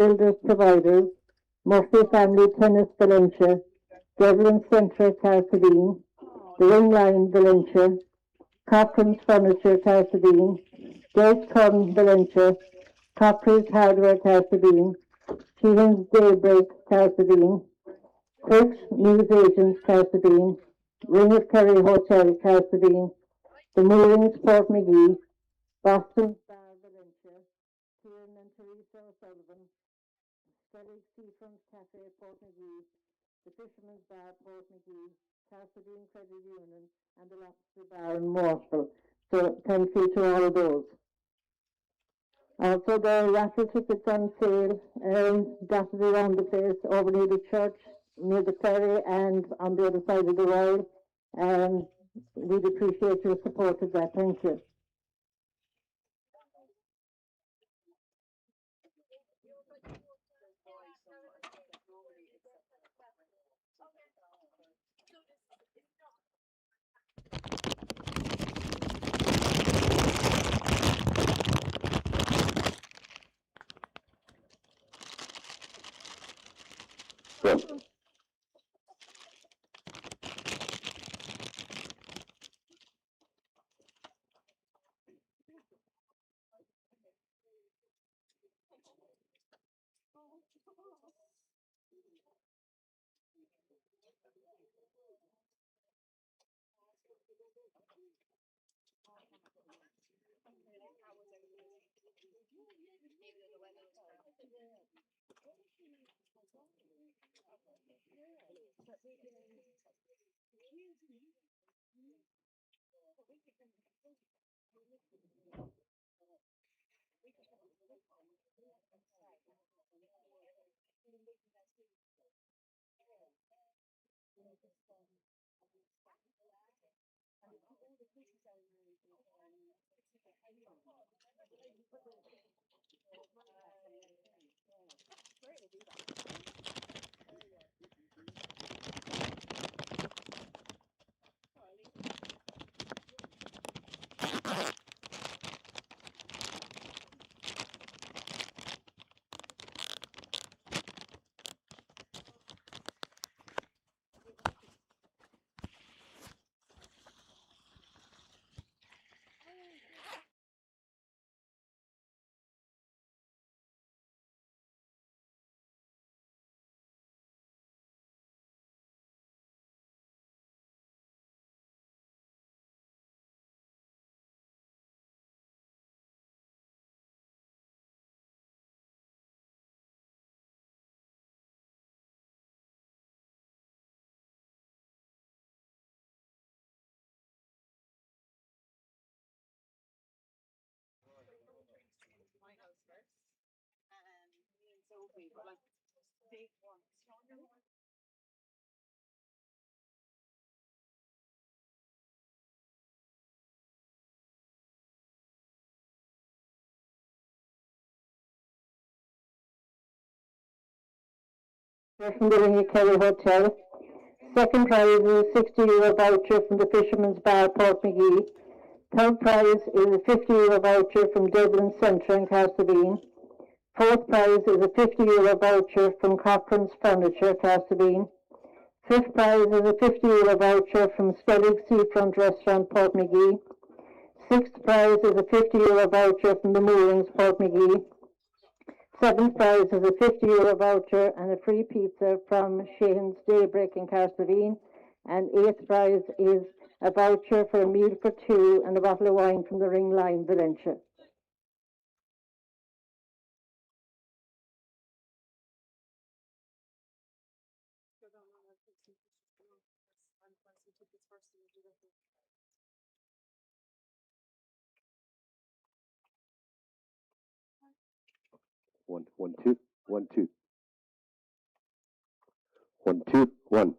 Builders Providers, Murphy Family Tennis Valentia, Devlin Centre Carcadine, The Ring Line Valentia, Cochrane's Furniture Carcadine, Gate Con Valentia, Copley's Hardware Carcadine, Sheehan's Daybreak Carcadine, Quick's News Agents Carcadine, Ring of Kerry Hotel Carcadine, The Moorings Port McGee, Boston's Bar Valentia, Kieran and Teresa O'Sullivan, Skellig Seafront Cafe Port McGee, the Fisherman's Bar Port McGee, Carcadine Credit Union, and the Lobster Bar in Mortal. So thank you to all of those. Also, there are raffle tickets on sale, dotted around the place, over near the church, near the ferry, and on the other side of the road. We'd appreciate your support of that. Thank you. From the Ring of Kerry Hotel. Second prize is a €60 voucher from the Fisherman's Bar, Port McGee. Third prize is a €50 voucher from Dublin Centre in Castlebine. Fourth prize is a €50 voucher from Cochrane's Furniture, Castlebine. Fifth prize is a €50 voucher from Skellig Seafront Restaurant, Port McGee. Sixth prize is a €50 voucher from the Moorings, Port McGee. Seventh prize is a €50 voucher and a free pizza from Sheehan's Daybreak in Castlevine. And eighth prize is a voucher for a meal for two and a bottle of wine from the Ring Line, Valentia. One, one, two, one, two. One, two, one.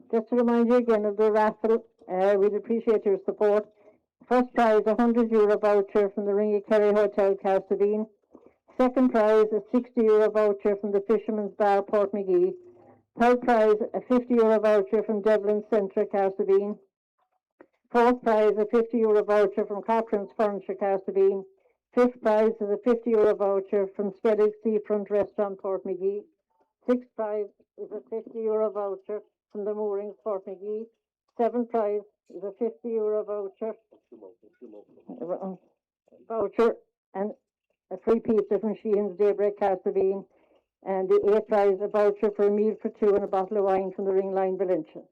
Just to remind you again of the raffle, we'd appreciate your support. First prize, a €100 voucher from the Ringy Hotel, Castlebean. Second prize, a €60 voucher from the Fisherman's Bar, Portmagee. Third prize, a €50 voucher from Devlin Centre, Castlebean. Fourth prize, a €50 voucher from Cochrane's Furniture, Castlebean. Fifth prize is a €50 voucher from Skellig's Seafront Restaurant, Portmagee. Sixth prize is a €50 voucher from the Moorings, Portmagee. Seventh prize is a €50 voucher and a free pizza from Sheehan's Daybreak, Castlebean. And the eighth prize, a voucher for a meal for two and a bottle of wine from the Ring Line, Valentia.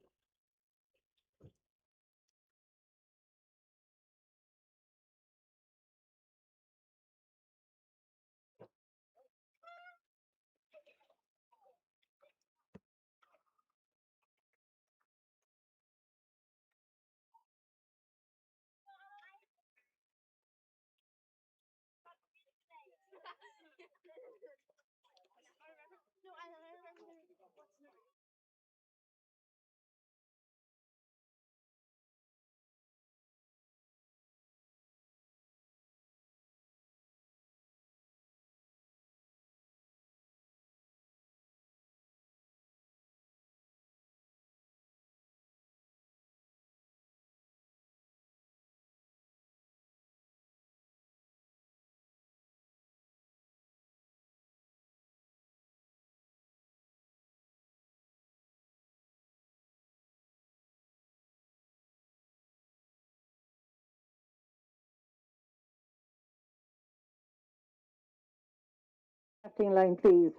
Starting line, please.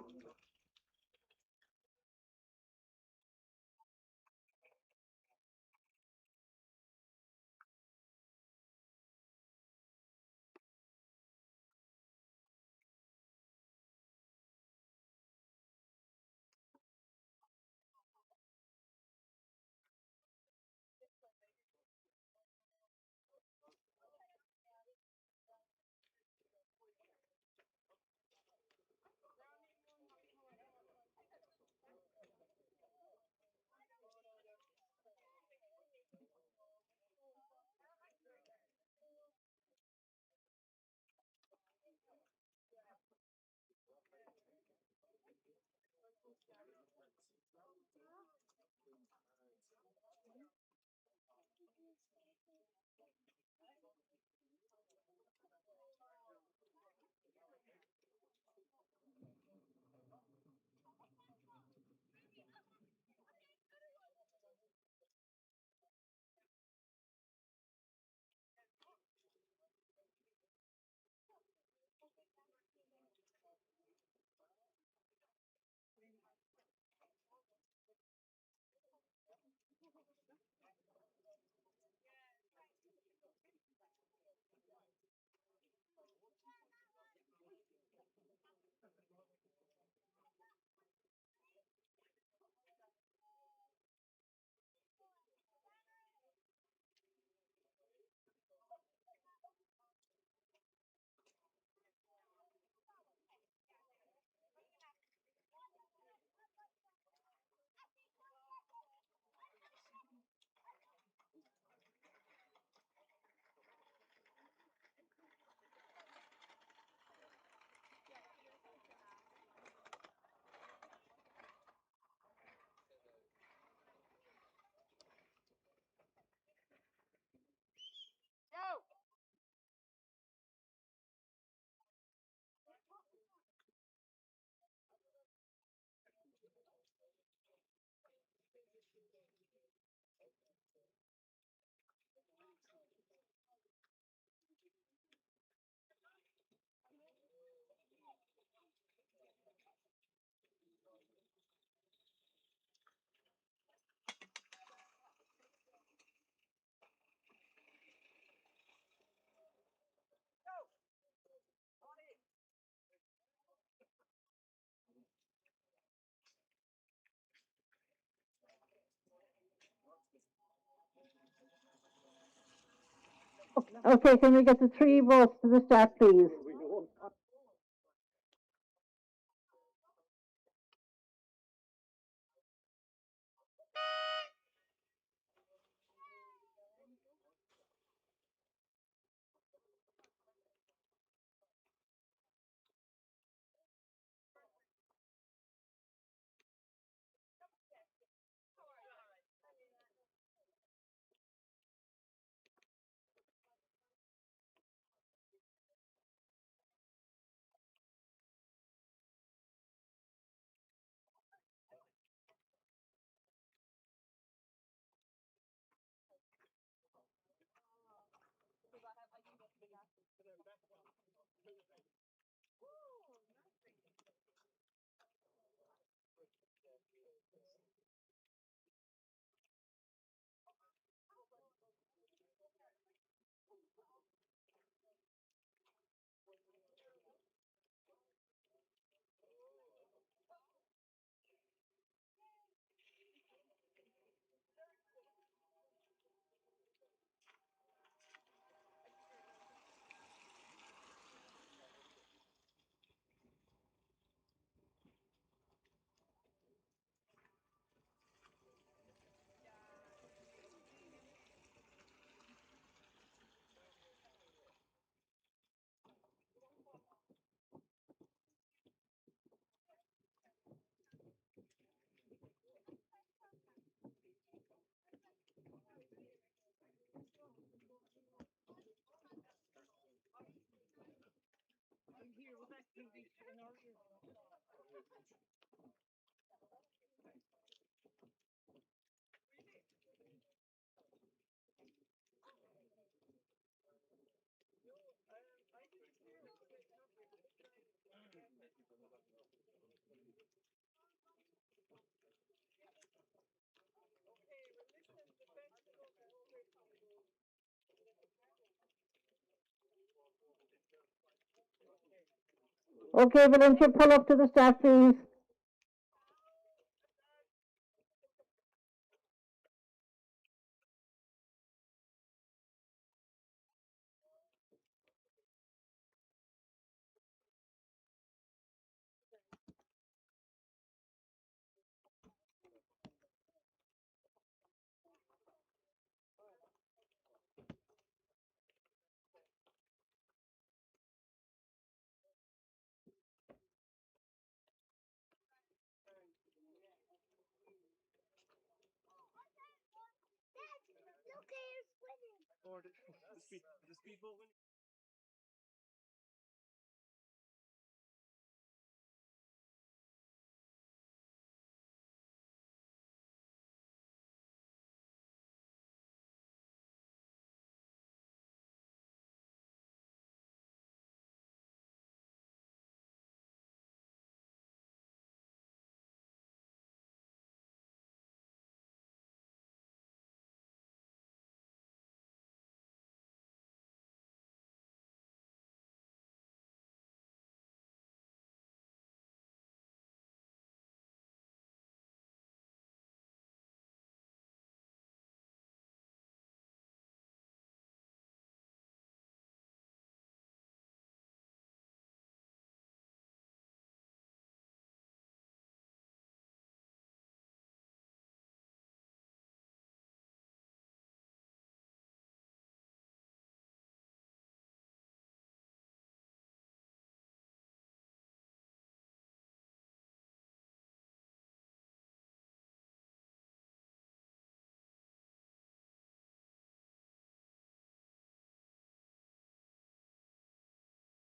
Okay, can we get the three boats to the start, please? Okay, Valentia, pull up to the start, please.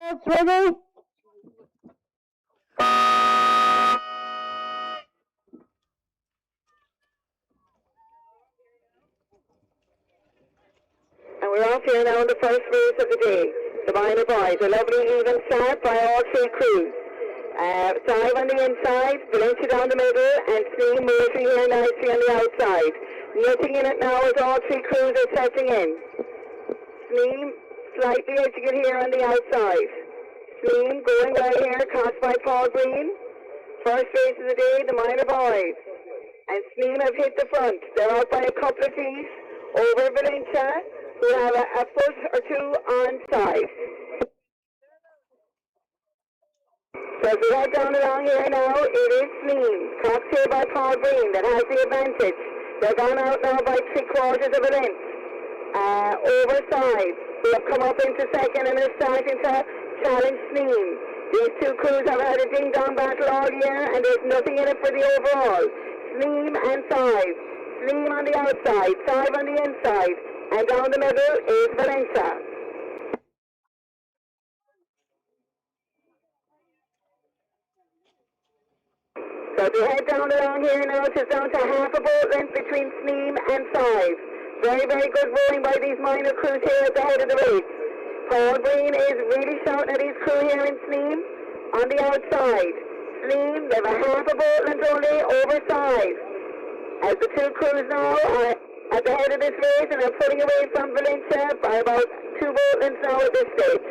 It's ready. And we're off here now in the first race of the day. The minor boys. A lovely even start by all three crews. Five on the inside, Valentia down the middle, and Sneem moving here nicely on the outside. Nipping in it now as all three crews are setting in. Sneem slightly edging it here on the outside. Sneem going well here, crossed by Paul Green. First race of the day, the minor boys. And Sneem have hit the front. They're out by a couple of feet over Valentia, who have a foot or two on side. So as we head down along here now, it is Sneem, crossed here by Paul Green, that has the advantage. They're gone out now by 3/4 of a length. Overside. They have come up into second and are starting to challenge Sneem. These two crews have had a ding-dong battle all year, and there's nothing in it for the overall. Sneem and Five. Sneem on the outside, Five on the inside, and down the middle is Valentia. So we head down along here now, just down to half a boat length between Sneem and Five. Very, very good rowing by these minor crews here at the head of the race. Paul Green is really shouting at his crew here in Sneem on the outside. Sneem, they have a half a boat length only overside. As the two crews now are at the head of this race and are putting away from Valentia by about 2 boat lengths now at this stage.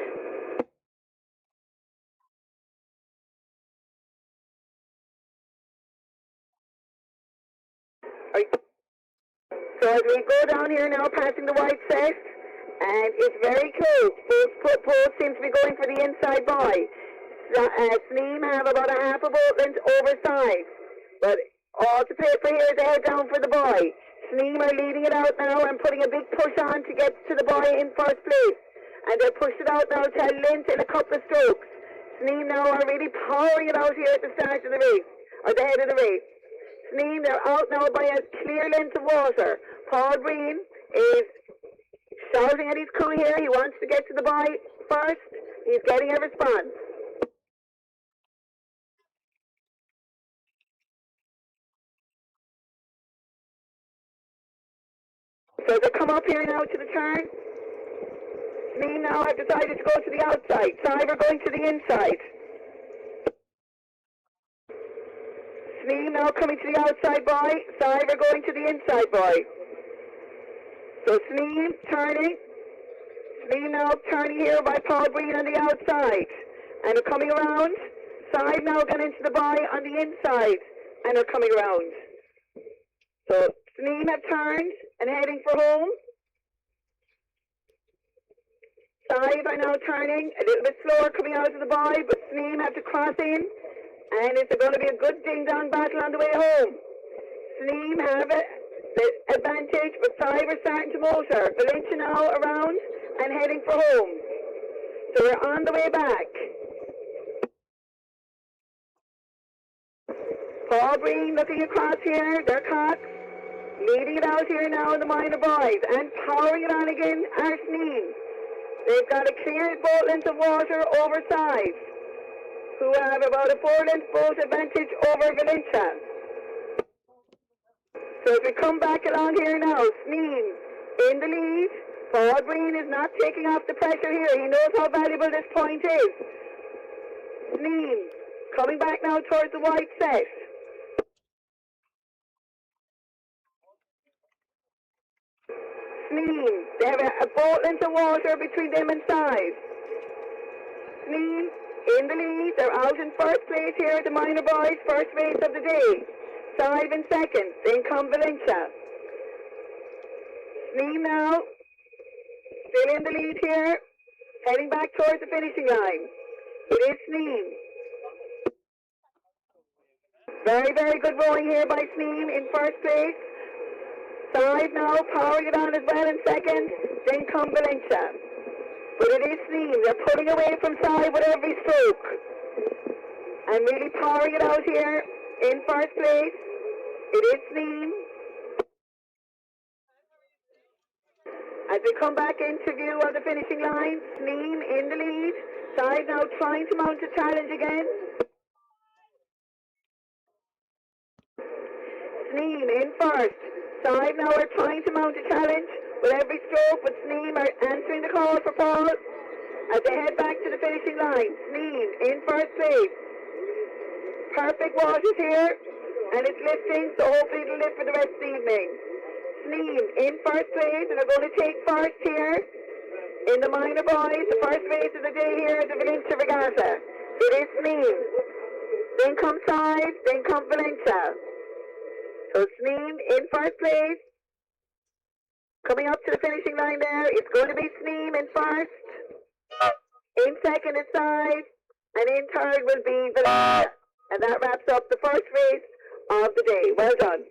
So as we go down here now, passing the white set, and it's very close. Both seem to be going for the inside buy. Sneem have about a half a boat length overside, but all to pay for here is a head down for the buy. Sneem are leading it out now and putting a big push on to get to the buy in first place, and they're pushed it out now to a length in a couple of strokes. Sneem now are really powering it out here at the start of the race, or the head of the race. Sneem, they're out now by a clear length of water. Paul Green is shouting at his crew here. He wants to get to the buy first. He's getting a response. So they come up here now to the turn. Sneem now have decided to go to the outside. Five are going to the inside. Sneem now coming to the outside buy. Five are going to the inside buy. So Sneem turning. Sneem now turning here by Paul Green on the outside. and are coming around. Side now gone into the buy on the inside and are coming around. So Sneem have turned and heading for home. Side are now turning a little bit slower coming out of the buy, but Sneem have to cross in, and it's going to be a good ding-dong battle on the way home. Sneem have the advantage, but Side are starting to motor. Valentia now around and heading for home. So we're on the way back. Paul Breen looking across here, they're caught. Leading it out here now in the minor boys and powering it on again are Sneem. They've got a clear boat length of water over Side, who have about a 4-length boat advantage over Valentia. So as we come back along here now, Sneem in the lead. Paul Breen is not taking off the pressure here. He knows how valuable this point is. Sneem coming back now towards the white set. Sneem, they have a boat length of water between them and Side. Sneem in the lead. They're out in first place here at the minor boys' first race of the day. Side in second. Then come Valentia. Sneem now, still in the lead here, heading back towards the finishing line. It is Sneem. Very, very good rowing here by Sneem in first place. Side now powering it on as well in second. Then come Valentia. But it is Sneem. They're pulling away from Side with every stroke. And really powering it out here in first place. It is Sneem. As we come back into view of the finishing line, Sneem in the lead. Side now trying to mount a challenge again. Sneem in first. Side now are trying to mount a challenge with every stroke, but Sneem are answering the call for Paul as they head back to the finishing line. Sneem in first place. Perfect waters here, and it's lifting, so hopefully it'll lift for the rest of the evening. Sneem in first place, and they're going to take first here in the minor boys. The first race of the day here at the Valentia Regatta. It is Sneem. Then come Side, then come Valentia. So Sneem in first place. Coming up to the finishing line there, it's going to be Sneem in first. In second is Side, and in third will be Valentia. And that wraps up the first race of the day. Well done.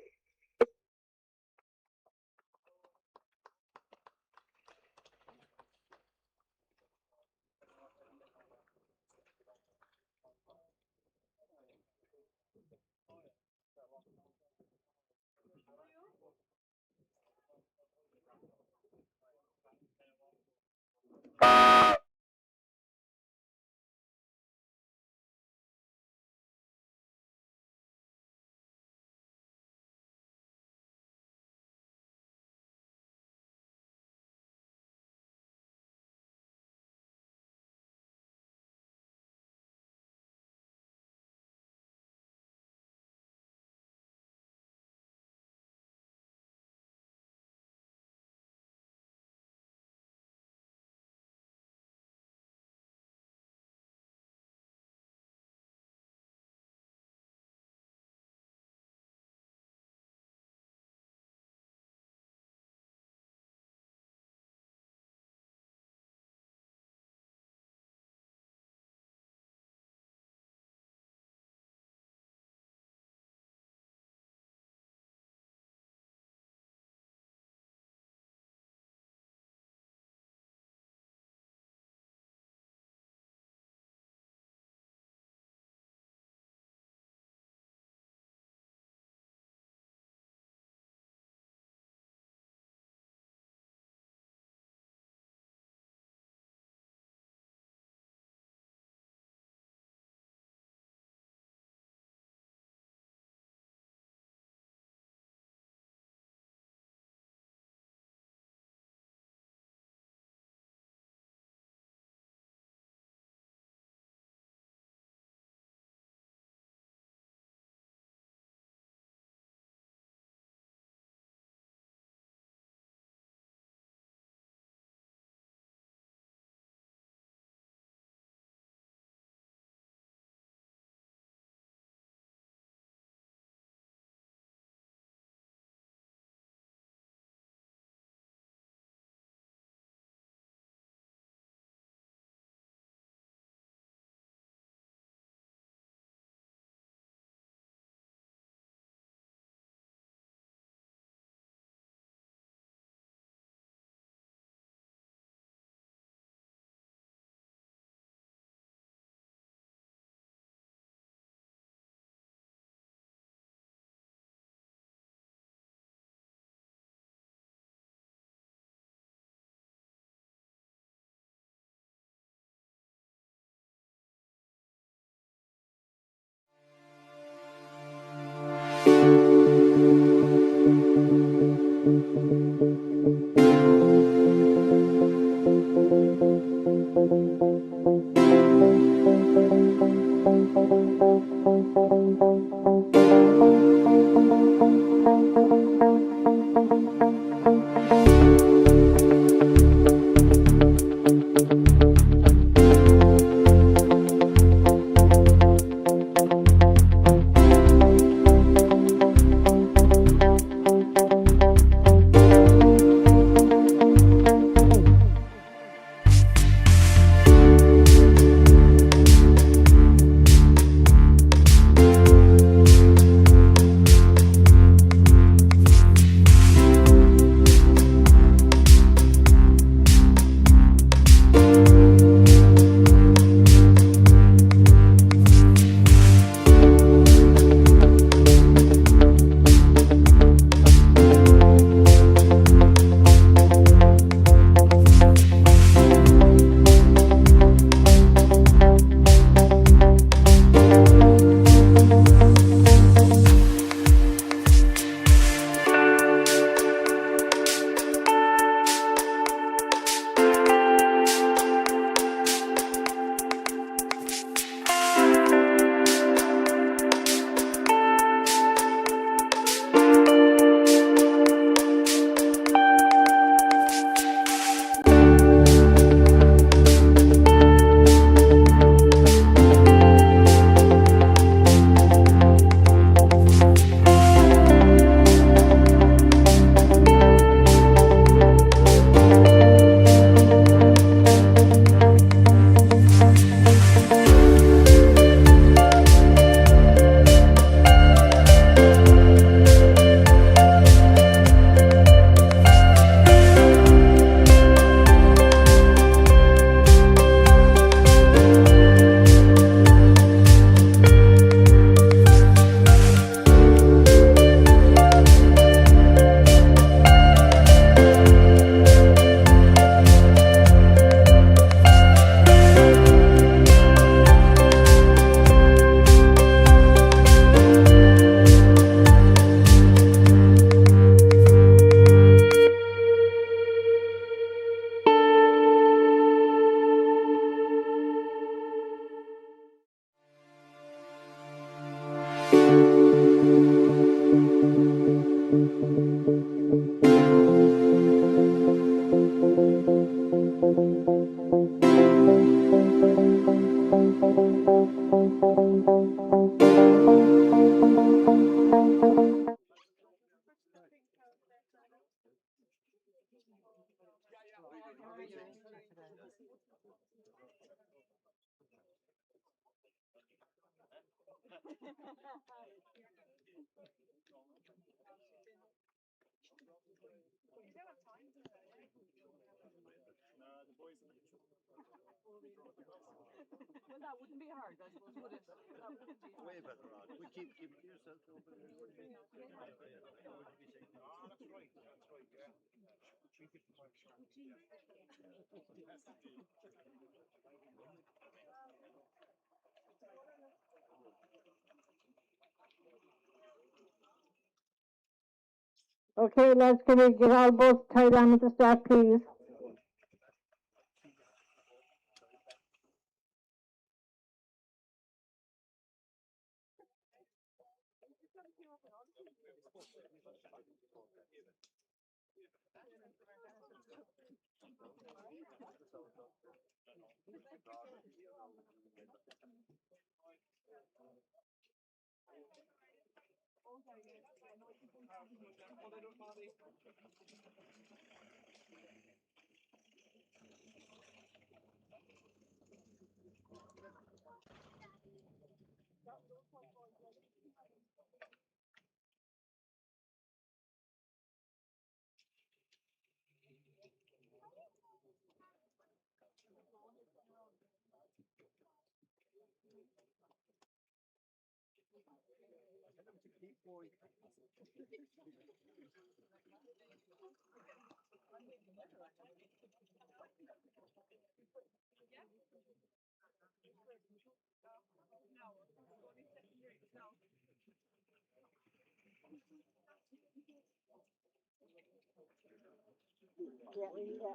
Okay, lads, can we get all boats tied on at the start, please?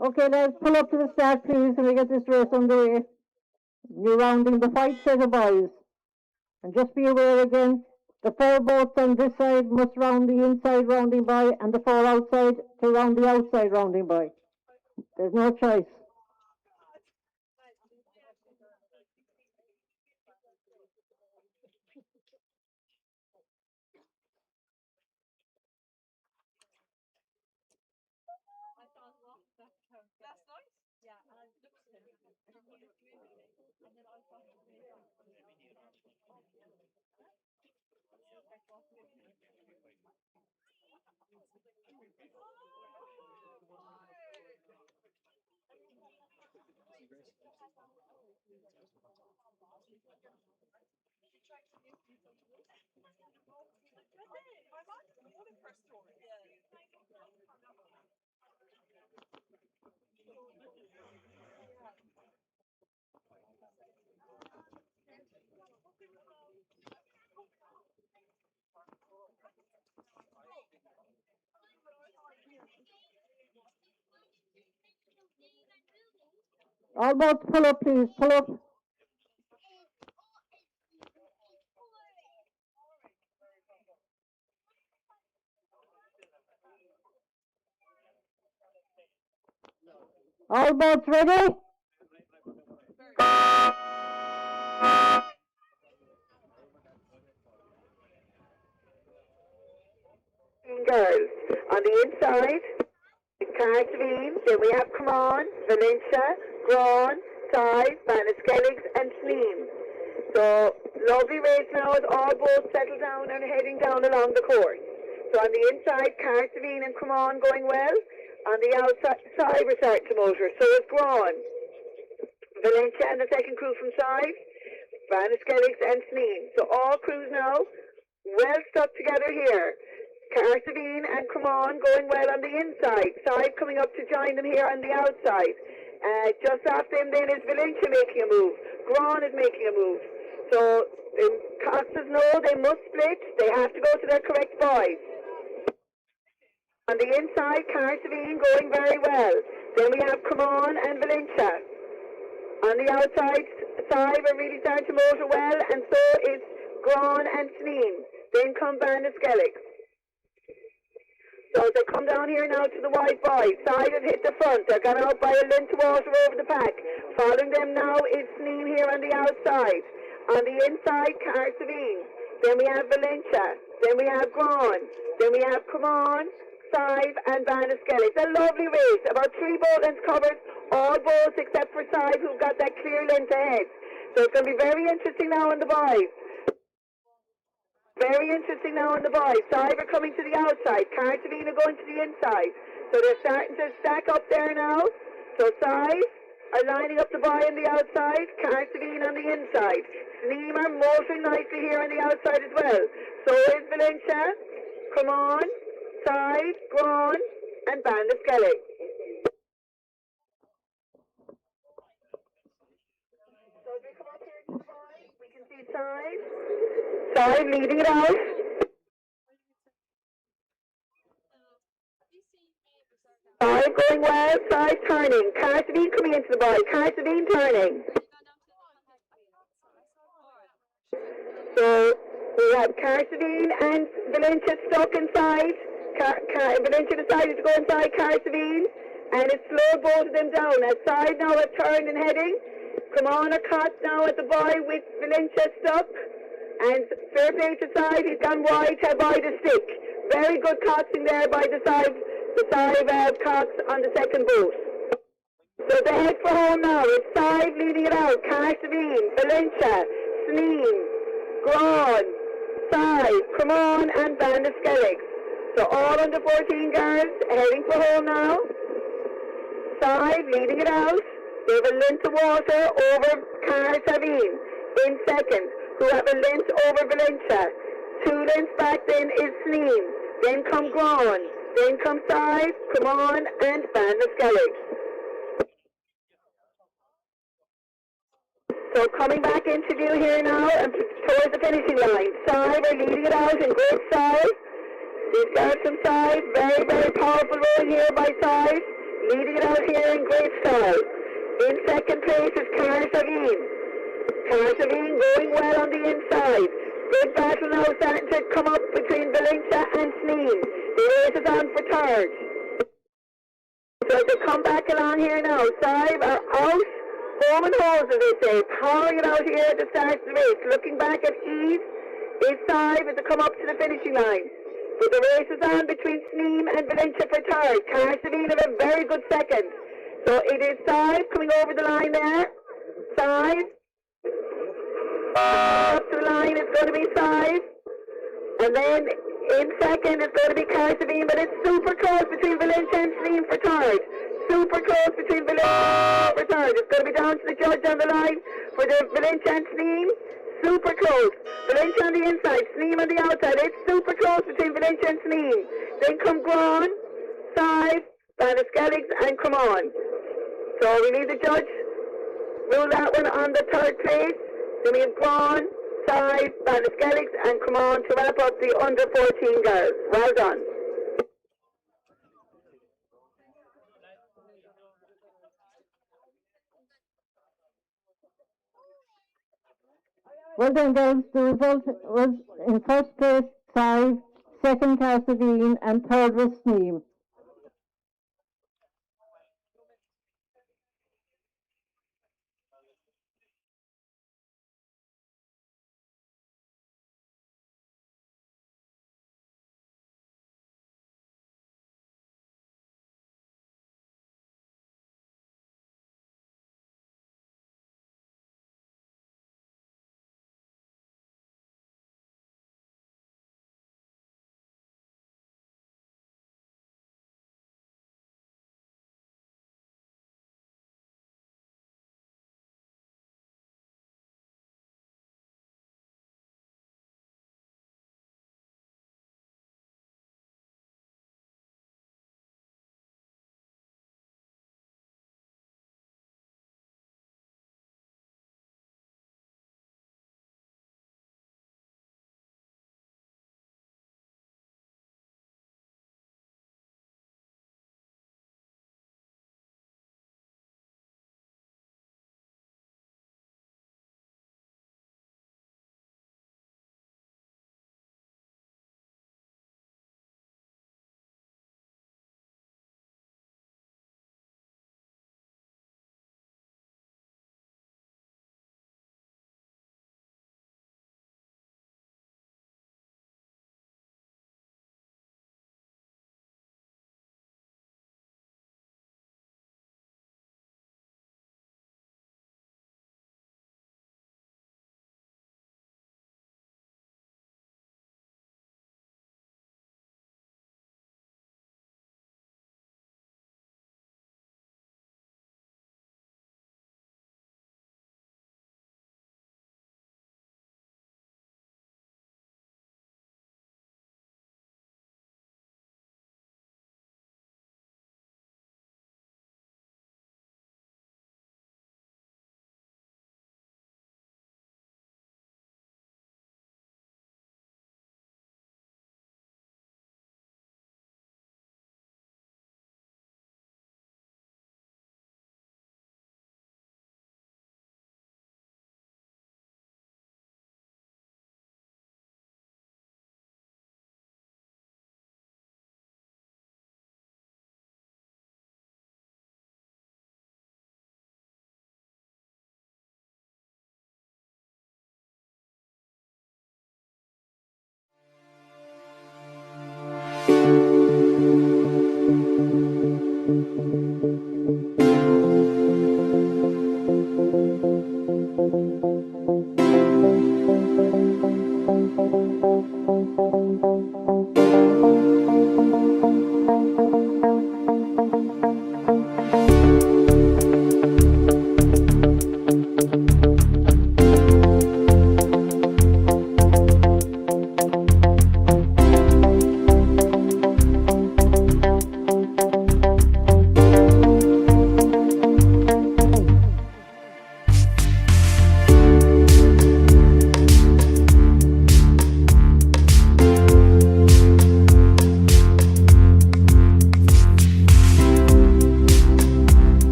Okay, let's pull up to the start, please, and we get this race underway. You're rounding the white set of boys. And just be aware again, the 4 boats on this side must round the inside rounding by, and the 4 outside to round the outside rounding by. There's no choice. All boats pull up, please, pull up. All boats ready? Girls, on the inside, Cartavine, then we have Come On, Valentia, Grawn, Ties, Banaskelligs, and Sneem. So, lovely race now as all boats settle down and heading down along the course. So on the inside, Cartavine and Come On going well. On the outside, we're starting to motor. So is Grawn. Valentia and the second crew from side, Banaskelligs and Sneem. So all crews now well stuck together here. Cartavine and Come On going well on the inside. Side coming up to join them here on the outside. Just after him then is Valentia making a move. Grawn is making a move. So the costers know they must split. They have to go to their correct boys. On the inside, Cartavine going very well. Then we have Come On and Valentia. On the outside side, we're really starting to motor well, and so is Grawn and Sneem. Then come Banaskelligs. So as they come down here now to the white boys, side have hit the front. They're gone out by a length of water over the pack. Following them now is Sneem here on the outside. On the inside, Cartavine. Then we have Valentia. Then we have Grawn. Then we have Come On, Sive, and Banaskelligs. A lovely race. About 3 boat lengths covered. All boats except for Sive, who've got that clear length ahead. So it's going to be very interesting now on the boys. Very interesting now on the boys. Sive are coming to the outside. Cartavine are going to the inside. So they're starting to stack up there now. So Sive are lining up the boy on the outside. Cartavine on the inside. Sneem are motoring nicely here on the outside as well. So is Valentia. Come On, Sive, Grawn, and Banaskellig. So as we come up here to the boys, we can see Sive leading it out. Sive going well, Sive turning. Cartavine coming into the boy. Cartavine turning. So we have Cartavine and Valentia stuck inside. Valentia decided to go inside Cartavine, and it slowed both of them down. As Side now are turned and heading. Come On are caught now at the boy with Valentia stuck. And fair play to Side, he's gone wide to avoid a stick. Very good coxing there by the Side cox on the second boat. So they head for home now. It's Side leading it out. Cartavine, Valentia, Sneem, Grawn, Sive, Come On, and Banaskelligs. So all under 14 girls heading for home now. Sive leading it out. They have a length of water over Cartavine in second, who have a length over Valentia. 2 lengths back then is Sneem. Then come Grawn. Then come Sive, Come On, and Banaskelligs. So coming back into view here now and towards the finishing line. Sive are leading it out in great style. These guards inside, very, very powerful role here by side, leading it out here in great style. In second place is Carsavine. Carsavine going well on the inside. Good battle now starting to come up between Valentia and Sneem. The race is on for third. So as they come back along here now, Sive are out, home and hose as they say, powering it out here at the start of the race. Looking back at ease is Sive as they come up to the finishing line. But the race is on between Sneem and Valentia for third. Carsavine have a very good second. So it is Sive coming over the line there. Sive. Up to the line is going to be Sive. And then in second is going to be Carsavine, but it's super close between Valentia and Sneem for third. Super close between Valentia and Sneem for third. It's going to be down to the judge on the line for the Valentia and Sneem. Super close. Valentia on the inside, Sneem on the outside. It's super close between Valentia and Sneem. Then come Gron, Sive, Vaniscalix, and come on. So we need the judge rule that one on the third place. Then we have Gron, Sive, Vaniscalix, and come on to wrap up the under 14 girls. Well done. Well done, girls. The result was in first place Sive, second Carsavine, and third was Sneem.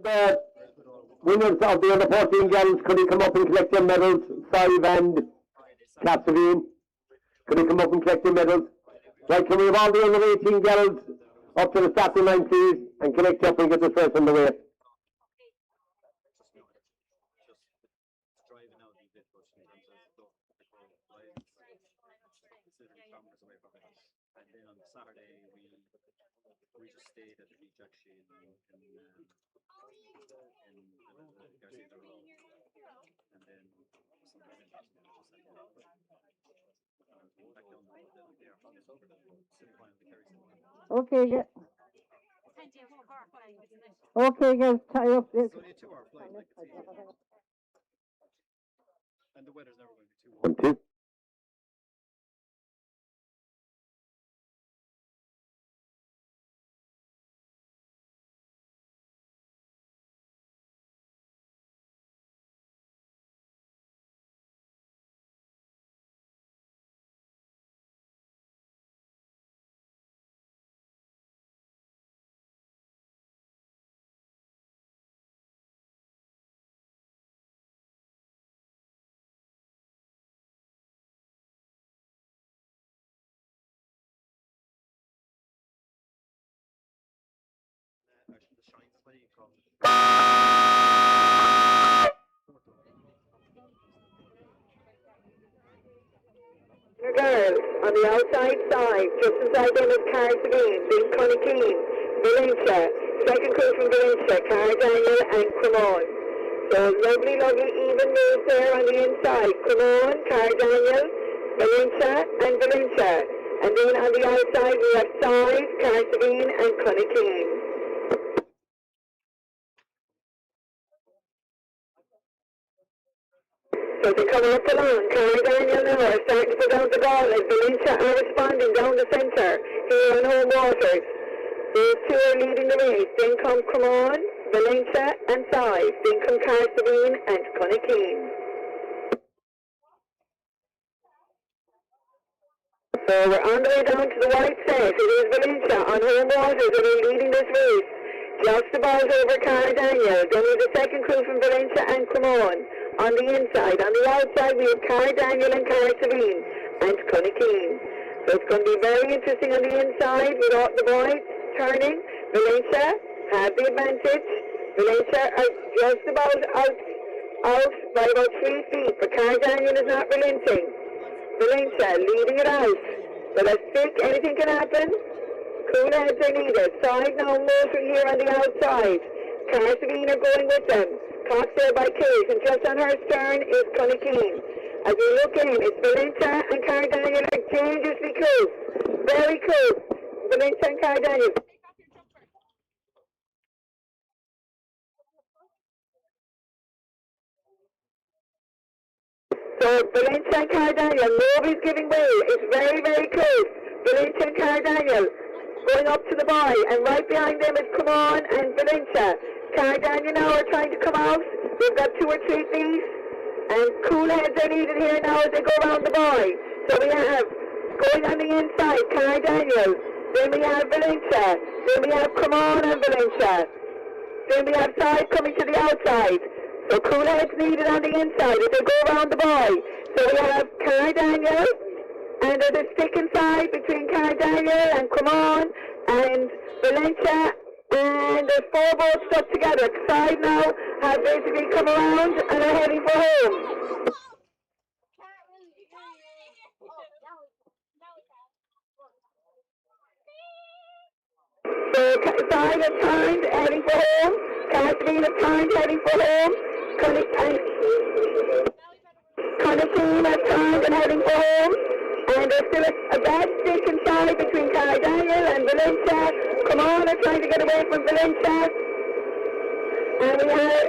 The winners of the under 14 girls, could you come up and collect your medals? Five and Capsavine. Could you come up and collect your medals? Right, can we have all the under 18 girls up to the starting line, please, and collect up and get this race underway? Okay, okay, guys, tie up this. And the weather's never going to be too 1, 2. the shine spray from Girls on the outside side, just inside them is Cars again, being Connie Keane, Valentia, second crew from Valentia, Cara Daniel and Cremon. So lovely, lovely even moves there on the inside. Cremon, Cara Daniel, Valentia and Valentia. And then on the outside we have Size, Cara Sabine and Connie Keane. So they're coming up the lawn. Cara Daniel now are starting to put down the ball as Valentia are responding down the centre here on home waters. These two are leading the race. Then come Cremon, Valentia and Size. Then come Cara Sabine and Connie Keane. So we're on the way down to the white set. It is Valentia on home waters that are leading this race. Just about over Cara Daniel. Then we have the second crew from Valentia and Cremon. On the inside. On the outside we have Cara Daniel and Cara Sabine and Connie Keane. So it's going to be very interesting on the inside with all the boys turning. Valentia have the advantage. Valentia are just about out by about 3 feet, but Cara Daniel is not relenting. Valentia leading it out. But a stick, anything can happen. Cool heads are needed. Side now motor here on the outside. Cara Savine are going with them. Cox there by Case, and just on her stern is Connie Keane. As we look in, it's Valentia and Cara Daniel are dangerously close. Very close. Valentia and Cara Daniel. So Valentia and Cara Daniel, nobody's giving way. It's very, very close. Valentia and Cara Daniel going up to the boy, and right behind them is Come On and Valentia. Cara Daniel now are trying to come out. They've got 2 or 3 feet, and cool heads are needed here now as they go around the boy. So we have going on the inside, Cara Daniel. Then we have Valentia. Then we have Come On and Valentia. Then we have side coming to the outside. So cool heads needed on the inside as they go around the boy. So we have Cara Daniel, and there's a stick inside between Cara Daniel and Come On and Valentia, and there's 4 boats stuck together. Side now have basically come around and are heading for home. So side has turned, heading for home. Cassidy has turned, heading for home. Connie has turned and heading for home. And there's still a bad stick inside between Cara Daniel and Valentia. Come On, they're trying to get away from Valentia. And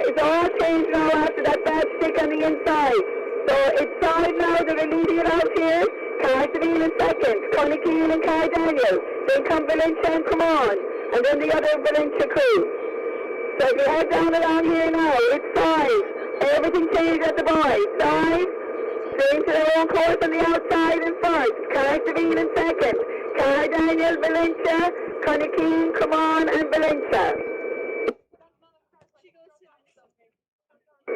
it's all changed now after that bad stick on the inside. So it's side now that are leading it out here. Cara Savine in second, Connie Keane and Cara Daniel. Then come Valentia and Come On. And then the other Valentia crew. So if you head down along here now, it's side. Everything changed at the boy. Side. Straight to their own course on the outside in first. Cara Savine in second. Cara Daniel, Valentia, Connie Keane, Come On, and Valentia.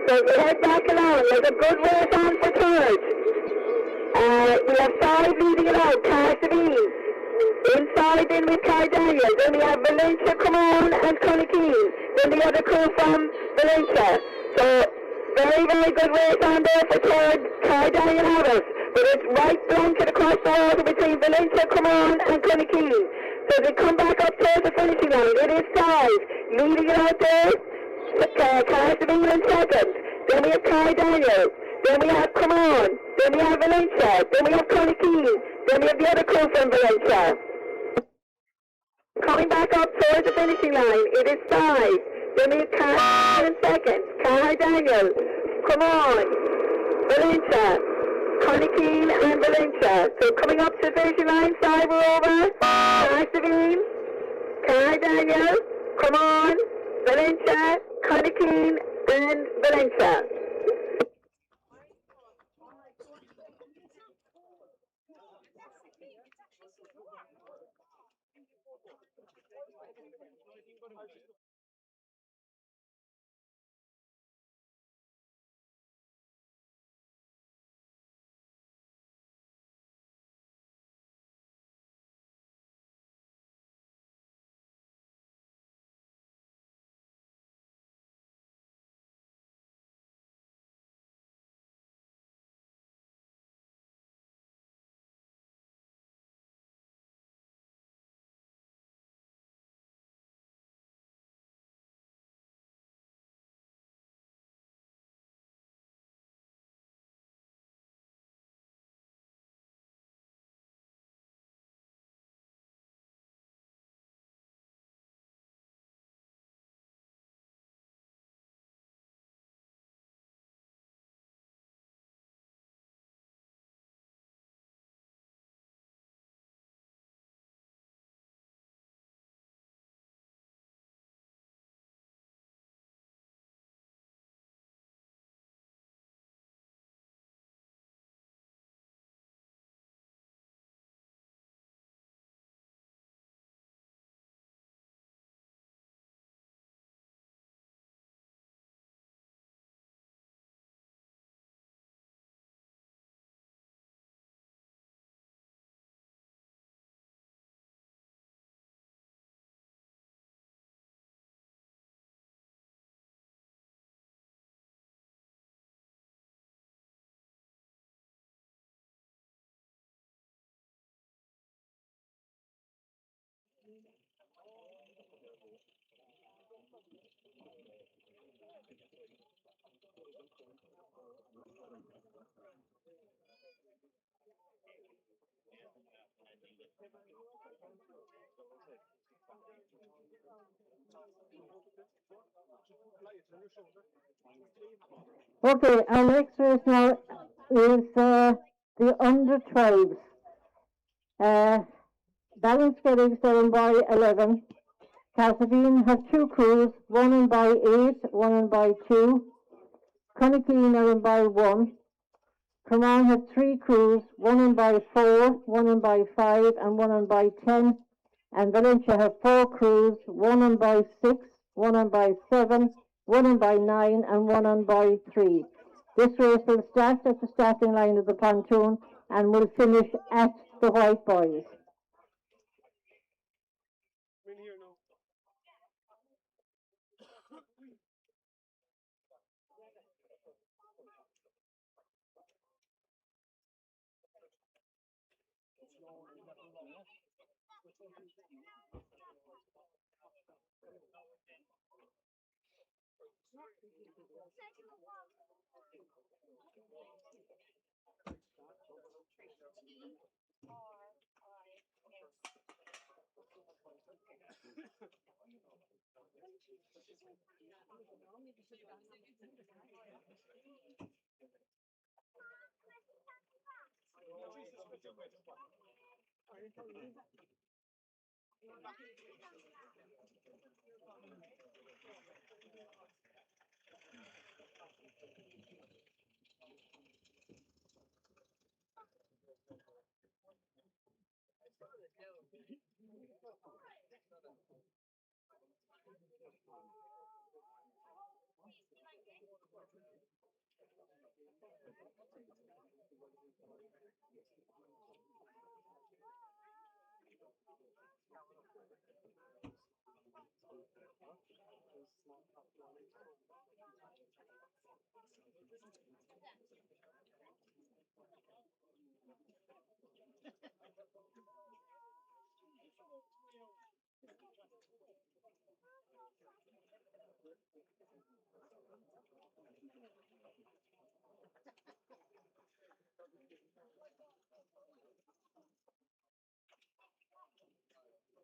So we head back along. There's a good race on for third. We have side leading it out. Cara Savine. Inside in with Cara Daniel. Then we have Valentia, Come On, and Connie Keane. Then the other crew from Valentia. So very, very good race on there for third. Cara Daniel have us. But it's right blanket across the water between Valentia, Come On, and Connie Keane. So they come back up towards the finishing line. It is side. Leading it out there. Cara Savine in second. Then we have Cara Daniel. Then we have Come On. Then we have Valentia. Then we have Connie Keane. Then we have the other crew from Valentia. Coming back up towards the finishing line, it is side. Then we have Cara in second. Cara Daniel. Come On. Valentia. Connie Keane and Valentia. So coming up to the finishing line, side we're over. Cara Savine. Cara Daniel. Come On. Valentia. Connie Keane and Valentia. Okay, our next race now is the under 12s. Balance getting 7 by 11. Casabine have two crews, one in by 8, one in by 2. Connakeen are in by 1. Cremon have three crews, one in by 4, one in by 5, and one in by 10. And Valentia have four crews, one in by 6, one in by 7, one in by 9, and one in by 3. This race will start at the starting line of the pontoon and will finish at the White Boys.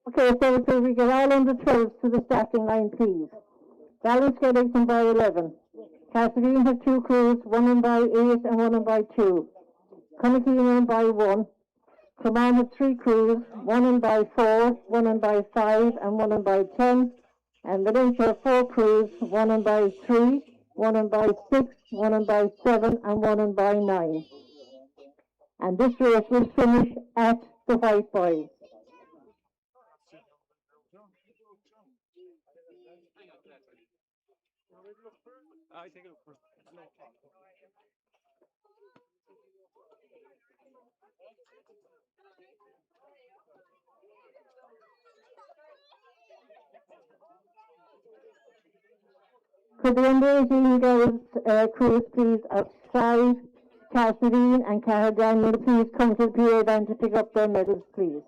Okay, so if we get all under 12s to the starting line, please. Balance getting by 11. Casabine have two crews, one in by 8 and one in by 2. Connakeen in by 1. Cremon have three crews, one in by 4, one in by 5, and one in by 10. And Valentia have four crews, one in by 3, one in by 6, one in by 7, and one in by 9. And this race will finish at the White Boys. I take it first. Could the under 18 girls crews please outside Casabine and Cara Daniel please come to the PA van to pick up their medals, please.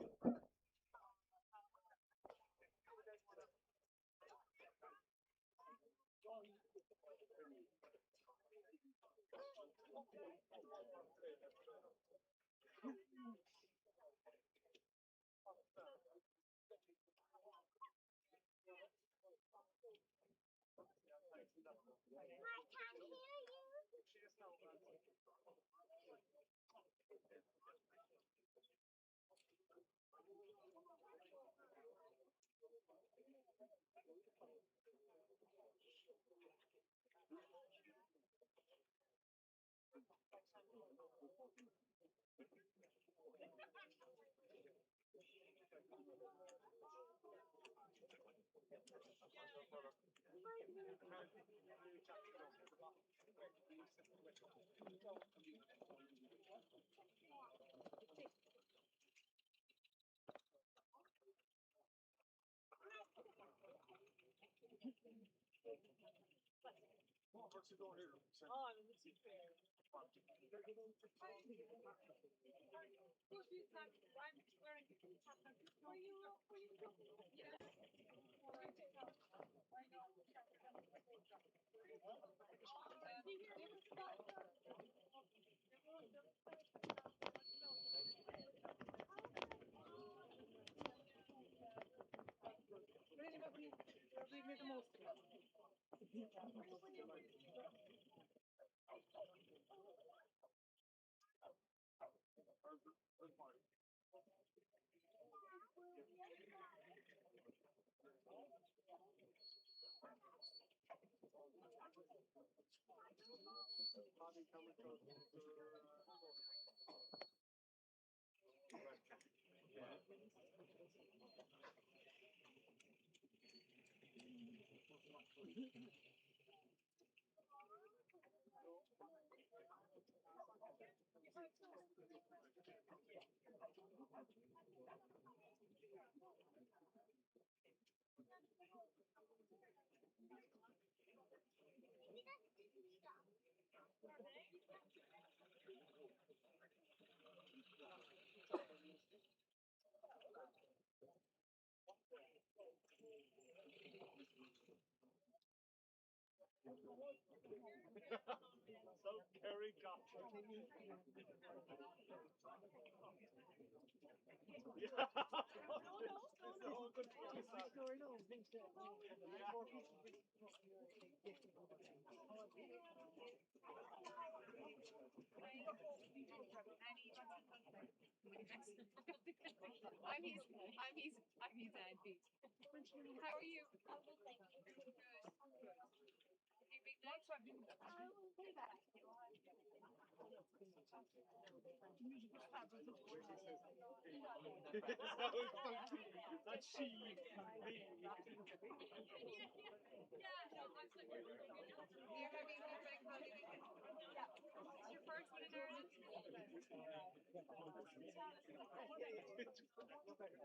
we made the most of it. So Regatta. Yeah. It's all good fun. I'm his auntie. How are you? Good. Hey, big night. That's she. Me. Yeah, no, absolutely. You're having a good bank holiday. It's your first one in Ireland.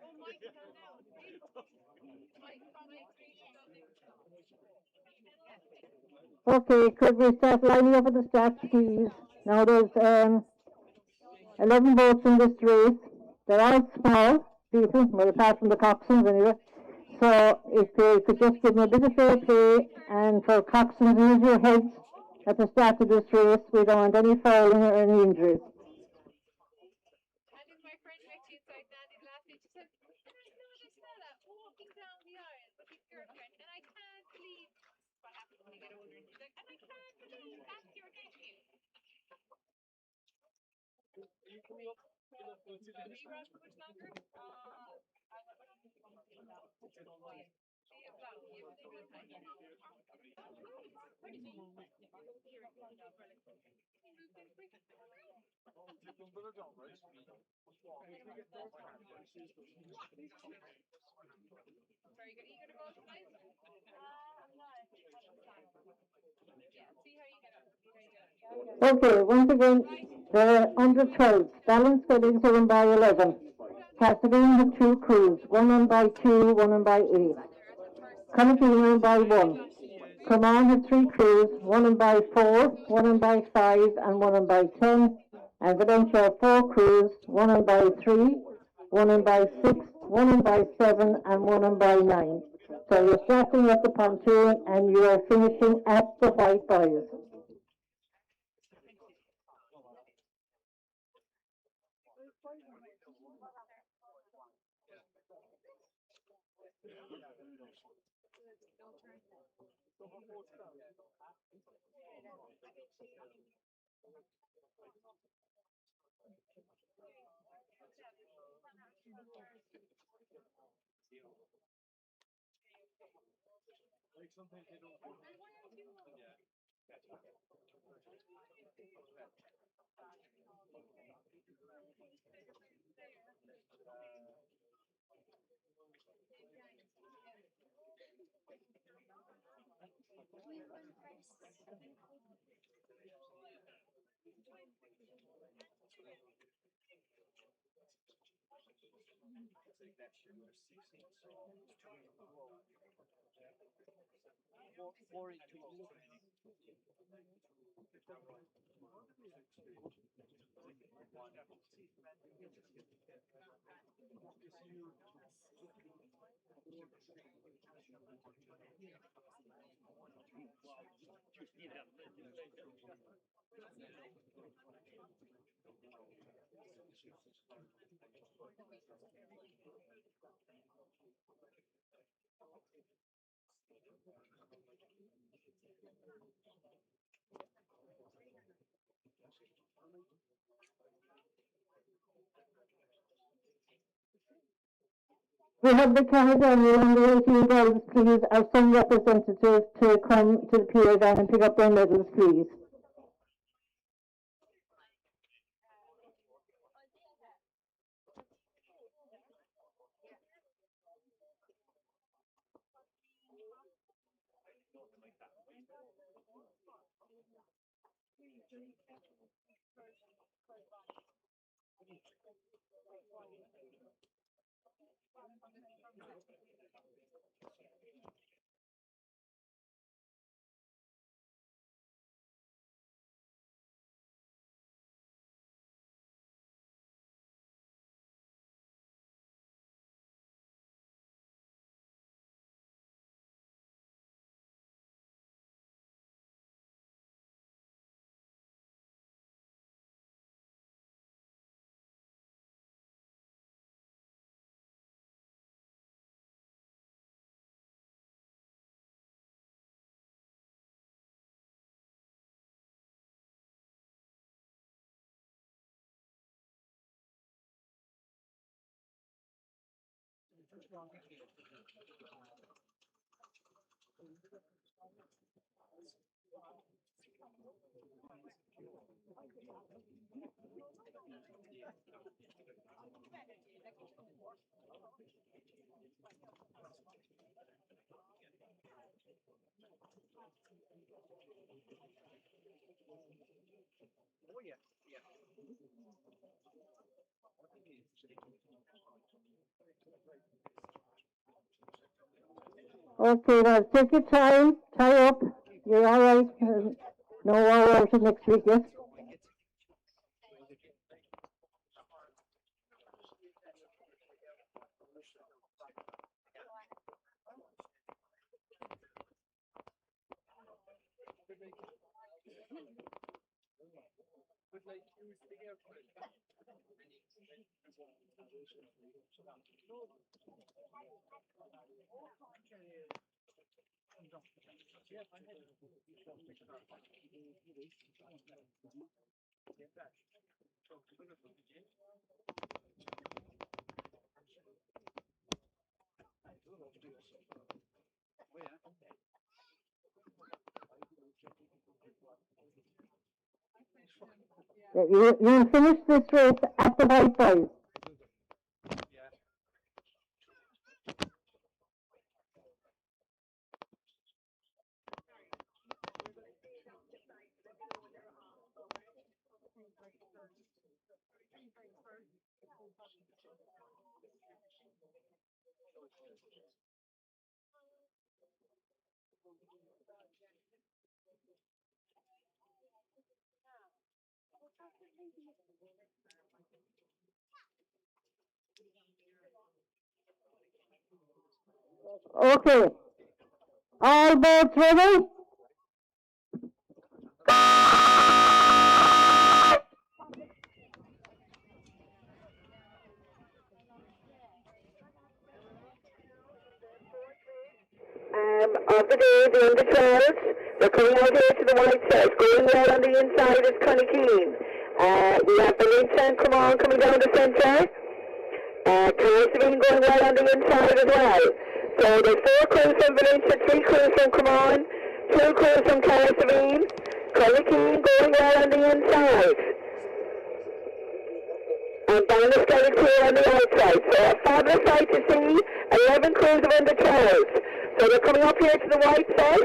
Oh, Mike's there now. Really? Mike's really lovely. Okay, could we start lining up at the start, please? Now there's 11 boats in this race. They're all small people, well, apart from the coxswains anyway. So if they could just give me a bit of fair play, and for coxswains, use your heads at the start of this race. We don't want any fouling or any injuries. And then my friend met you inside Nanny's last night. She said, and I saw this fella walking down the aisle with his girlfriend, and I can't believe this is what happens when you get older. And she's like, and I can't believe that's your nephew. Are you around for much longer? See you well. You have a good time. Where did you move? Here. You moved in quick. Very good. Are you gonna go out tonight? Yeah. See how you get on. See how you get on. Okay, once again, the under 12. Balance Weddings are in by 11. Pasadena have two crews, one on by 2, one on by 8. Canadina by 1. Command had 3 crews, one on by 4, one on by 5, and one on by 10. And Valentia have 4 crews, one on by 3, one on by 6, one on by 7, and one on by 9. So you're starting at the pontoon and you are finishing at the white buoys. We have the Caledonia under 18 girls, please, as some representatives to come to the PA van and pick up their medals, please. Okay, now take your time, tie up. You're all right. No war out till next week, yes? You finish this race at the white boys. Okay. All boats ready? Of the day, the under 12s, they're coming out here to the white set. Going well on the inside is Connykeen. We have Valentia and coming down the centre. Carlsveen going well on the inside as well. So there's 4 crews from Valentia, 3 crews from Cremon, 2 crews from Carlsveen. Connykeen going well on the inside. And Banner's getting clear on the outside. So a fabulous sight to see. 11 crews of under 12s. So they're coming up here to the white set.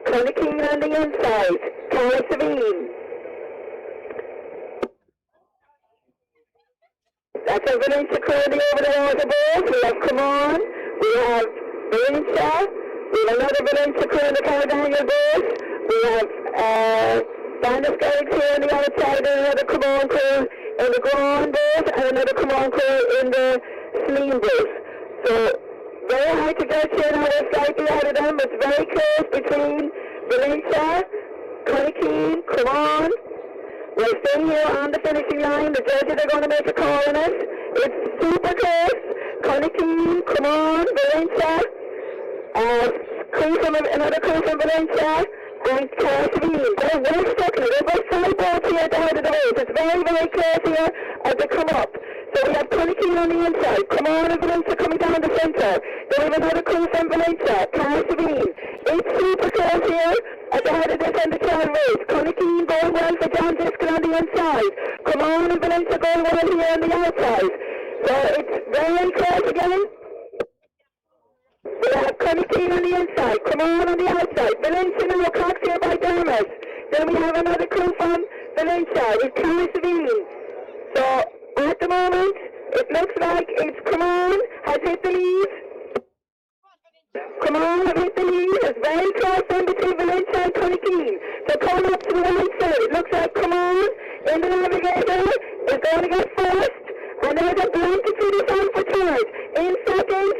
Connykeen on the inside. Carlsveen. That's a Valentia crew in the over the water boat. We have Cremon. We have Valentia. We have another Valentia crew in the Caledonia boat. We have Banner's getting clear on the outside and another Cremon crew in the Grand boat and another Cremon crew in the Sleen boat. So very hard to get here now, we're slightly out of them. It's very close between Valentia, Connykeen, Cremon. We're staying here on the finishing line. The judges are going to make a call on us. It's super close. Connykeen, Cremon, Valentia, another crew from Valentia, and Cassidy. They're well stuck in it. They're both side boats here at the head of the race. It's very, very close here as they come up. So we have Cunningham on the inside. Come on, and Valentia coming down the centre. Then we have another crew from Valentia. Cassidy. It's super close here at the head of this end of the race. Cunningham going well for John Driscoll on the inside. Come on, and Valentia going well here on the outside. So it's very close again. We have Cunningham on the inside. Come on the outside. Valencia now, Cox here by Dermot. Then we have another crew from Valencia with Cassidy. So at the moment, it looks like it's Come On has hit the lead. Come On have hit the lead. It's very close in between Valencia and Cunningham. So coming up to the right side, it looks like Come On in the navigator is going to get first. And there's a blanket finish on for third. In second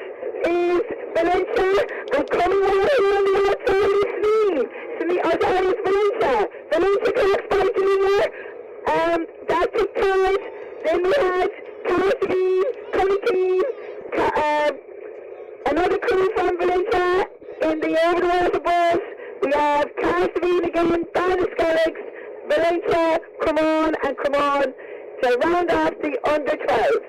is Valencia, and coming over here on the outside is Snee. That is Valencia. Valencia Clark's fighting in there. That took third. Then we had Cassidy, Cunningham, another crew from Valencia in the over-the-water boat. We have Cassidy again, Banniscarrigs, Valencia, Come On, and Come On to round off the under 12.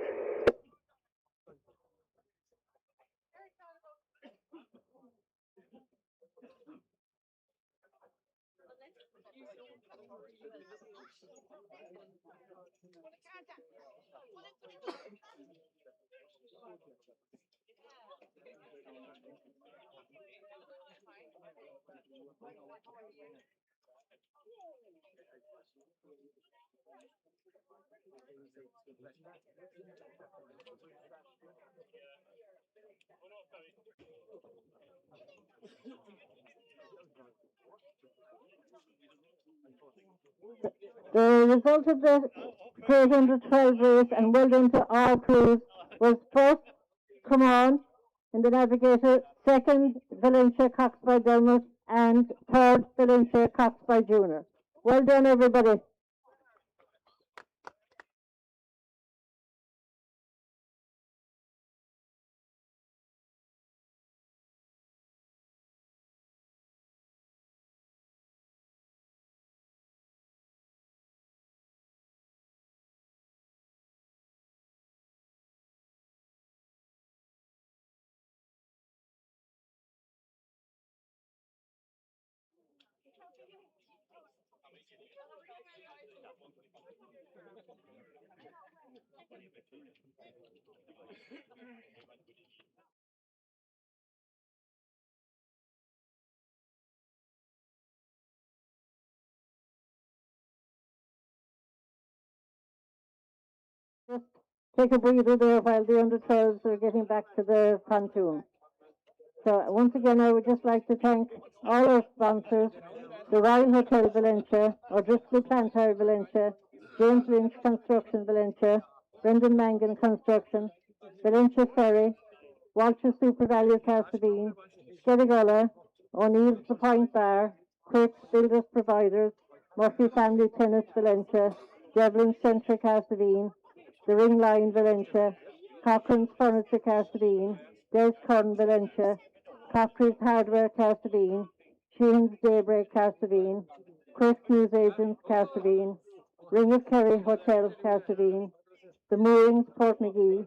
The result of the Great Under 12 race, and well done to all crews, was first Come On in the Navigator, second Valencia Cox by Dermot, and third Valencia Cox by Junior. Well done, everybody. Just take a breather there while the under 12s are getting back to the pontoon. So once again, I would just like to thank all our sponsors, the Royal Hotel Valencia, O'Driscoll Planetary Valencia, James Lynch Construction Valencia, Brendan Mangan Construction, Valencia Ferry, Walter Super Value Cassadine, Skerrigolla, O'Neill's The Point Bar, Quirk's Builders Providers, Murphy Family Tennis Valencia, Devlin Centre Cassadine, The Ring Line Valencia, Cochrane's Furniture Cassadine, Des Curran Valencia, Cochrane's Hardware Cassadine, Sheehan's Daybreak Cassadine, Chris News Agents Cassadine, Ring of Kerry Hotel Cassadine, The Moorings Portmagee,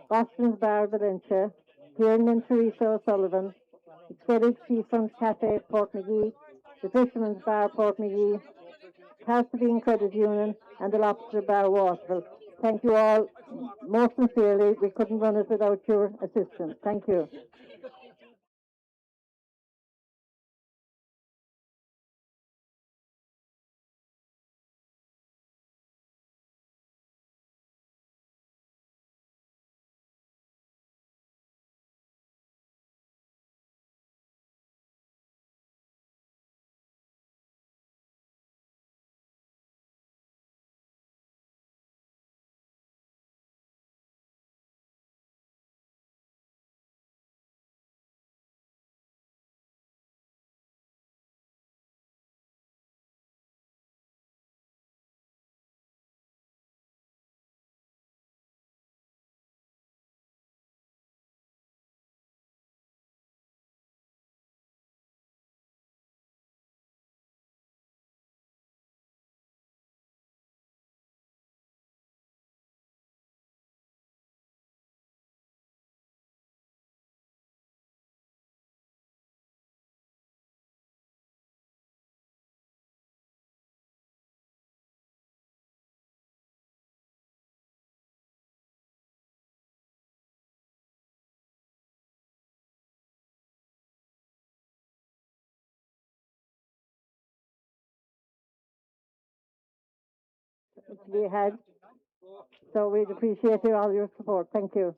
Boston's Bar Valencia, Kieran and Teresa O'Sullivan, Expedded Seafront Cafe Portmagee, the Fisherman's Bar Portmagee, Cassadine Credit Union, and the Lobster Bar Waterville. Thank you all most sincerely. We couldn't run it without your assistance. Thank you. to be had. So we'd appreciate all your support. Thank you.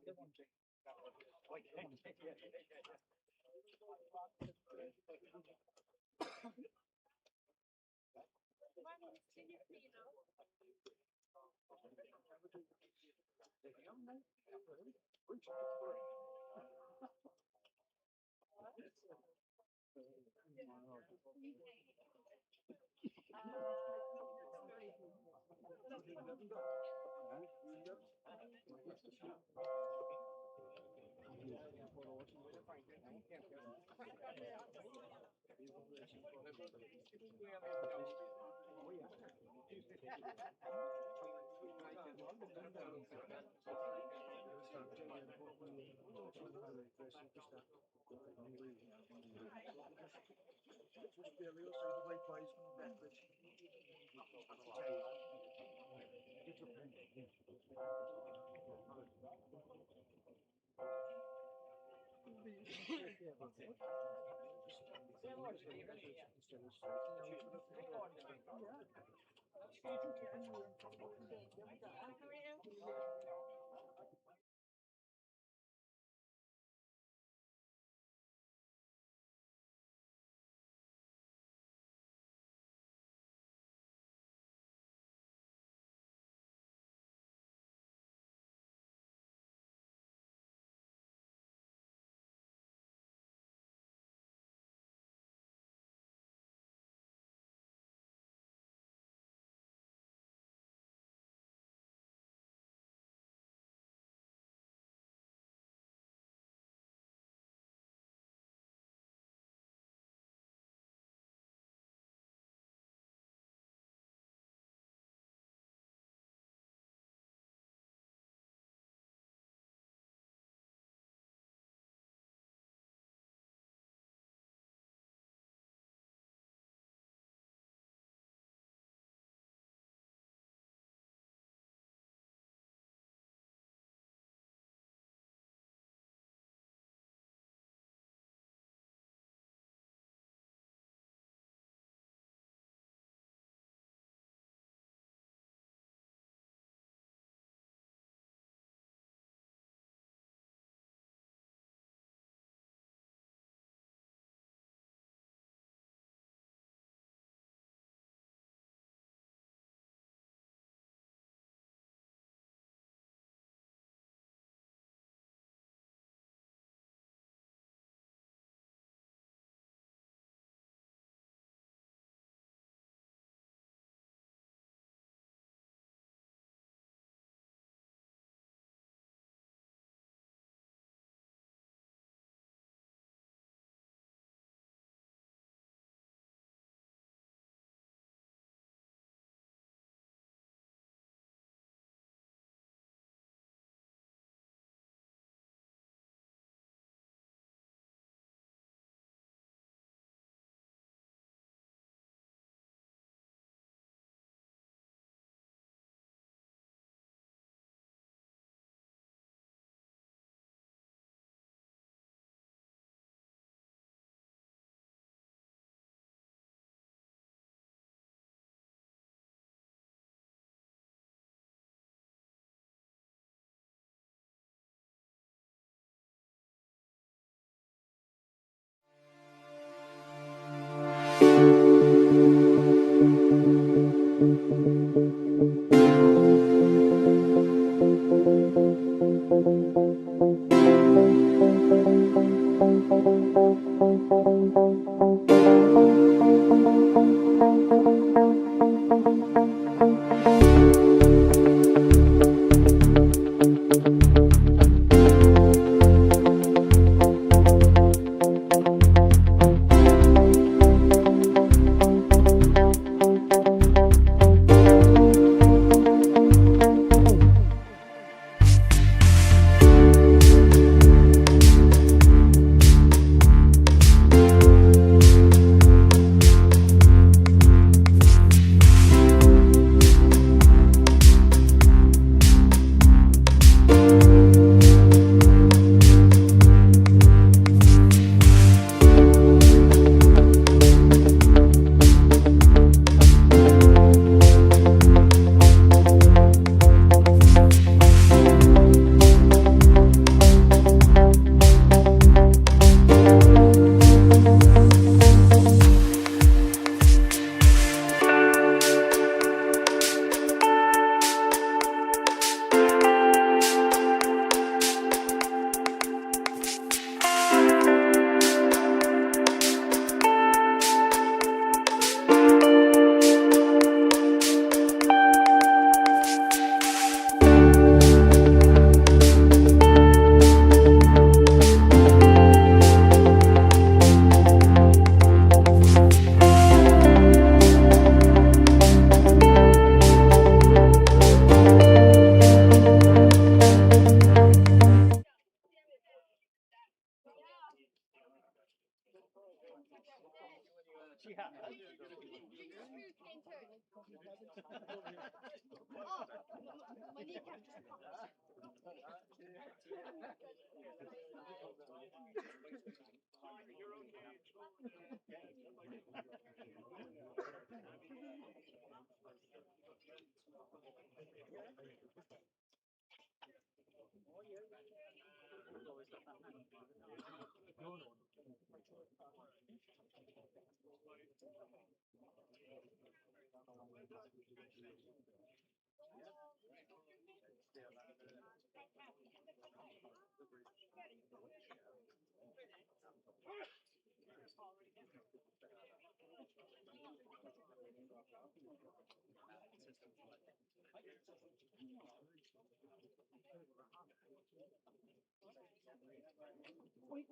Yeah.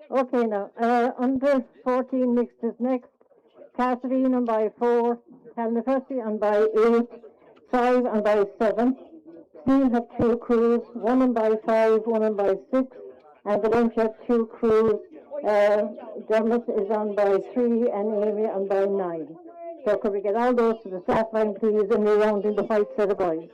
Okay, now, under 14 mixed is next. Catherine and by 4, Calnifessi and by 8, 5 and by 7. Steel have 2 crews, 1 and by 5, 1 and by 6, and Valentia have 2 crews. Dermot is on by 3 and Amy on by 9. So could we get all those to the staff line, please, and we're rounding the white set of boys.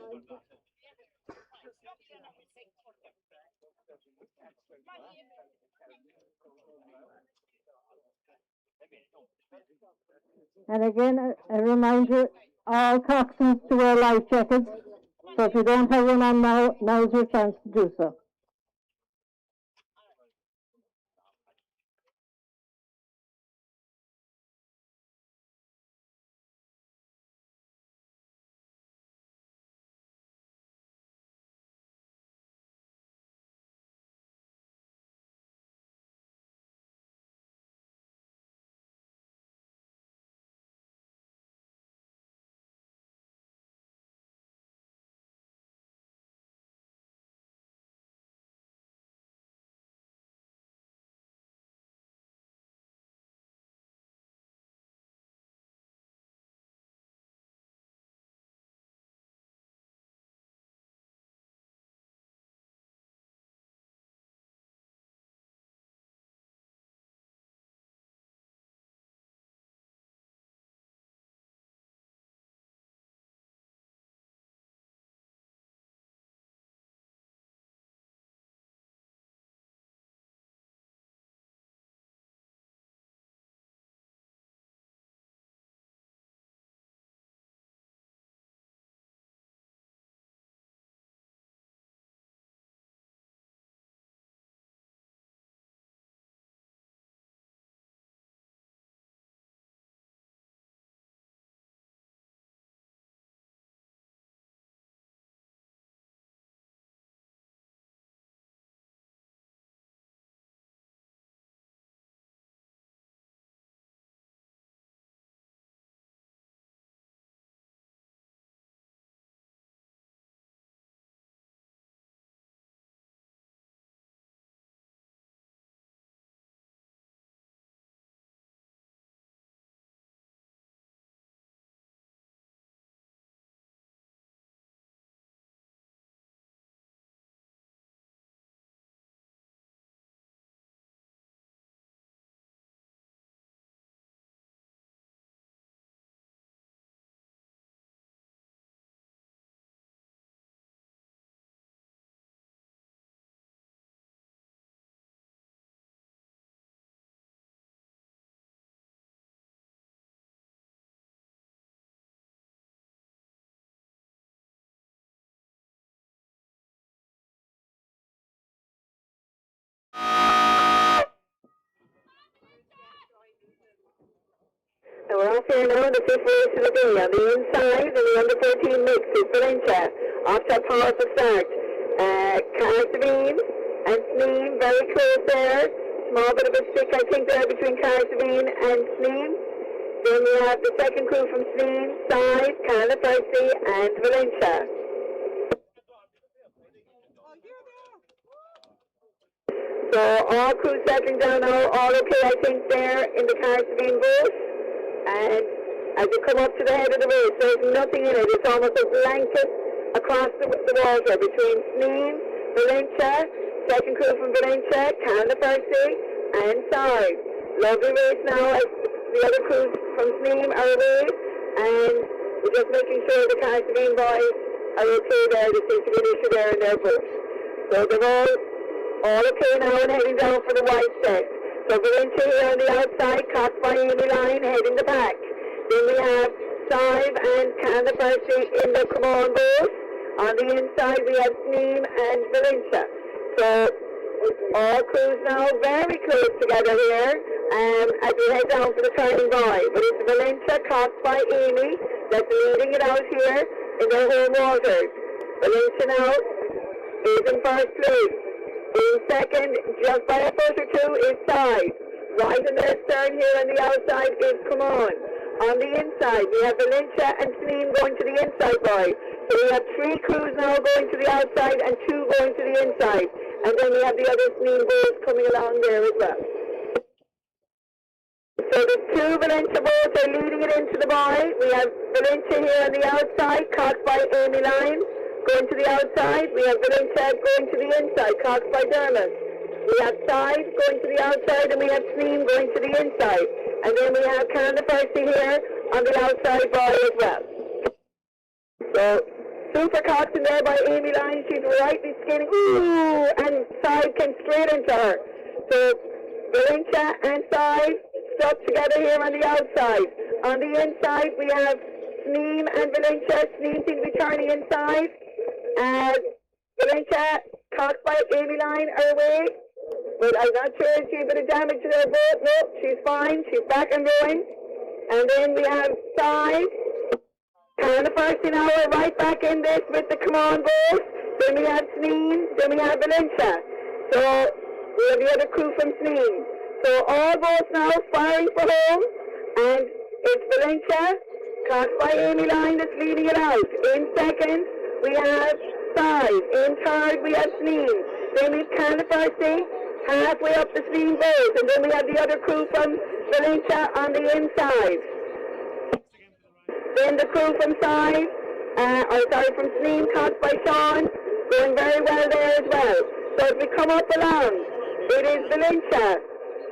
And again, a reminder, all coxswains to wear life jackets. So if you don't have one on now, now's your chance to do so. And we're off here now in the fifth race of the day. On the inside, in the under 14 mix is Valentia. Off to a powerful start. Carsavine and Sneem very close there. Small bit of a stick, I think, there between Carsavine and Sneem. Then we have the second crew from Sneem side, Carla Percy and Valentia. So all crews settling down now, all okay, I think, there in the Carsavine boat. And as you come up to the head of the race, there's nothing in it. It's almost a blanket across the water between Sneem, Valentia, second crew from Valentia, Carla Percy, and Sarge. Lovely race now as the other crews from Sneem are away, and we're just making sure the Cartagena boys are okay there. There seems to be an issue there in their boat. So they're all okay now and heading down for the white set. So Valentia here on the outside, caught by Amy Line, heading the back. Then we have Sive and Canada Percy in the command boat. On the inside we have Sneem and Valentia. So all crews now very close together here as we head down for the turning buoy. But it's Valentia caught by Amy that's leading it out here in their home waters. Valentia now is in first place. In second, just by a foot or two, is Side. Right in their stern here on the outside is Come On. On the inside, we have Valentia and Sneem going to the inside buoy. So we have 3 crews now going to the outside and 2 going to the inside. And then we have the other Sneem boats coming along there as well. So the 2 Valentia boats are leading it into the buoy. We have Valentia here on the outside, caught by Amy Line. Going to the outside, we have Valentia going to the inside, caught by Dermot. We have Side going to the outside, and we have Sneem going to the inside. And then we have Canada Percy here on the outside buoy as well. So, super caught in there by Amy Line. She's rightly skinning. Ooh! And Side came straight into her. So, Valentia and Side stuck together here on the outside. On the inside, we have Sneem and Valentia. Sneem seems to be turning inside. Valentia caught by Amy Line are away, but I'm not sure if she had a bit of damage to their boat. No, she's fine. She's back and going. And then we have Side. Canada Percy now are right back in this with the command boat. Then we have Sneem. Then we have Valentia. So we have the other crew from Sneem. So all boats now firing for home, and it's Valentia caught by Amy Line that's leading it out. In second, we have Side. In third, we have Sneem. Then we have Canada Percy halfway up the Sneem boat. And then we have the other crew from Valentia on the inside. Then the crew from from Sneem, caught by Sean, going very well there as well. So as we come up along, it is Valentia,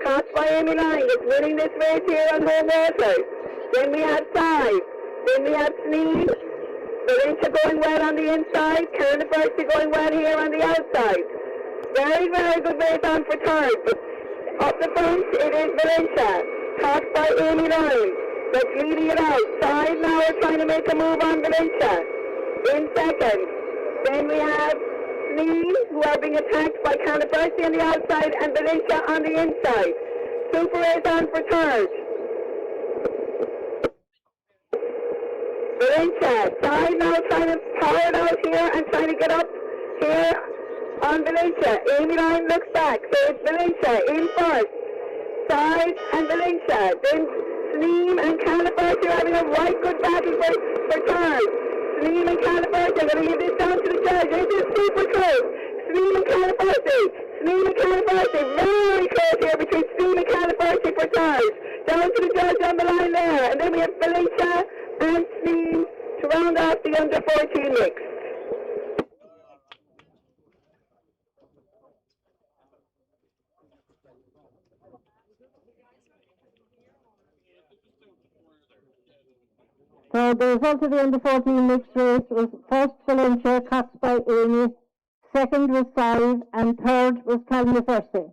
caught by Amy Line, that's winning this race here on home waters. Then we have Side. Then we have Sneem. Valentia going well on the inside, Canada Percy going well here on the outside. Very, very good race on for third, but up the front it is Valentia, caught by Amy Line, that's leading it out. Side now are trying to make a move on Valentia. In second, then we have Sneem, who are being attacked by Canada Percy on the outside and Valentia on the inside. Super race on for third. Valentia, Side now trying to power it out here and trying to get up here on Valentia. Amy Line looks back, so it's Valentia in first. Side and Valentia. Then Sneem and Canada Percy are having a right good battle for third. Sneem and Canada Percy are going to leave this down to the judge. This is super close. Sneem and Canada Percy. Sneem and Canada Percy. Very close here between Sneem and Canada Percy for third. Down to the judge on the line there. And then we have Valentia and Sneem to round off the under 14 mix. So the result of the under 14 mixed race was first Valentia, caught by Amy, second was Sive, and third was Canada Percy.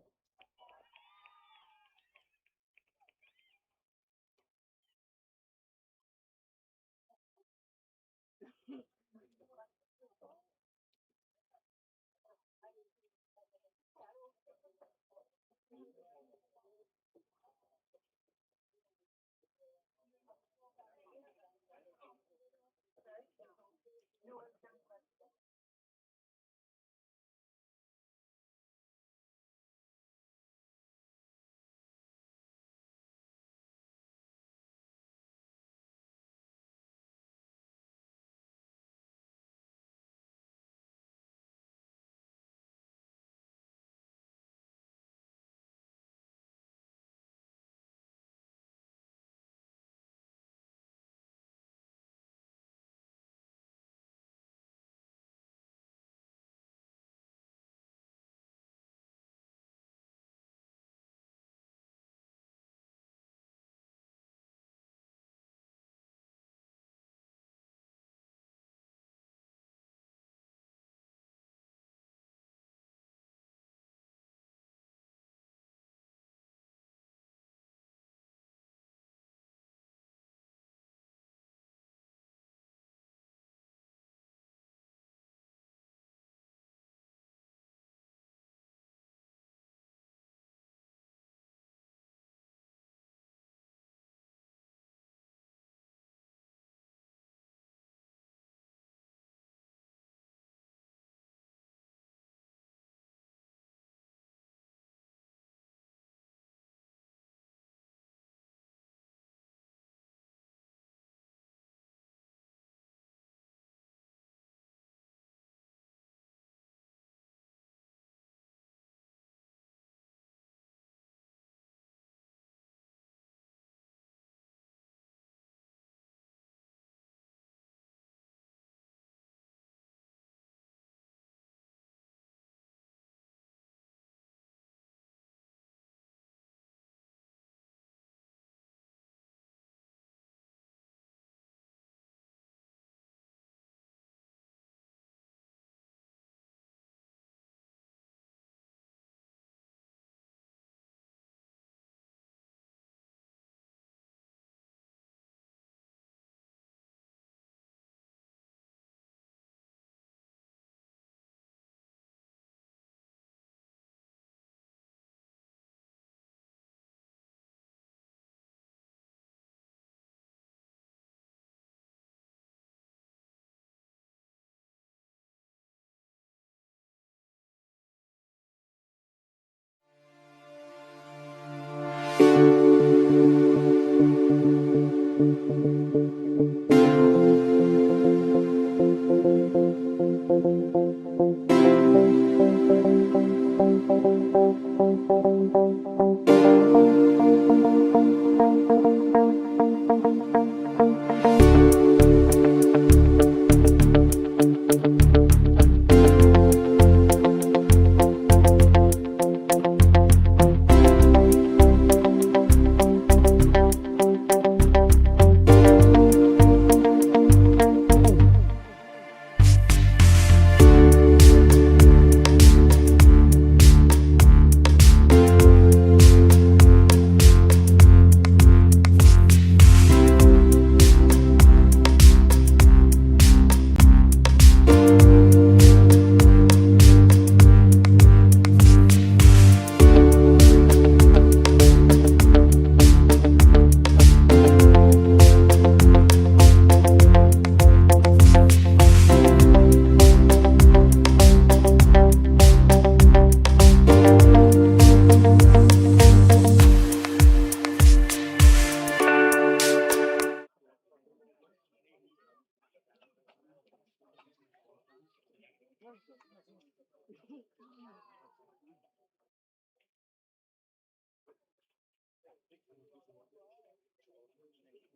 That's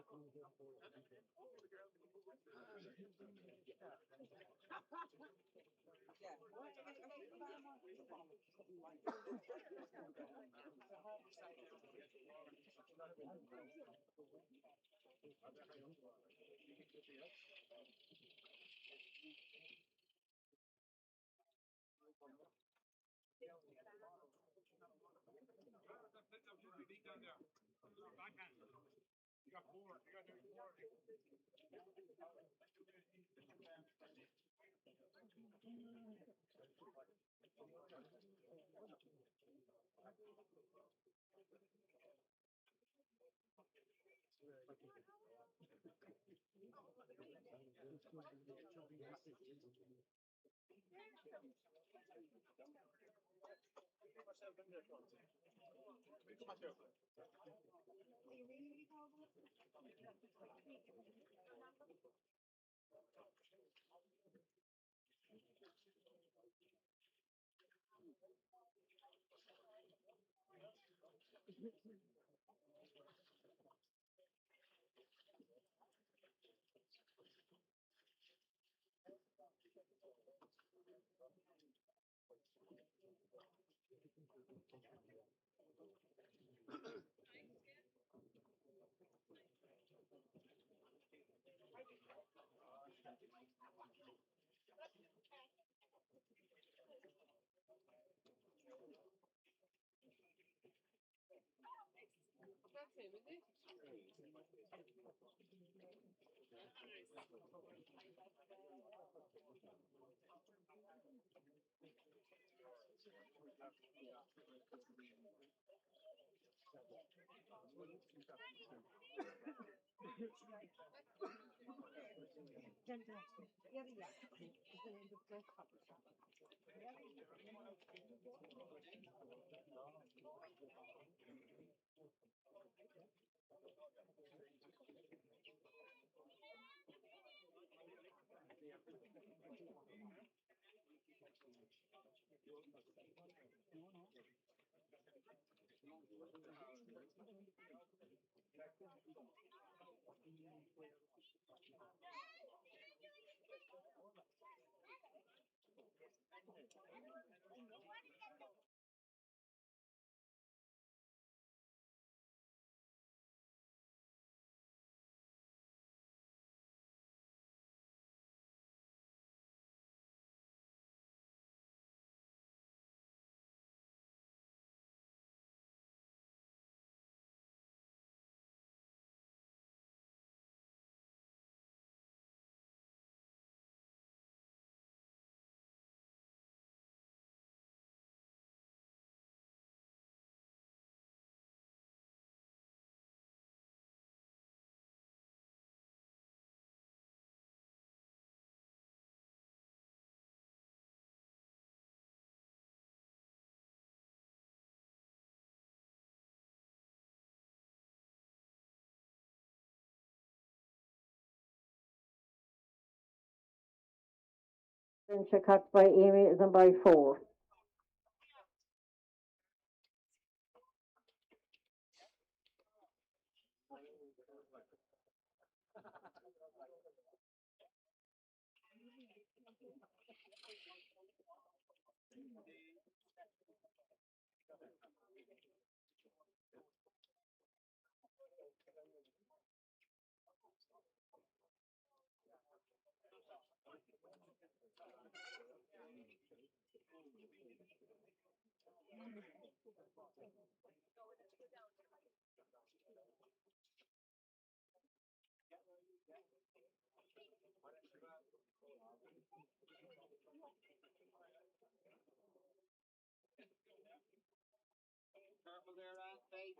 him, is it? Valentia cut by Amy is on by 4. Careful there, face.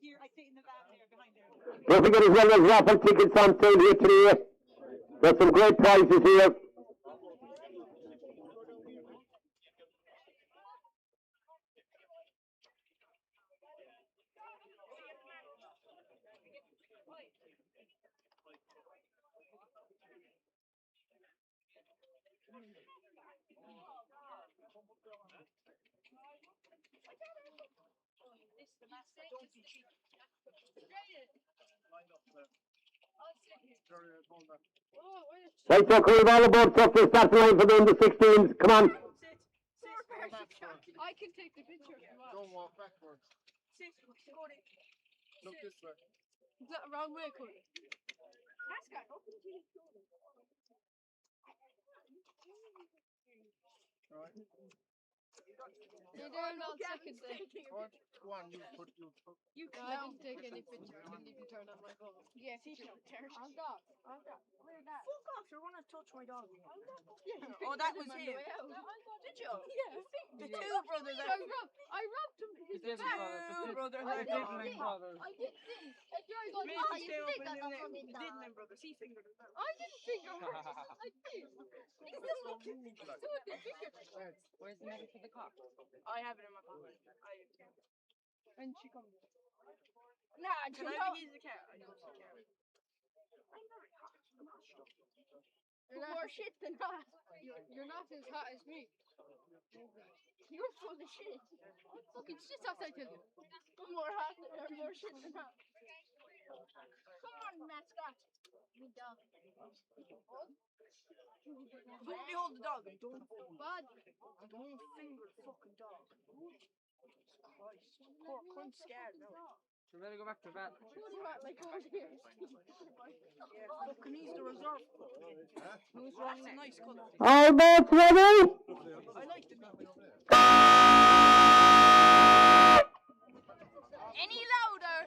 Here, I sit in the van there behind there. Don't forget as well, there's raffle tickets on sale here today. There's some great prizes here. Right, so can we have all aboard truck to start the line for the under 16s? Come on. I can take the picture if you want. Don't walk backwards. Sit, Cody. Look this way. Is that the wrong way, Cody? That's got Right. You're doing all seconds then. What? Go on, you put. You I didn't take any picture. I didn't even turn on my phone. Yeah, see, I'm dog. Where's that? Fuck off, you want to touch my dog. Yeah, Oh, that was him. Did you? Yeah. The two brothers I rubbed him. His back. Two brothers I are did different. I did this. And Jerry goes, Me oh, and you Stay think up I and got from then it, did dog. my brother. He fingered it. I didn't finger her. I did. Where's the medal for the cock? I have it in my pocket. And she comes. Nah, Can I have the keys of the car? I don't care. I'm very hot. I'm not sure. You're more shit than hot. You're not as hot as me. You're full of shit. Fucking shit outside tell you. I'm more hot or more shit than hot. Come on, mascot. Me dog. Don't behold the dog. Don't Bud. Don't finger the fucking dog. Christ. Poor cunt scared now. So we better go back to that. Like over here. Yeah, fucking he's the reserve. Who's wrong That's a next? nice colour. All boats ready? I like the Any louder?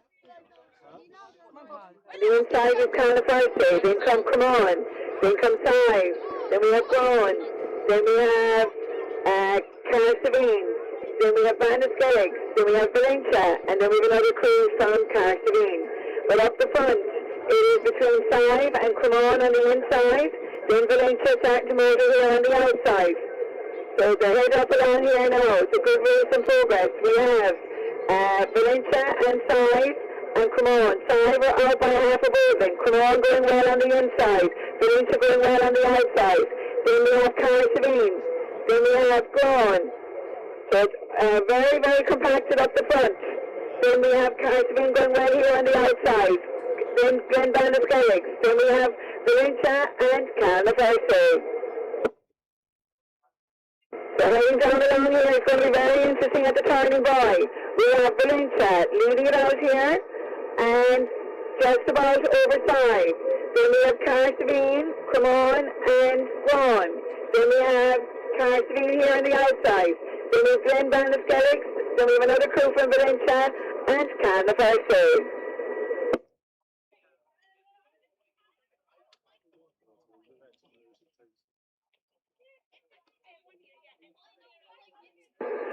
The inside is kind of Valentia. Then come on. Then come Sive. Then we have Braun. Then we have Carsavine. Then we have Vanderskellig. Then we have Valentia. And then we have another crew from Carsavine. But up the front, it is between Sive and Cremon on the inside. Then Valentia starting to motor here on the outside. So the head up along here now. It's a good race in progress. We have Valentia and Sive. And come on, Sive are out by half a building. Come on, going well on the inside. Valentia going well on the outside. Then we have Carsavine. Then we have Braun. So it's very, very compacted up the front. Then we have Carsavine going well here on the outside. Then Glen Vanderskellig. Then we have Valentia and Carnaperse. So heading down along here, it's going to be very interesting at the turning by. We have Valentia leading it out here. And just about over Sive. Then we have Carsavine, Cremon, and Braun. Then we have Carsavine here on the outside. Then we have Glen Vanderskellig. Then we have another crew from Valentia and Carnaperse.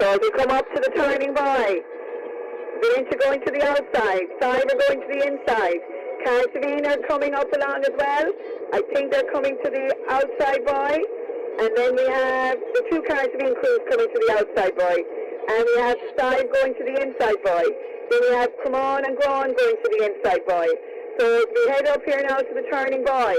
So as we come up to the turning by, Valentia going to the outside, Sive are going to the inside. Carsavine are coming up along as well. I think they're coming to the outside boy. And then we have the two Carsavine crews coming to the outside boy. And we have Sive going to the inside boy. Then we have Cremon and Braun going to the inside boy. So as we head up here now to the turning boy,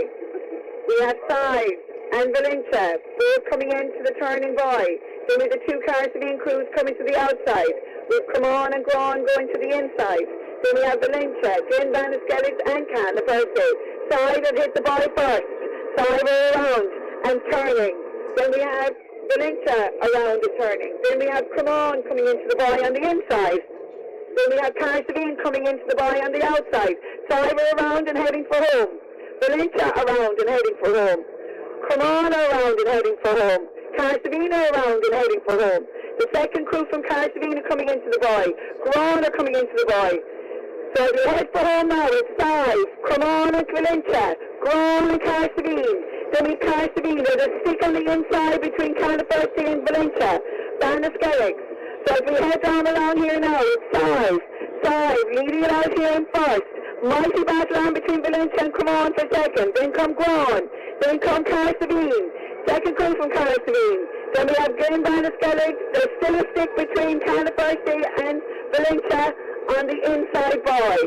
we have Sive and Valentia both coming into the turning boy. Then we have the two Caribbean crews coming to the outside. We've come on and gone going to the inside. Then we have Valentia, Glen Banniskellig and Can the first day. Side that hit the ball first. Side around and turning. Then we have Valentia around and turning. Then we have Come On coming into the boy on the inside. Then we have Caribbean coming into the boy on the outside. Side around and heading for home. Valentia around and heading for home. Come On around and heading for home. Cartagena around and heading for home. The second crew from Cartagena coming into the boy. Grana coming into the boy. So we head for home now. It's 5. Come On and Valentia. Grana and Cartagena. Then we Cartagena. There's a stick on the inside between Canaperti and Valentia. Banniskellig. So as we head down along here now, it's 5. Leading it out here in first. Mighty battle on between Valentia and Come On for second. Then come Guan. Then come Cartagena. Second crew from Cartagena. Then we have Glen Banniskellig. There's still a stick between Canaperti and Valentia on the inside boy.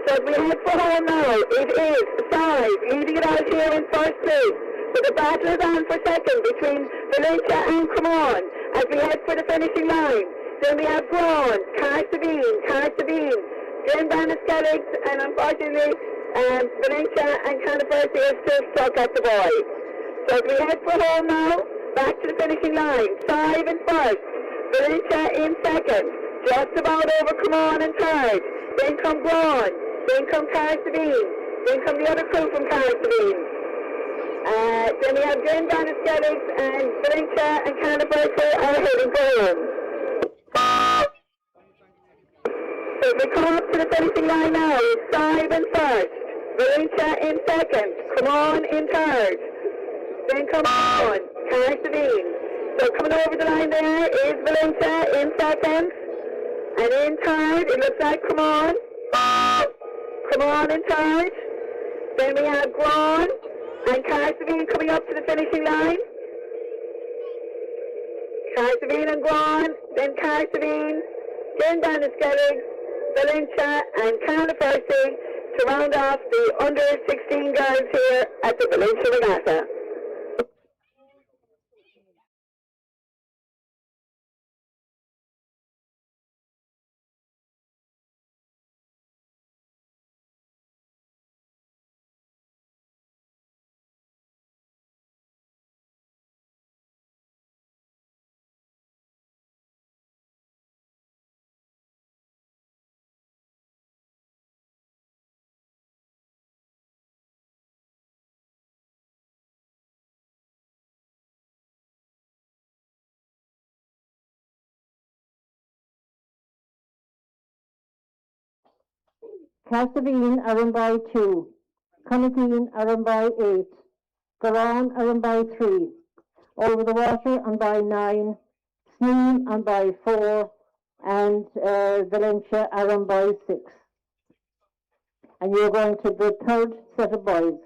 So as we head for home now, it is 5. Leading it out here in first place. So the battle is on for second between Valentia and Come On as we head for the finishing line. Then we have Braun, Cartagena, Glen Banniskellig, and unfortunately Valentia and Canaperti are still stuck at the boy. So as we head for home now, back to the finishing line. 5 in first, Valentia in second, just about over Come On in third. Then come Braun, then come Cartagena, then come the other crew from Cartagena. Then we have Glen Banniskellig and Valentia and Canaperti are heading for home. So we come up to the finishing line now. It's 5 in first, Valentia in second, Come On in third, then come On, Cartagena. So coming over the line there is Valentia in second, and in third it looks like Come On in third. Then we have Guan and Cartagena coming up to the finishing line. Cartagena and Guan, then Cartagena, Glen Banniskellig, Valentia and Canaperti to round off the under 16 girls here at the Valentia Regatta. Castlevine are in by 2. Conagine are in by 8. Garan are in by 3. Over the Water on by 9. Sneem on by 4. And Valentia are on by 6. And you're going to the third set of boys.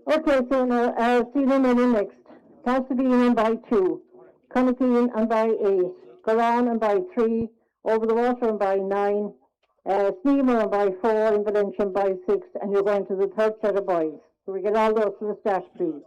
Okay, so now, senior money next. Cassadine and by 2. Conakeen and by 8. Goran and by 3. Over the Water and by 9. Sneemer and by 4. And Valentia and by 6. And you're going to the third set of boys. So we get all those to the start, please.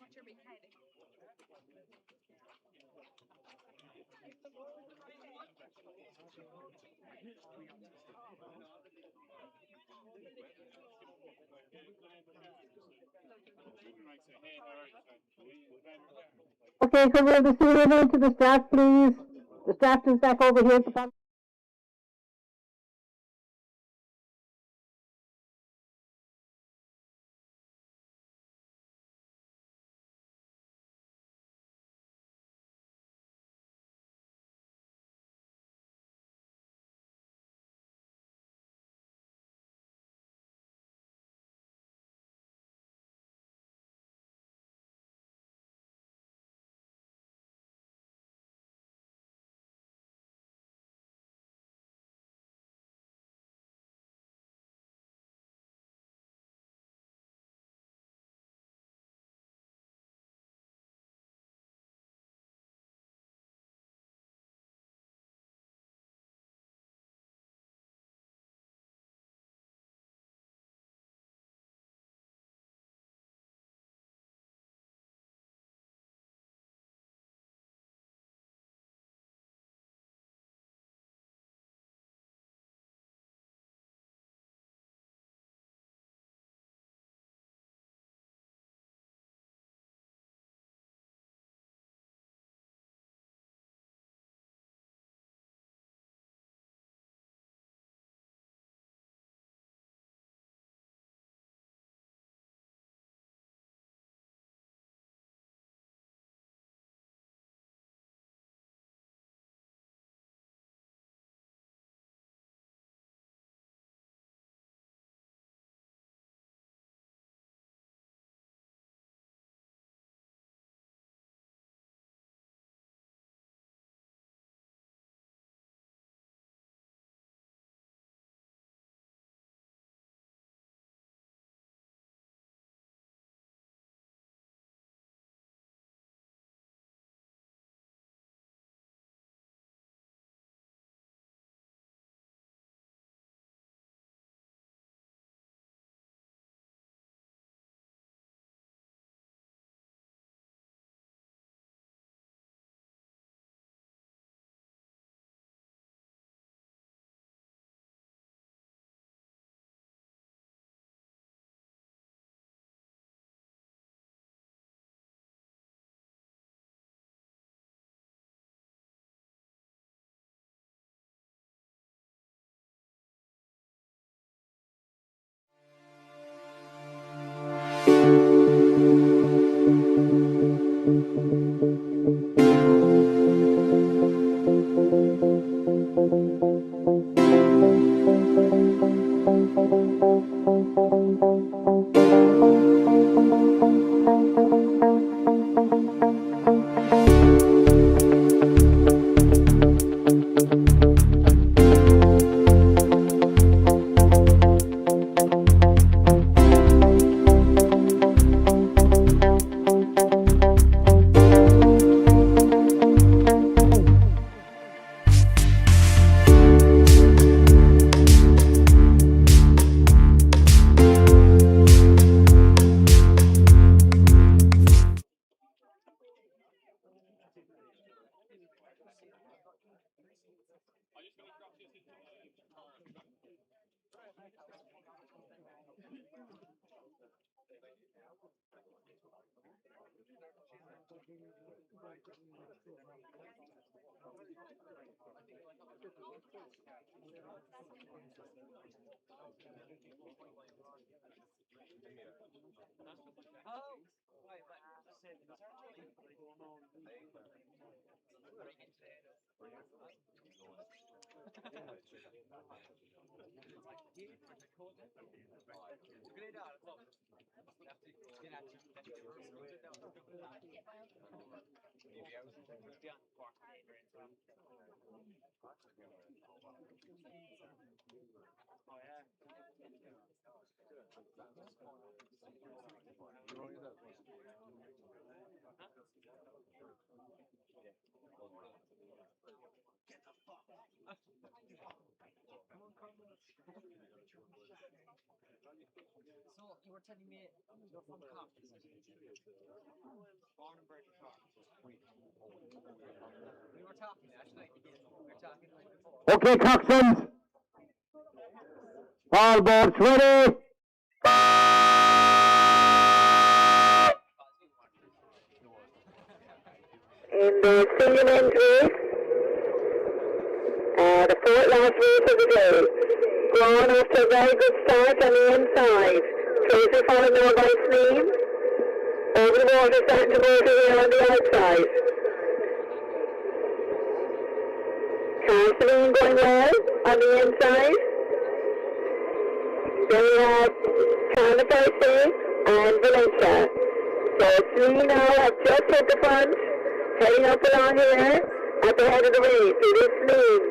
What's your big head? Okay, so will the senior men to the staff, please? The staff is back over here at the front. So you were telling me you're from Cork, is it? Born and bred in Cork. We were talking last night again. We were talking the night before. Okay, coxswains. All boats ready. In the senior men's race, the fourth last race of the day. Going off to a very good start on the inside. Tracy followed now by Sneem. Over the water, starting to motor here on the outside. Cassidy going well on the inside. Then we have Canada and Valentia. So Sneem now have just hit the front, heading up along here at the head of the race. It is Sneem.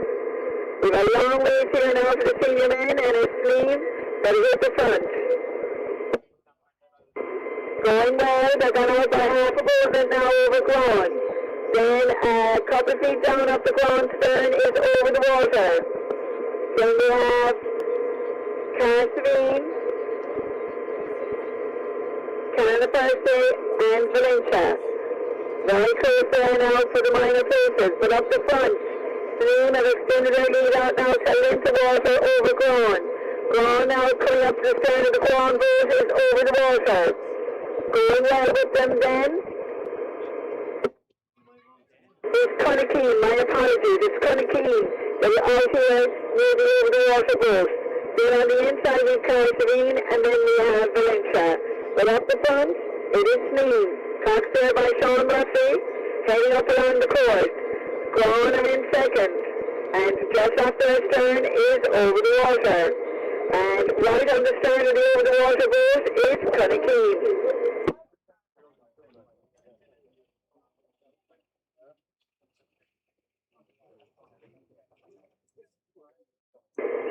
We've a long ways here now for the senior men, and it's Sneem that is at the front. Going well, they're gone out by half a boat and now overgrown. Then a couple of feet down up the ground, stern is over the water. Then we have Cassidy, Canada and Valentia. Very close there now for the minor places, but up the front. Sneem have extended their lead out now, settled into water, overgrown. Grown now, coming up to the stern of the ground boat is over the water. Going well with them then. It's Cunningham, my apologies, it's Cunningham. They're out here near the over the water boat. Then on the inside we have Cassidy and then we have Valentia. But up the front, it is Sneem. Cox there by Sean Murphy, heading up along the course. Grown are in second, and just off their stern is over the water. And right on the stern of the over the water boat is Cunningham.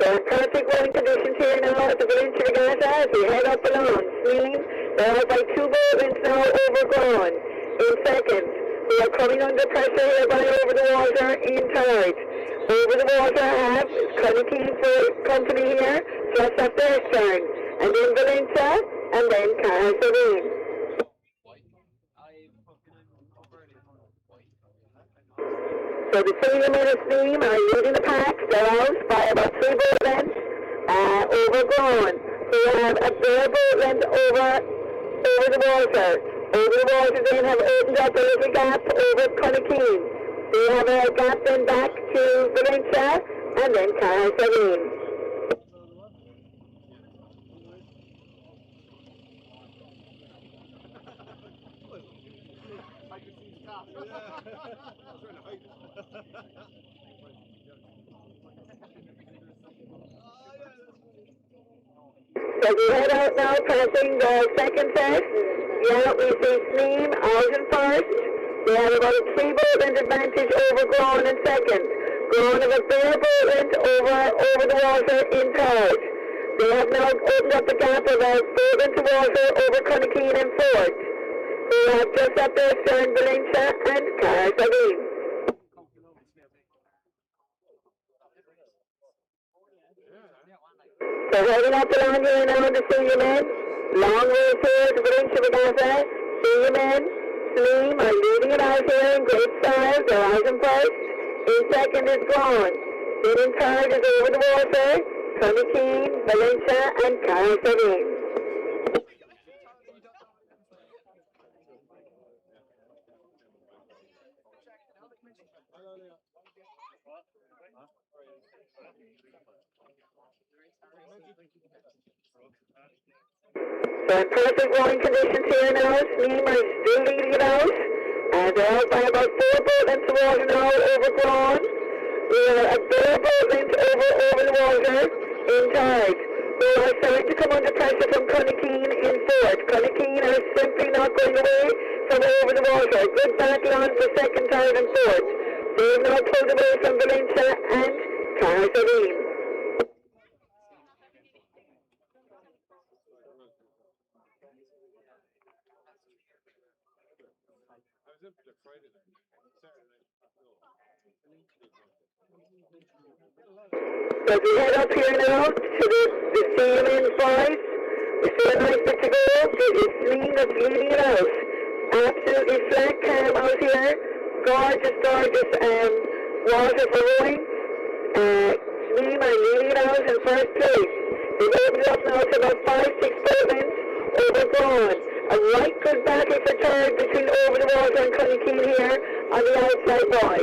So perfect running conditions here now at the Valentia Regatta as we head up along. Sneem, they're out by 2 boatments now overgrown. In second, we are coming under pressure here by over the water in third. Over the water have Cunningham for company here, just up their stern. And then Valentia, and then Cassidy. So the senior men of Sneem are leading the pack. They're out by about 3 boat lengths, overgrown. We have a bare boat length over the water. Over the water then have opened up a little gap over Cunningham. We have a gap then back to Valentia and then Cassidy. So we head out now, passing the second test. Yeah, we see Sneem out in first. They have about a 3-ball length advantage over Groen in second. Groen have a bare ball length over the water in third. They have now opened up the gap of a ball length of water over Connykeen in fourth. They have just up their stern Valentia and Carsavine. So heading up along here now to senior men. Long way here to Valentia Regatta. Senior men. Sneem are leading it out here in great style. They're out in first. In second is Groen. Then in third is over the water. Connykeen, Valentia and Carsavine. So in perfect rowing conditions here now. Sneem are still leading it out. And they're out by about 4 boat lengths of water now over Groen. We are a bare boat length over the water in third. We are starting to come under pressure from Connykeen in fourth. Connykeen are simply not going away from over the water. Good battle on for second, third and fourth. They have now pulled away from Valentia and Carsavine. So we head up here now to the senior men's boys. We see a nice bit to go. It's Sneem that's leading it out. Absolutely flat calm out here. Gorgeous water for rowing. Sneem are leading it out in first place. They've opened up now to about 5-6 boat lengths over Groen. A right good battle for third between over the water and Connykeen here on the outside boy.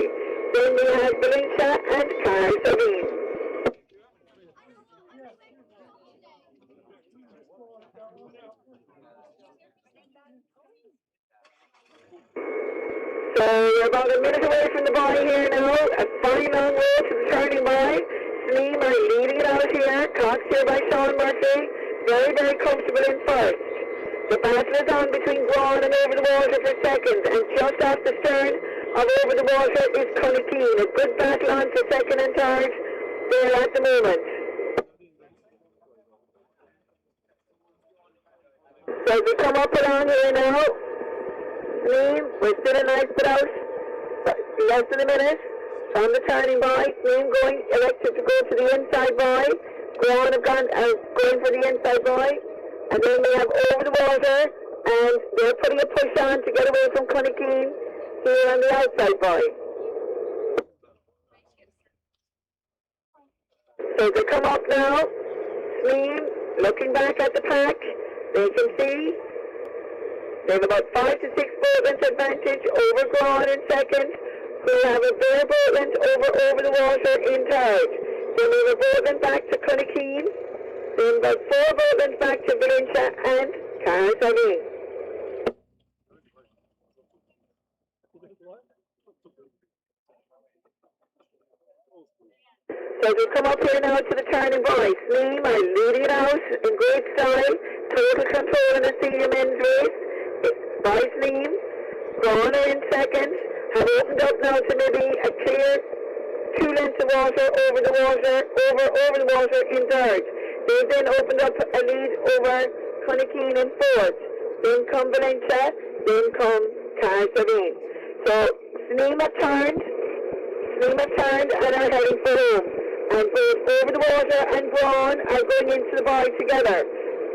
Then we have Valentia and Carsavine. So we're about a minute away from the buy here now. A fine long way to the turning buy. Sneem are leading it out here. Cox here by Sean Murphy. Very, very comfortable in first. The battle is on between Groen and over the water for second. And just off the stern of over the water is Connykeen. A good battle on for second and third there at the moment. So we come up along here now. Sneem, we're still a nice bit out. Less than a minute. On the turning buy. Sneem elected to go to the inside buy. Groen have going for the inside buy. And then we have over the water. And they're putting a push on to get away from Connykeen here on the outside buy. So they come up now. Sneem, looking back at the pack. They can see they have about 5 to 6 boat lengths advantage over Groen in second, who have a bare boat length over the water in third. Then we have a boat length back to Connykeen, then about 4 boat lengths back to Valentia and Carsavine. So we come up here now to the turning buy. Sneem are leading it out in great style. Total control in the senior men's race. By Sneem. Groen are in second. Have opened up now to maybe a clear 2 lengths of water over the water in third. They've then opened up a lead over Connykeen in fourth. Then come Valentia. Then come Carsavine. So Sneem have turned and are heading for home. And both over the water and Groen are going into the buy together.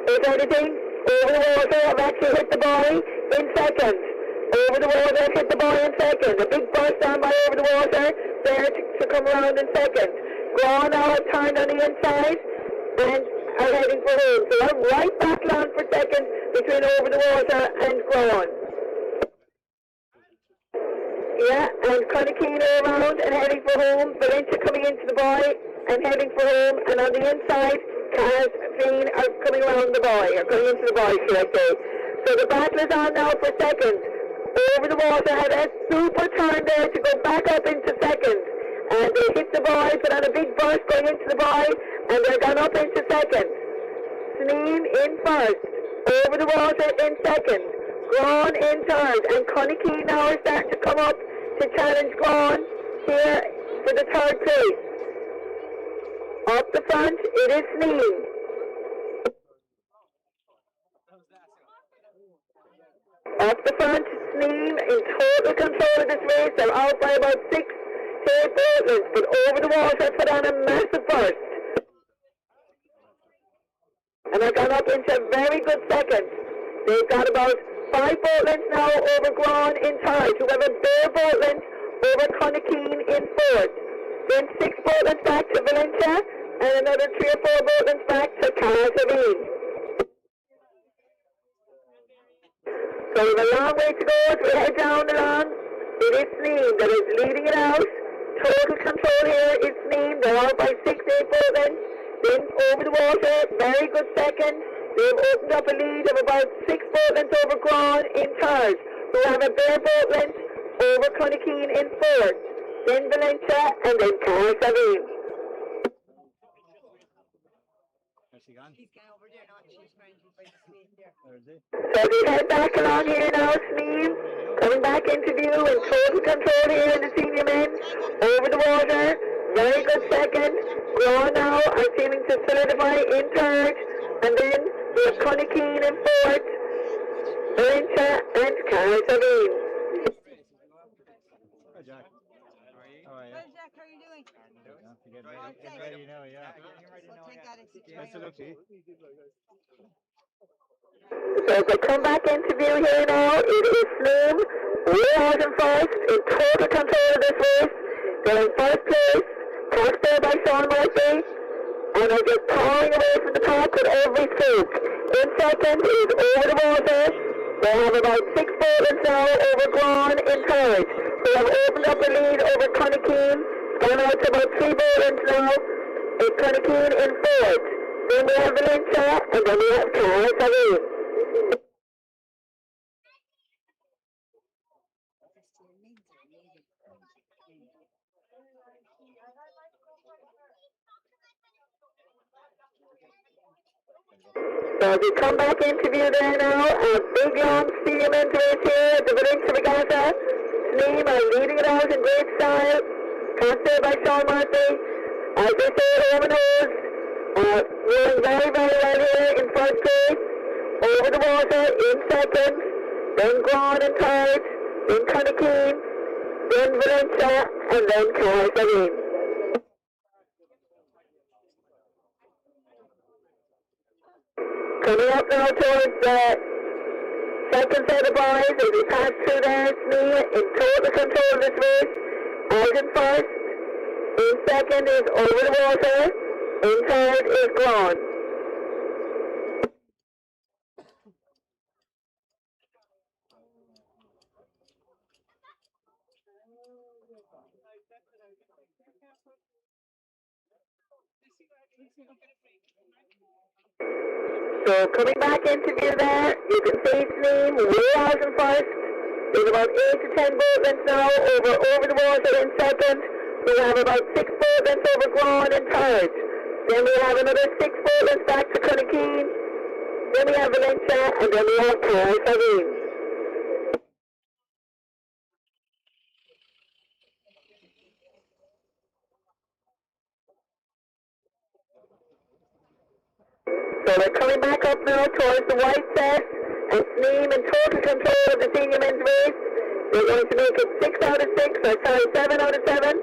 If anything, over the water have actually hit the buy in second. Over the water hit the buy in second. A big burst down by over the water there to come around in second. Groen now have turned on the inside and are heading for home. So I'm right back on for second between over the water and Groen. Yeah, and Connykeen are around and heading for home. Valentia coming into the buy and heading for home. And on the inside, Carsavine are coming around the buy, or coming into the buy, should I say. So the battle is on now for second. Over the water had a super turn there to go back up into second. And they hit the buy, but on a big burst going into the buy, and they're gone up into second. Sneem in first. Over the water in second. Grawn in third. And Conakey now is starting to come up to challenge Grawn here for the third place. Up the front, it is Sneem. Up the front, Sneem in total control of this race. They're out by about 6 to 8 boatlands, but over the water put on a massive burst. And they've gone up into a very good second. They've got about 5 boatlands now over Grawn in third. You have a bare boatland over Conakeen in fourth. Then 6 boatlands back to Valentia, and another 3 or 4 boatlands back to Carsavine. So we have a long way to go as we head down along. It is Sneem that is leading it out. Total control here is Sneem. They're out by 6, 8 boatlands. Then over the water, very good second. They've opened up a lead of about 6 boatlands over Grawn in third. We have a bare boatland over Conakeen in fourth. Then Valentia and then Carsavine. He's gone over there now. She's trying to find Sneem there. So we head back along here now, Sneem. Coming back into view in total control here in the senior men. Over the water. Very good second. Grawn now are seeming to solidify in third. And then we have Conakeen in fourth. Valentia and Carsavine. Hi, Jack. How are you? Well, Jack, how are you doing? Get ready now, yeah. Well, thank God it's Best of luck to you. So as they come back into view here now, it is Sneem, way out in first, in total control of this race. They're in first place, passed there by Sean Murphy, and are just pouring away from the pack with every stroke. In second is Over the Water. They have about 6 boatlands now over Grawn in third. They have opened up a lead over Conakeen, gone out to about 3 boatlands now. It's Conakeen in fourth. Then we have Valentia, and then we have Carsavine. So we come back into view there now, a big long stadium end race here at the Valentia Regatta. Sneem are leading it out in great style, passed there by Sean Murphy. As they say, Roman Hose, doing very, very well here in first place. Over the water in second, then Grawn in third, then Conakeen, then Valentia, and then Carsavine. Coming up now towards the second set of boys as we pass through there, Sneem in total control of this race. Out in first, in second is Over the Water, in third is Grawn. So coming back into view there, you can see Sneem way out in first. There's about 8 to 10 boatlands now over the water in second. We have about 6 boatlands over Grawn in third. Then we have another 6 boatlands back to Conakeen. Then we have Valentia, and then we have Carsavine. So they're coming back up now towards the white set, and Sneem in total control of the senior men's race. They're going to make it 6 out of 6, or sorry, 7 out of 7.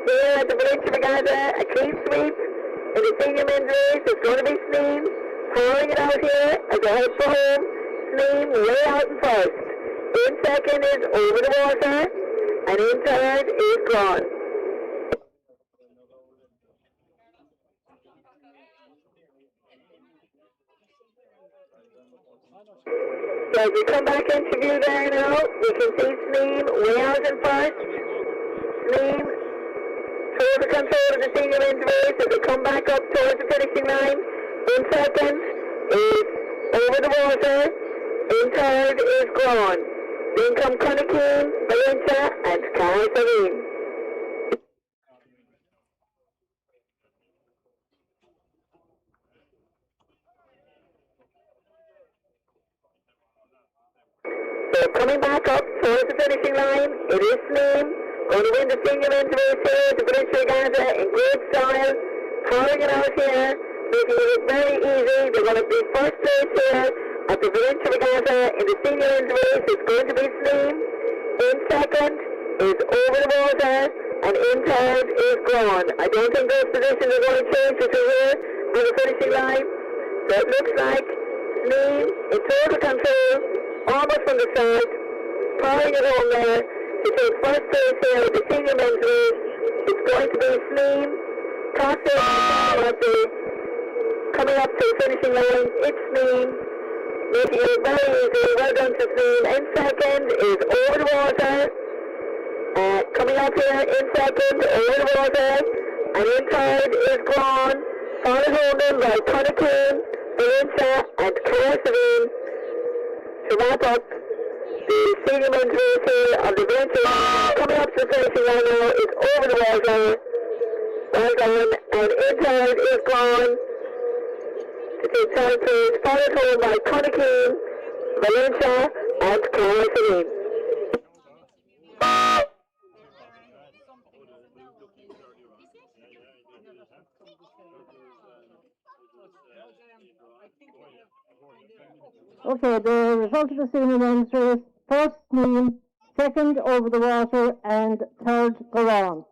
Here at the Valentia Regatta, a clean sweep in the senior men's race. It's going to be Sneem pouring it out here as they head for home. Sneem way out in first. In second is Over the Water, and in third is Grawn. So as we come back into view there now, we can see Sneem way out in first. Sneem total control of the senior men's race as they come back up towards the finishing line. In second is Over the Water. In third is Grawn. Then come Conakeen, Valentia, and Carsavine. coming back up towards the finishing line. It is Sneem. Going to win the senior men's race here at the Valentia Regatta in great style. Powering it out here. Making it very easy. They're going to be first place here at the Valentia Regatta in the senior men's race. It's going to be Sneem. In second is Over the Water. And in third is Gone. I don't think those positions are going to change between here and the finishing line. So it looks like Sneem in total control, almost from the start, powering it home there to take first place here at the senior men's race. It's going to be Sneem, tossing coming up to the finishing line. It's Sneem, making it very easy. Well done to Sneem. In second is Over the Water. Coming up here in second, Over the Water. And in third is Gone. Followed home then by Connacheen, Valentia and Carsavine to wrap up the senior men's race here of the Valentia. Coming up to the finishing line now is Over the Water. Well done. And in third is Gone to take third place. Followed home by Connacheen, Valentia and Carsavine. Okay, the result of the senior men's race: first Sneem, second Over the Water, and third Go On.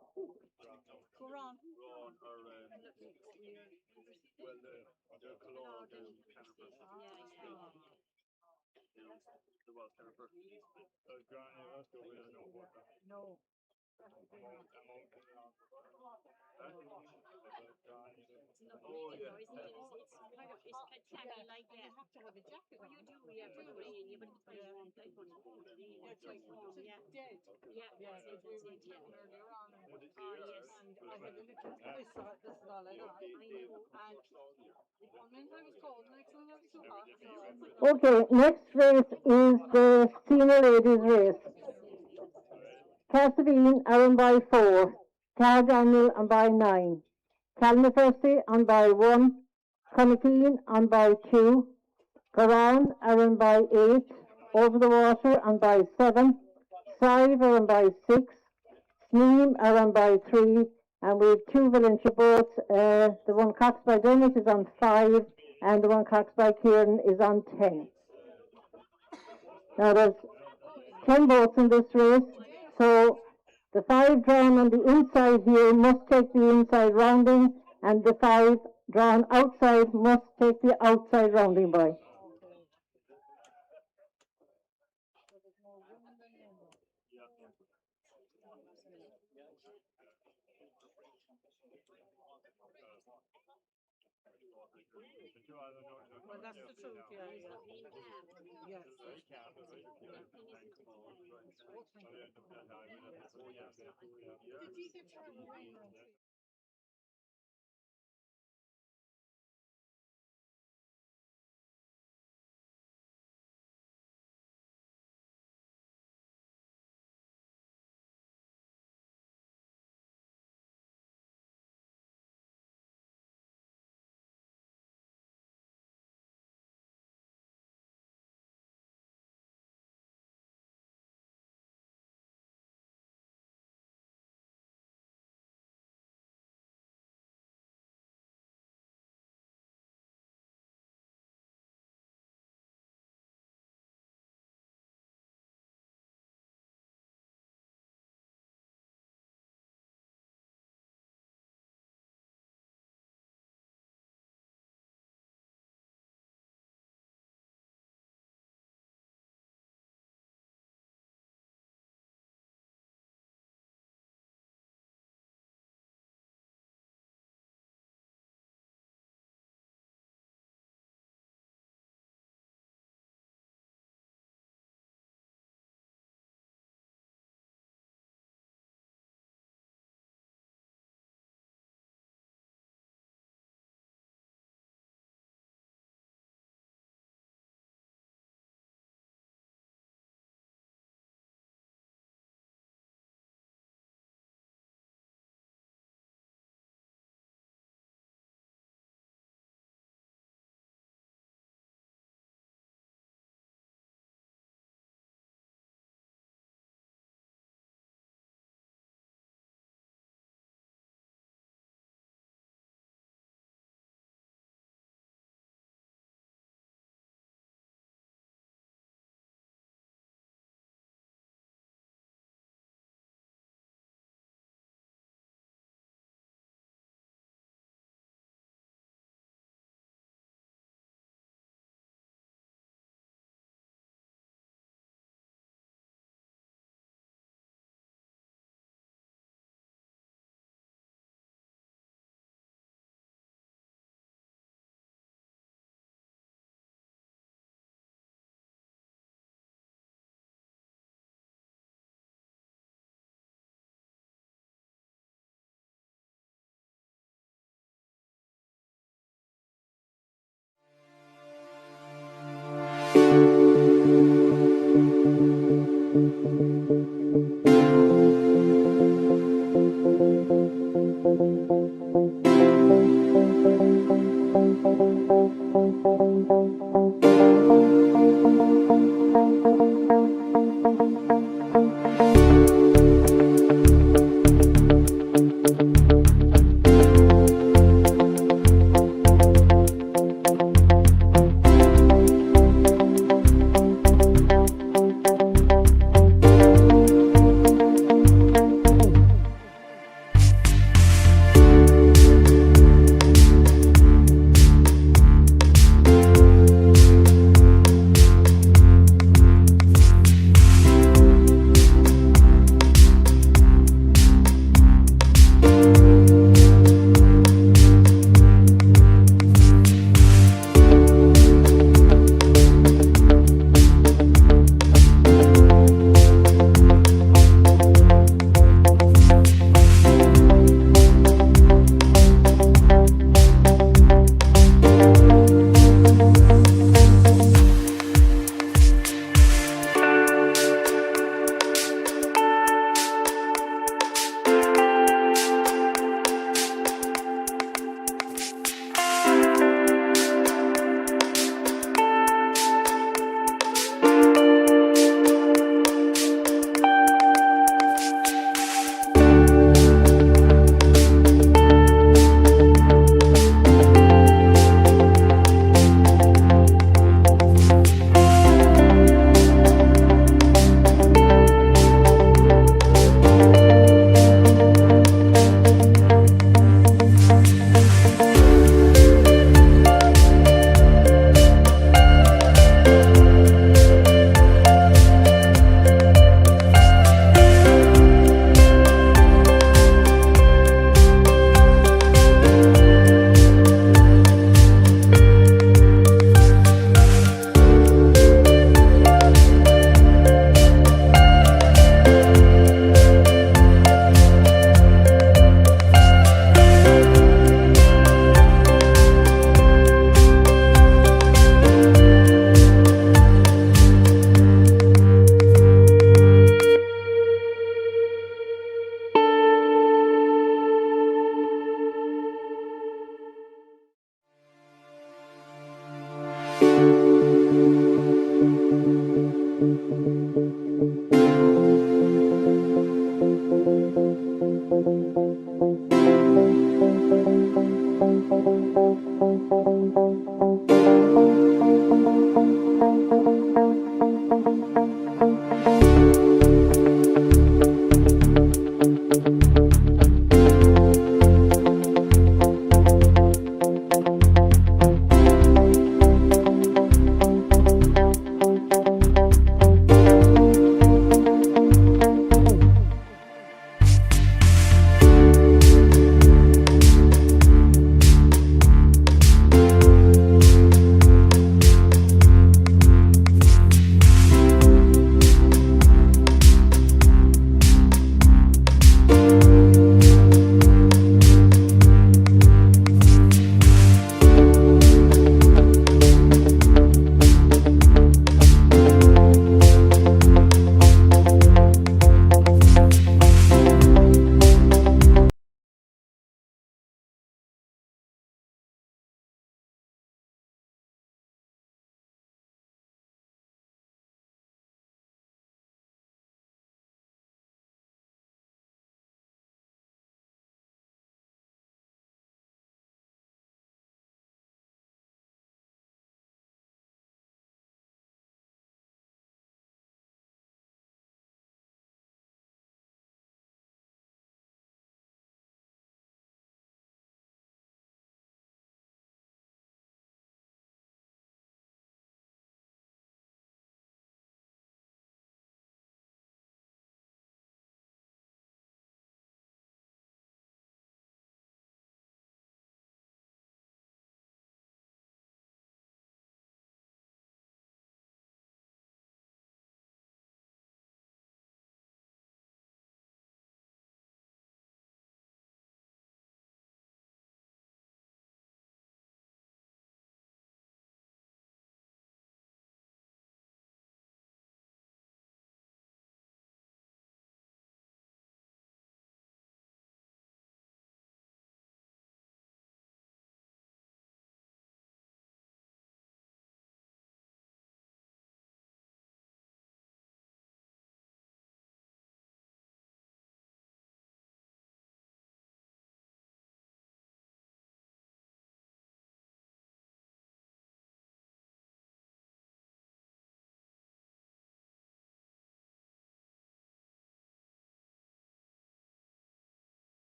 Okay, next race is the senior ladies race. Cassavine are on by 4, Car Daniel on by 9, Calmafersi on by 1, Connacheen on by 2, Garan are on by 8, Over the Water on by 7, Sive are on by 6, Sneem are on by 3, and we have 2 Valentia boats. The one coxed by Dermot is on 5, and the one coxed by Kieran is on 10. Now there's 10 boats in this race, so the 5 drawn on the inside here must take the inside rounding, and the 5 drawn outside must take the outside rounding by. Well, that's the truth, yeah. Yes. Did you get turned away?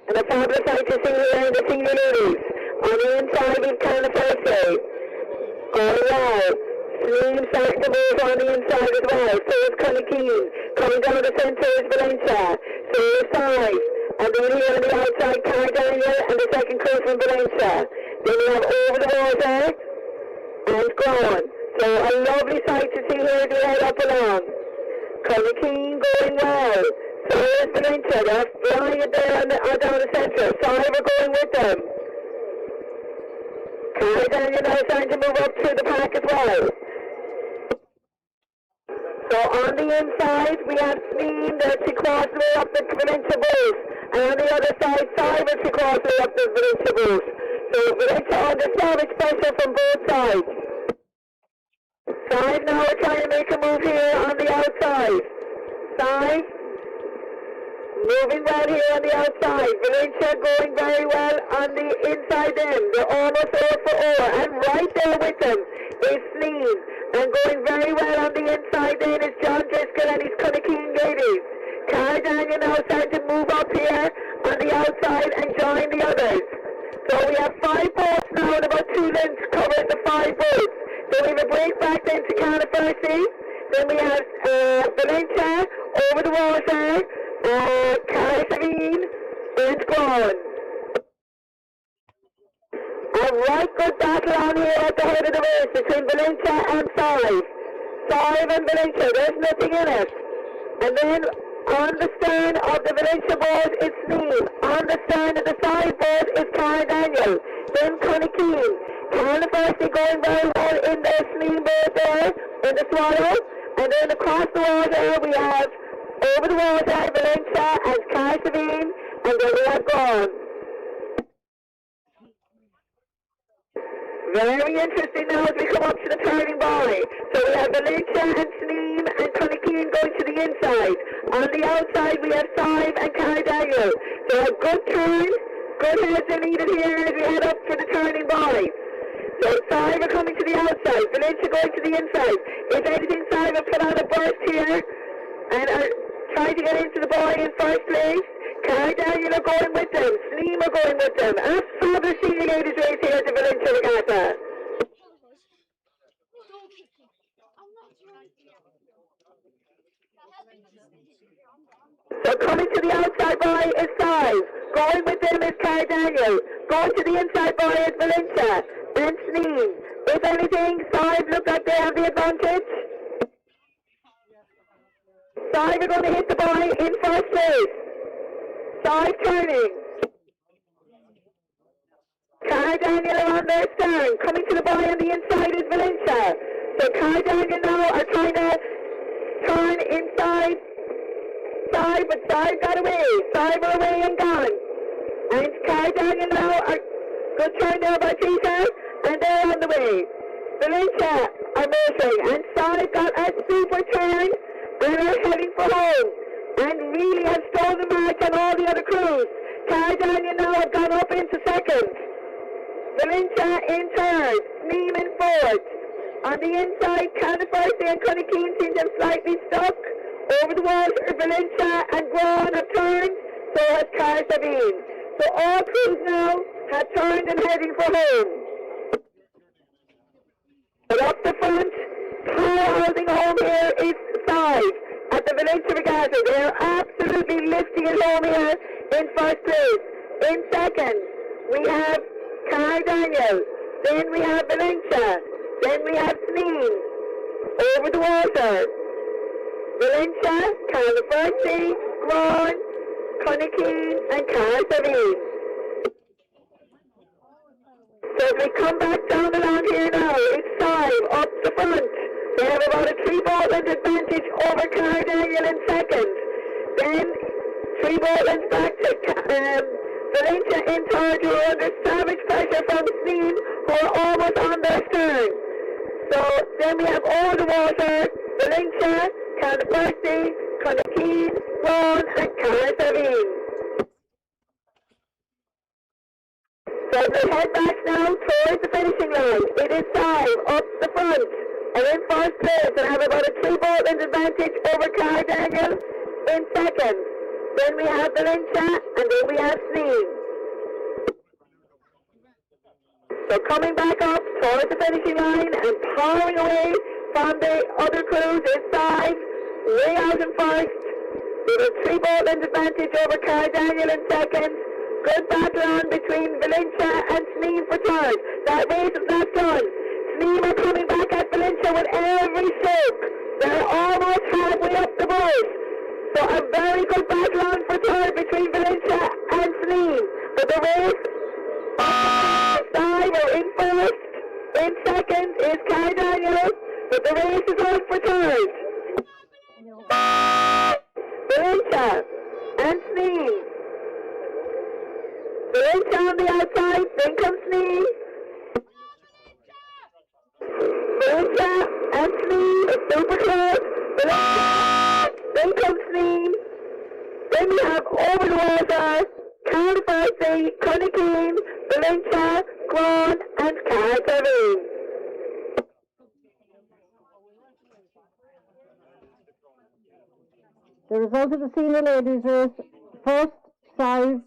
And a fabulous sight to see here in the senior ladies. On the inside, we've kind of first day. Oh, wow. Slim starting to move on the inside as well. So is Connie Keane. Coming down the centre is Valentia. So is 5. And then here on the outside, Cardania and the second crew from Valentia. Then we have over the water and gone. So a lovely sight to see here as we head up along. Connie Keane going well. So is Valentia. They're flying it there down the centre. Sorry, we're going with them. Cardania now starting to move up through the park as well. So on the inside, we have Steen that she crossed the way up the Valentia Bulls. And on the other side, Cybers she crossed the way up the Valentia Bulls. So Valentia under savage pressure from both sides. Five now are trying to make a move here on the outside. Five. Moving well here on the outside. Valentia going very well on the inside end. They're almost 4-for-4. And right there with them is Sneem. And going very well on the inside end is John Driscoll and his Cunnickeen ladies. Cara Daniel now starting to move up here on the outside and join the others. So we have 5 boats now and about 2 lengths covering the 5 boats. Then we have a break back then to Canada Percy. Then we have Valentia over the water. Carsavine and gone. A right good battle on here at the head of the race between Valentia and Five. Five and Valentia, there's nothing in it. And then on the stern of the Valentia boat is Sneem. On the stern of the Five boat is Cara Daniel. Then Cunnickeen. Canada Percy going very well in the Sneem boat there, in the Swallow. And then across the water we have over the water, Valentia and Carsavine, and then we have gone. Very interesting now as we come up to the turning buoy. So we have Valentia and Sneem and Cunnickeen going to the inside. On the outside we have Five and Cara Daniel. So a good turn, good heads are needed here as we head up for the turning buoy. So Five are coming to the outside, Valentia going to the inside. If anything, Five have put on a burst here and are trying to get into the buoy in first place. Cara Daniel are going with them. Sneem are going with them. A fabulous senior ladies race here at the Valentia Regatta. So coming to the outside buoy is Five. Going with them is Cara Daniel. Going to the inside buoy is Valentia and Sneem. If anything, Five look like they have the advantage. Five are going to hit the buoy in first place. Five turning. Cara Daniel are on their stern. Coming to the buoy on the inside is Valentia. So Cara Daniel now are trying to turn inside Five, but Five got away. Five are away and gone. And Cara Daniel now are good turn there by Peter, and they're on the way. Valentia are moving, and Five got a super turn. And are heading for home, and really have stolen the march on all the other crews. Cara Daniel now have gone up into second. Valentia in third, Sneem in fourth. On the inside, Canada Percy and Cunnickeen seem to have slightly stuck. Over the water, Valentia and Guan have turned, so has Carsavine. So all crews now have turned and heading for home. But up the front, holding home here is Five at the Valentia Regatta. They are absolutely lifting it home here in first place. In second, we have Cara Daniel. Then we have Valentia. Then we have Sneem. Over the water. Valentia, Canada Percy, Guan, Cunnickeen, and Carsavine. So as we come back down the line here now, it's Five up the front. They have about a 3-ball length advantage over Cara Daniel in second. Then 3-ball lengths back to Valentia in third, who are under savage pressure from Sneem, who are almost on their stern. So then we have over the water, Valentia, Canada Percy, Cunnickeen, Guan, and Carsavine. So we head back now towards the finishing line. It is Five up the front. And in first place, and have about a 3-ball length advantage over Cara Daniel in second. Then we have Valentia, and then we have Sneem. So coming back up towards the finishing line and powering away from the other crews is Five, way out in first. With a 3-ball length advantage over Cara Daniel in second. Good battle on between Valentia and Sneem for third. That race is not done. Sneem are coming back at Valentia with every stroke. They're almost halfway up the boat. So a very good battle on for third between Valentia and Sneem. But the race, Five are in first. In second is Cara Daniel. But the race is on for third. Valentia and Sneem. Valencia on the outside, then comes Snee. Valencia and Snee, it's super close. Valencia, then comes Snee. Then we have over the water, Carl Farsi, Cunningham, Valencia, Quan, and Carl Savine. The result of the senior ladies race: first, Sive;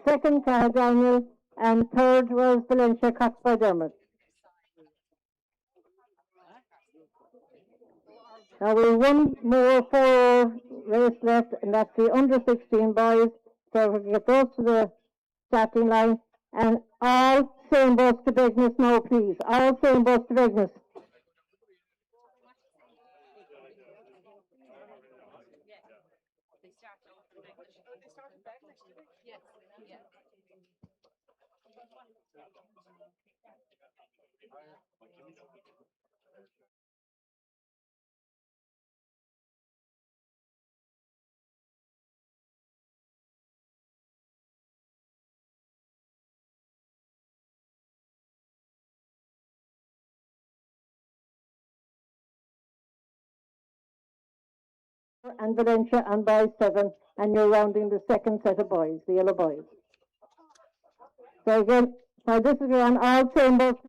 second, Cara Daniel; and third was Valentia Cox by Dermot. Now we have one more 4 race left, and that's the under 16 boys. So we can get those to the starting line. And all same boats to Begness now, please. All same boats to Begness. And Valentia and boys 7, and you're rounding the second set of boys, the yellow boys. So again, now this is on all same boats.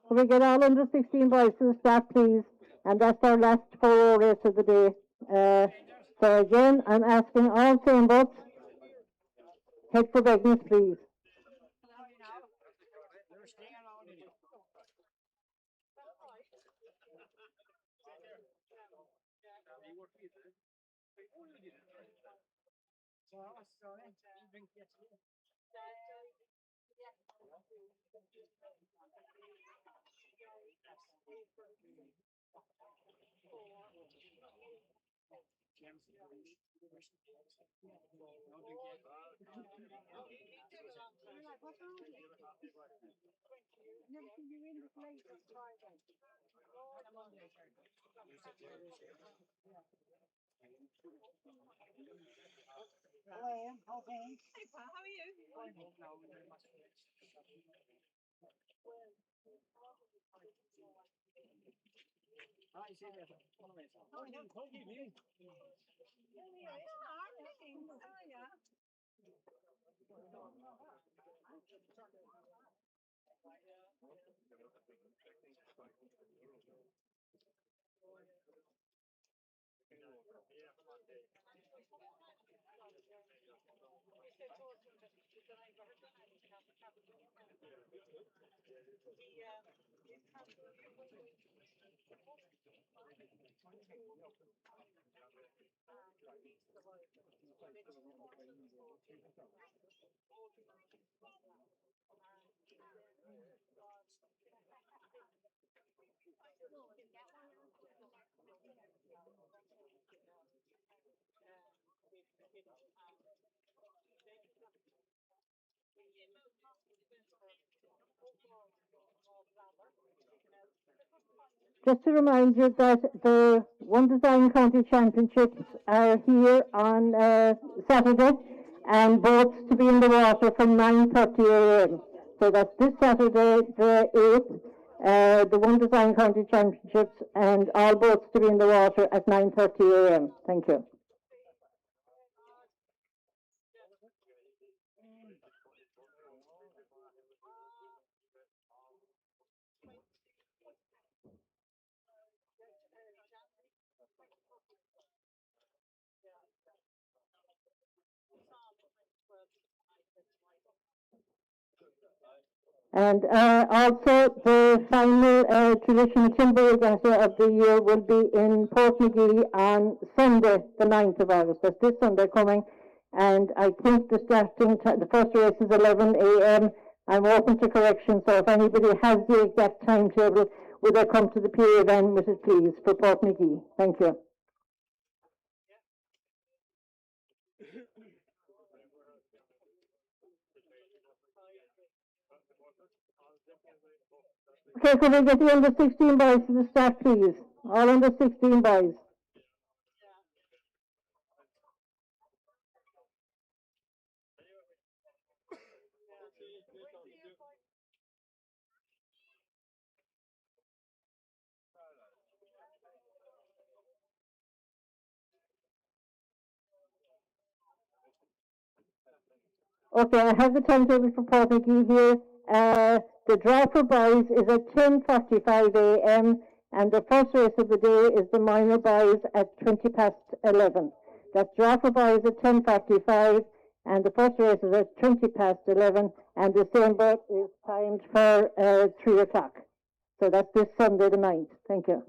We get all under 16 boys to the start, please. And that's our last 4 race of the day. So again, I'm asking all same boats Head for Vegas, please. You're staying on it. Just to remind you that the One Design County Championships are here on Saturday, and boats to be in the water from 9:30 a.m. So that's this Saturday, the 8th, the One Design County Championships, and all boats to be in the water at 9:30 a.m. Thank you. And also the final traditional timber regatta of the year will be in Portmagee on Sunday, the 9th of August. That's this Sunday coming. And I think the starting time, the first race is 11 a.m. I'm open to correction, so if anybody has the exact timetable, would they come to the period end with it, please, for Portmagee? Thank you. Okay, could we get the under 16 boys to the start, please? All under 16 boys. Okay, I have the timetable for Portmagee here. The draw for boys is at 10:45 a.m. and the first race of the day is the minor boys at 20 past 11. That's draw for boys at 10:45 and the first race is at 20 past 11 and the same boat is timed for 3 o'clock. So that's this Sunday the 9th. Thank you.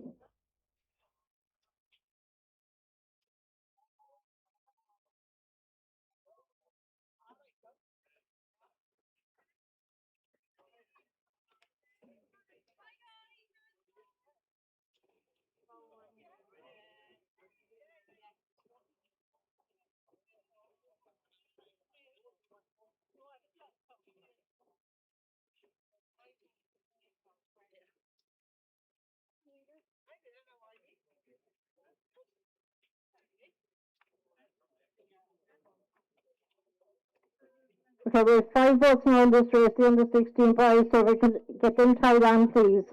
Okay, we have 5 boats now in this race, the under 16 boys, so we can get them tied on, please.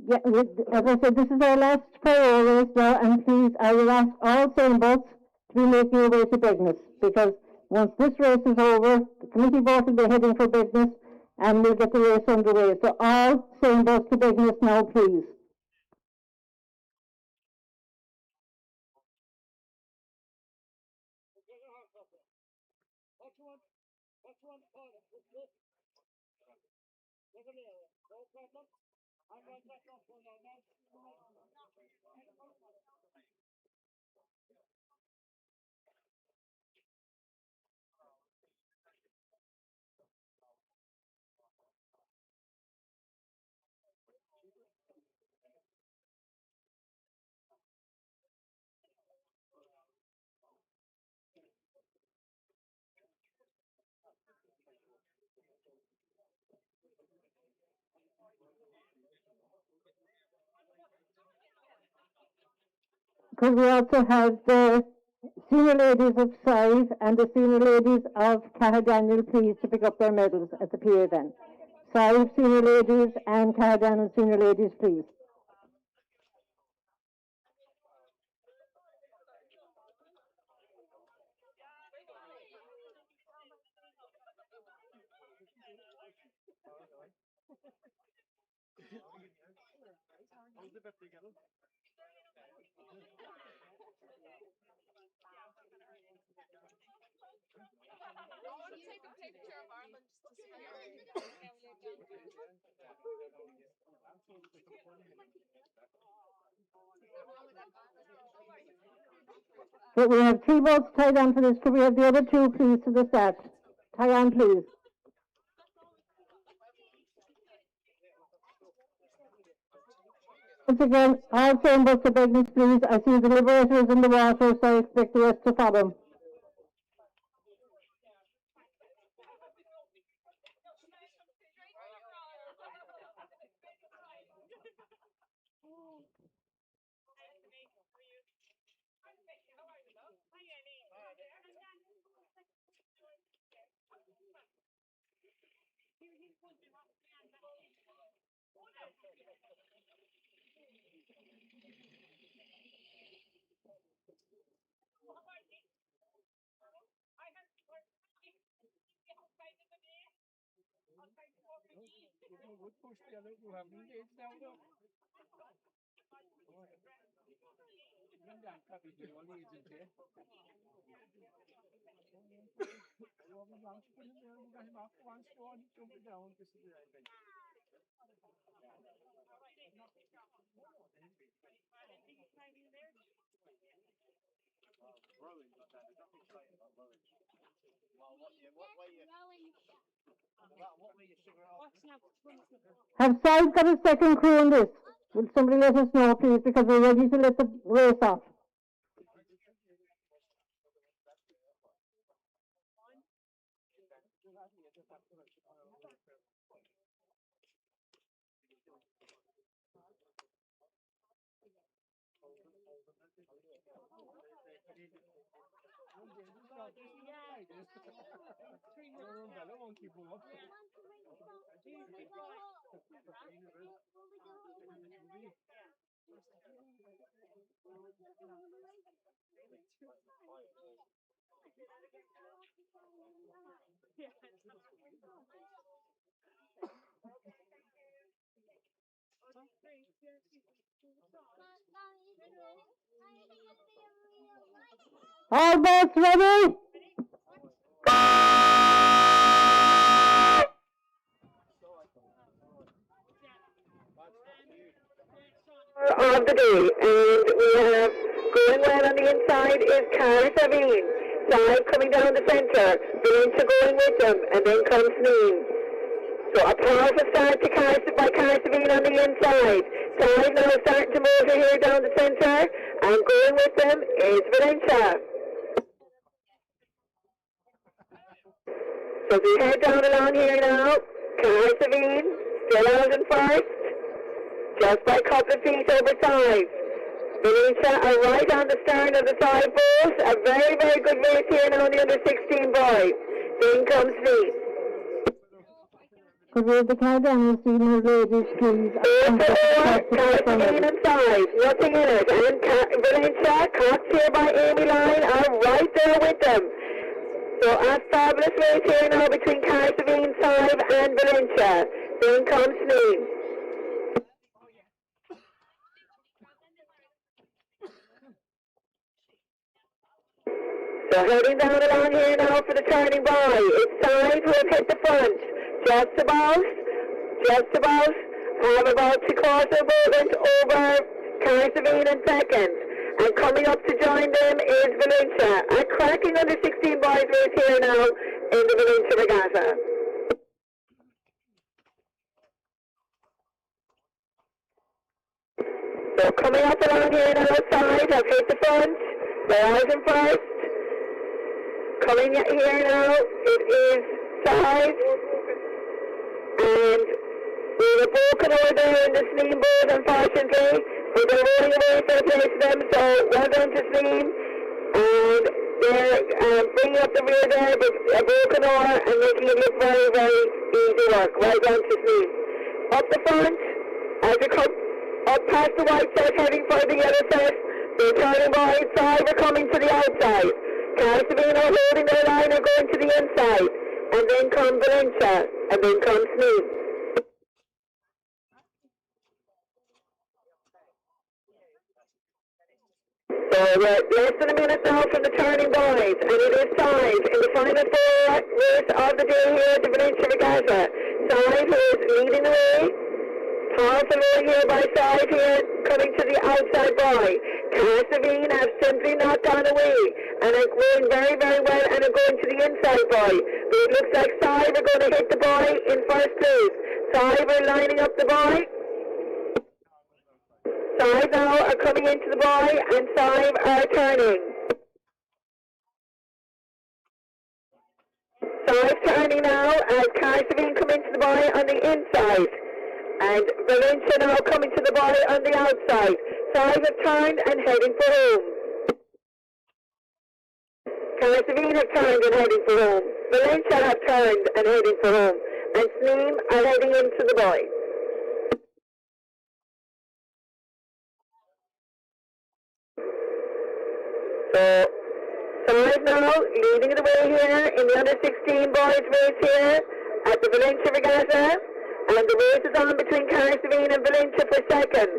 Yeah, as I said, this is our last prayer race now, and please, I will ask all same boats to be making their way to Begness, because once this race is over, the committee boat will be heading for Begness, and we'll get the race underway. So all same boats to Begness now, please. Could we also have the senior ladies of Sive and the senior ladies of Daniel, please, to pick up their medals at the PA then. Sive senior ladies and Daniel senior ladies, please. Take a picture of Arlen just disappearing. Okay, we have 3 boats tied on for this. Could we have the other 2, please, to the start? Tie on, please. Once again, all same boats to Begness, please. I see the Liberators in the water, so I expect the rest to follow. Have Sive got a second crew on this? Will somebody let us know, please, because we're ready to let the race off. All boats ready? Of the day, and we have Going well on the inside is Carsavine. Side coming down the centre. Valentia going with them, and then comes Neem. So a powerful start to by Carsavine on the inside. Side now starting to move here down the centre, and going with them is Valentia. So we head down along here now. Carsavine still out in first, just by a couple of feet over Side. Valentia are right on the stern of the side boat. A very, very good race here now on the under 16 boys. Then comes Neem. Could we have the countdown senior ladies, please? Carsavine inside, nothing in it. And Valentia, caught here by Amy Line, are right there with them. So a fabulous race here now between Carsavine, Sive and Valentia. Then comes Neem. So heading down along here now for the turning by. It's Sive who have hit the front. Just about. Have about 3/4 movement over Carsavine in second. And coming up to join them is Valentia. A cracking under 16 boys race here now in the Valentia Regatta. So coming up along here now, Side have hit the front. They're out in first. Coming here now, it is Side. And we were broken over there in the Sneem boat, unfortunately. But they're rolling away for a place for them, so well done to Sneem. And they're bringing up the rear there, but a broken oar and making it look very, very easy work. Well done to Sneem. Up the front, as we come up past the white set, heading for the yellow set, the turning by Side are coming to the outside. Carsavine are holding their line, are going to the inside. And then come Valentia, and then comes Neem. So we're less than a minute now from the turning boys, and it is Side in the final four race of the day here at the Valentia Regatta. Side who is leading the way. Powerful roll here by Side here, coming to the outside boy. Carsavine have simply not gone away, and are going very, very well, and are going to the inside boy. But it looks like Side are going to hit the boy in first place. Side are lining up the boy. Side now are coming into the boy, and Side are turning. Side turning now as Carsavine come into the boy on the inside. And Valentia now coming to the boy on the outside. Side have turned and heading for home. Carsavine have turned and heading for home. Valentia have turned and heading for home. And Sneem are heading into the boy. So, Side now leading the way here in the under 16 boys race here at the Valentia Regatta. And the race is on between Carsavine and Valentia for second.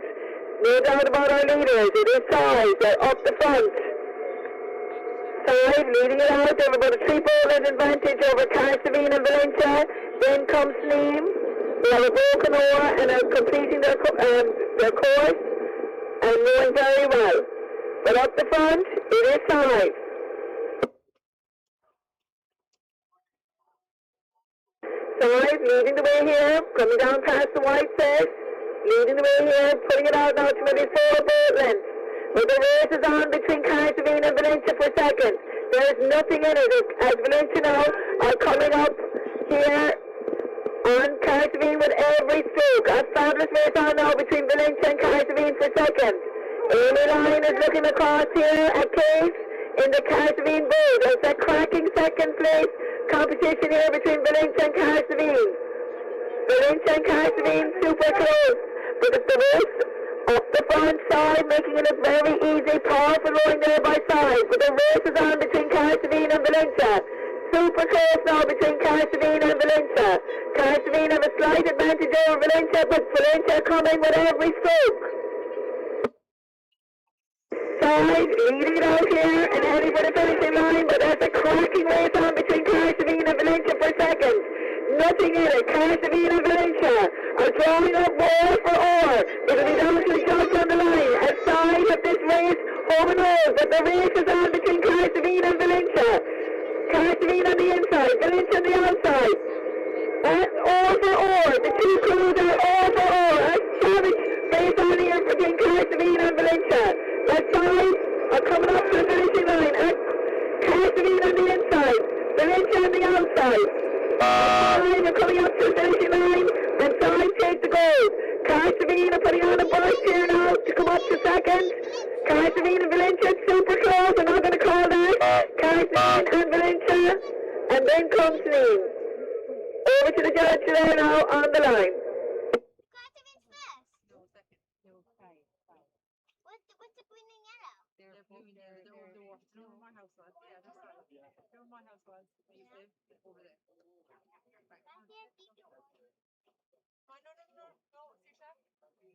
No doubt about our leaders. It is Side. They're up the front. Side leading it out. They have about a 3-bowling advantage over Carsavine and Valentia. Then comes Sneem. They have a broken oar and are completing their course and going very well. But up the front, it is Side. Side leading the way here, coming down past the white set, leading the way here, putting it out now to maybe 4 boat lengths. But the race is on between Carsavine and Valentia for second. There is nothing in it as Valentia now are coming up here on Carsavine with every stroke. A fabulous race on now between Valentia and Carsavine for second. Amy Line is looking across here at Case in the Carsavine boat. There's a cracking second place competition here between Valentia and Carsavine. Valentia and Carsavine super close, but it's the race up the front side, making it look very easy. Powerful rowing there by Side, but the race is on between Carsavine and Valentia. Super close now between Carsavine and Valentia. Carsavine have a slight advantage over Valentia, but Valentia coming with every stroke. Side leading it out here and heading for the finishing line, but that's a cracking race on between Carsavine and Valentia for second. Nothing in it. Carsavine and Valentia are drawing up oar for oar. It'll be down to the shots on the line as Side of this race home and home. goes, but the race is on between Cartagena and Valentia. Cartagena on the inside, Valentia on the outside. And all for all. The two crews are all for all. A savage race on here between Cartagena and Valentia. The five are coming up to the finishing line. And Cartagena on the inside, Valentia on the outside. Five are coming up to the finishing line, and five take the goal. Cartagena putting on a burst here now to come up to second. Cartagena and Valentia super close. I'm not going to call that. Cartagena and Valentia, and then comes Liam. Over to the judge there now on the line. Cartagena first. No, second. No, five. What's the green and yellow? They're blue. They're dwarfs. No, my house was. Yeah, that's right. No, my house was. I used to live over there. Right. Back here, keep it. Oh, no, Susha. Please.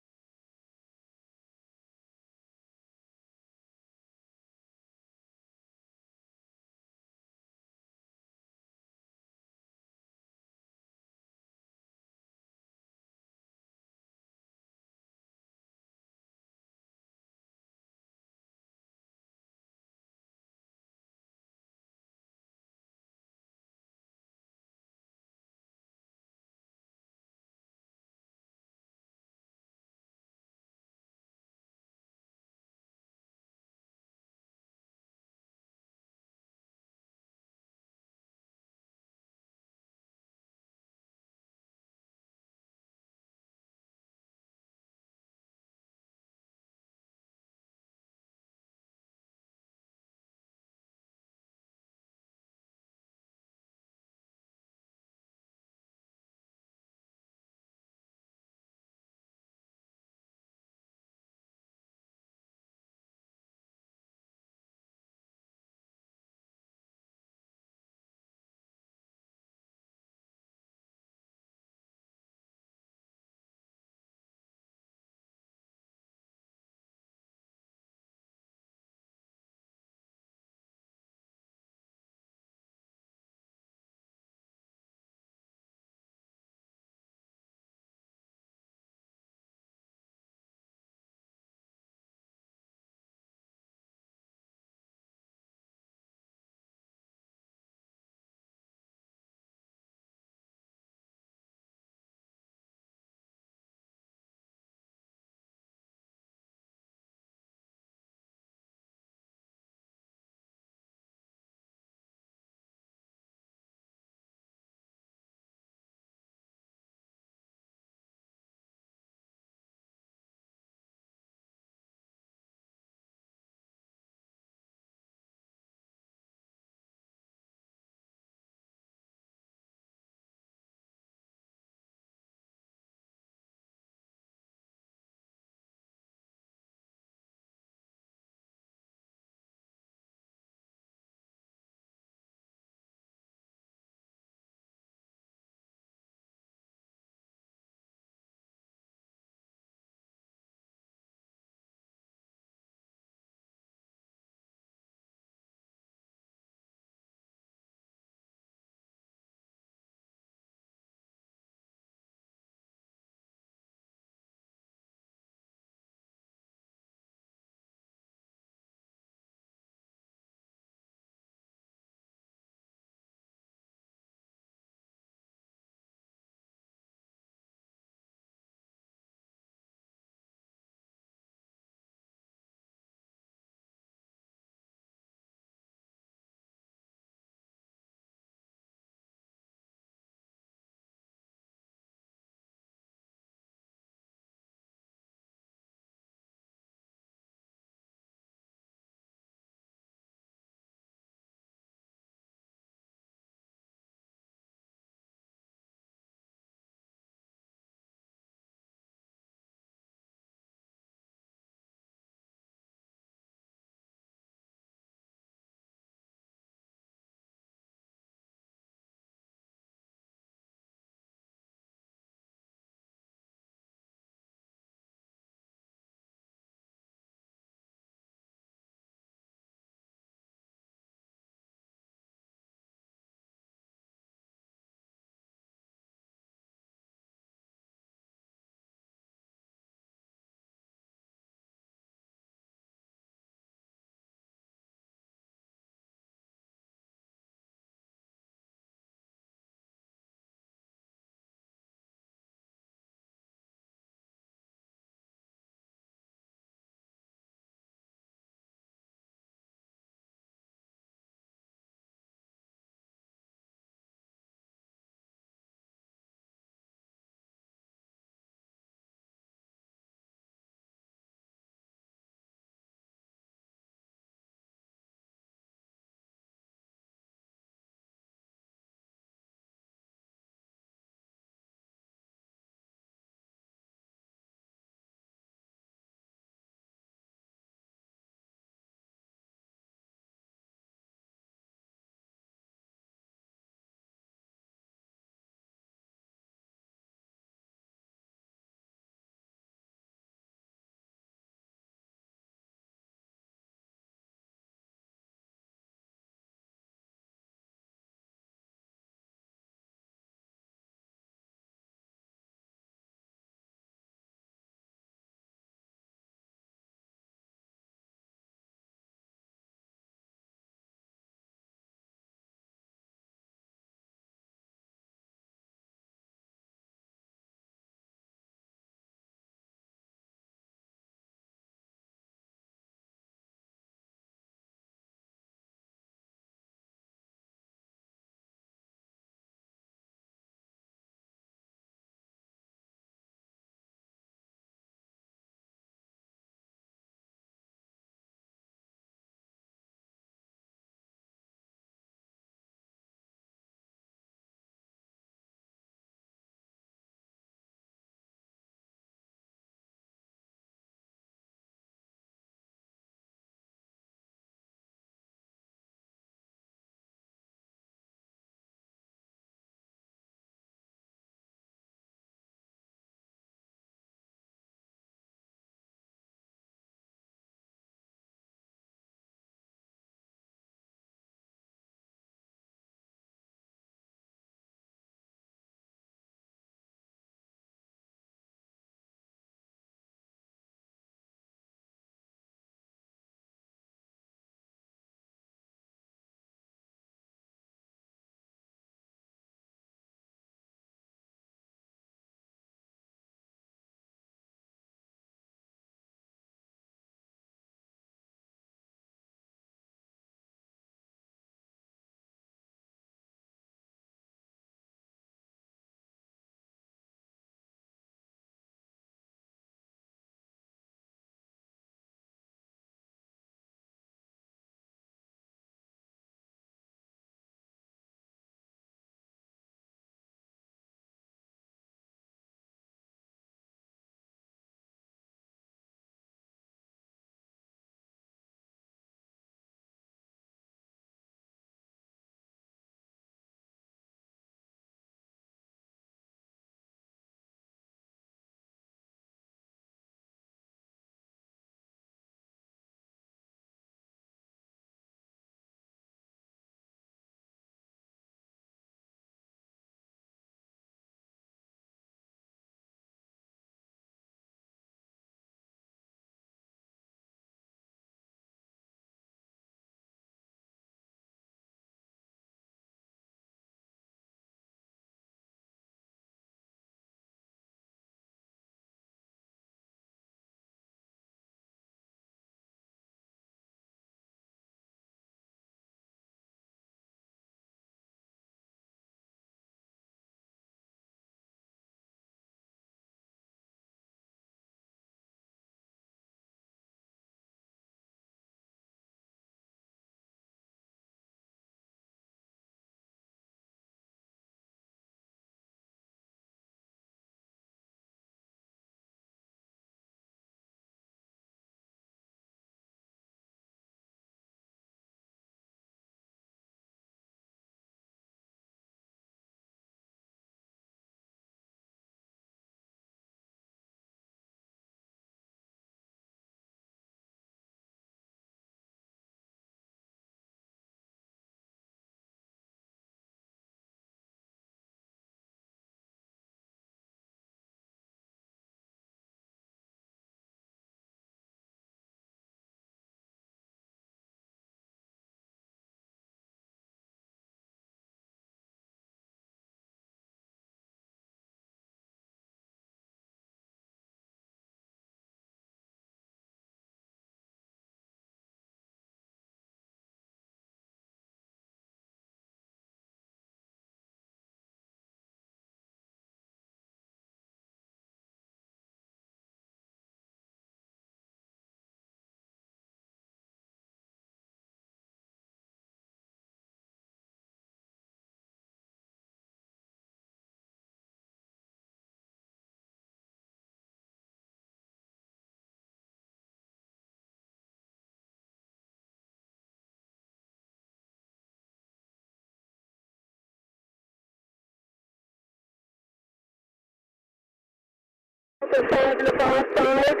to start on the far side.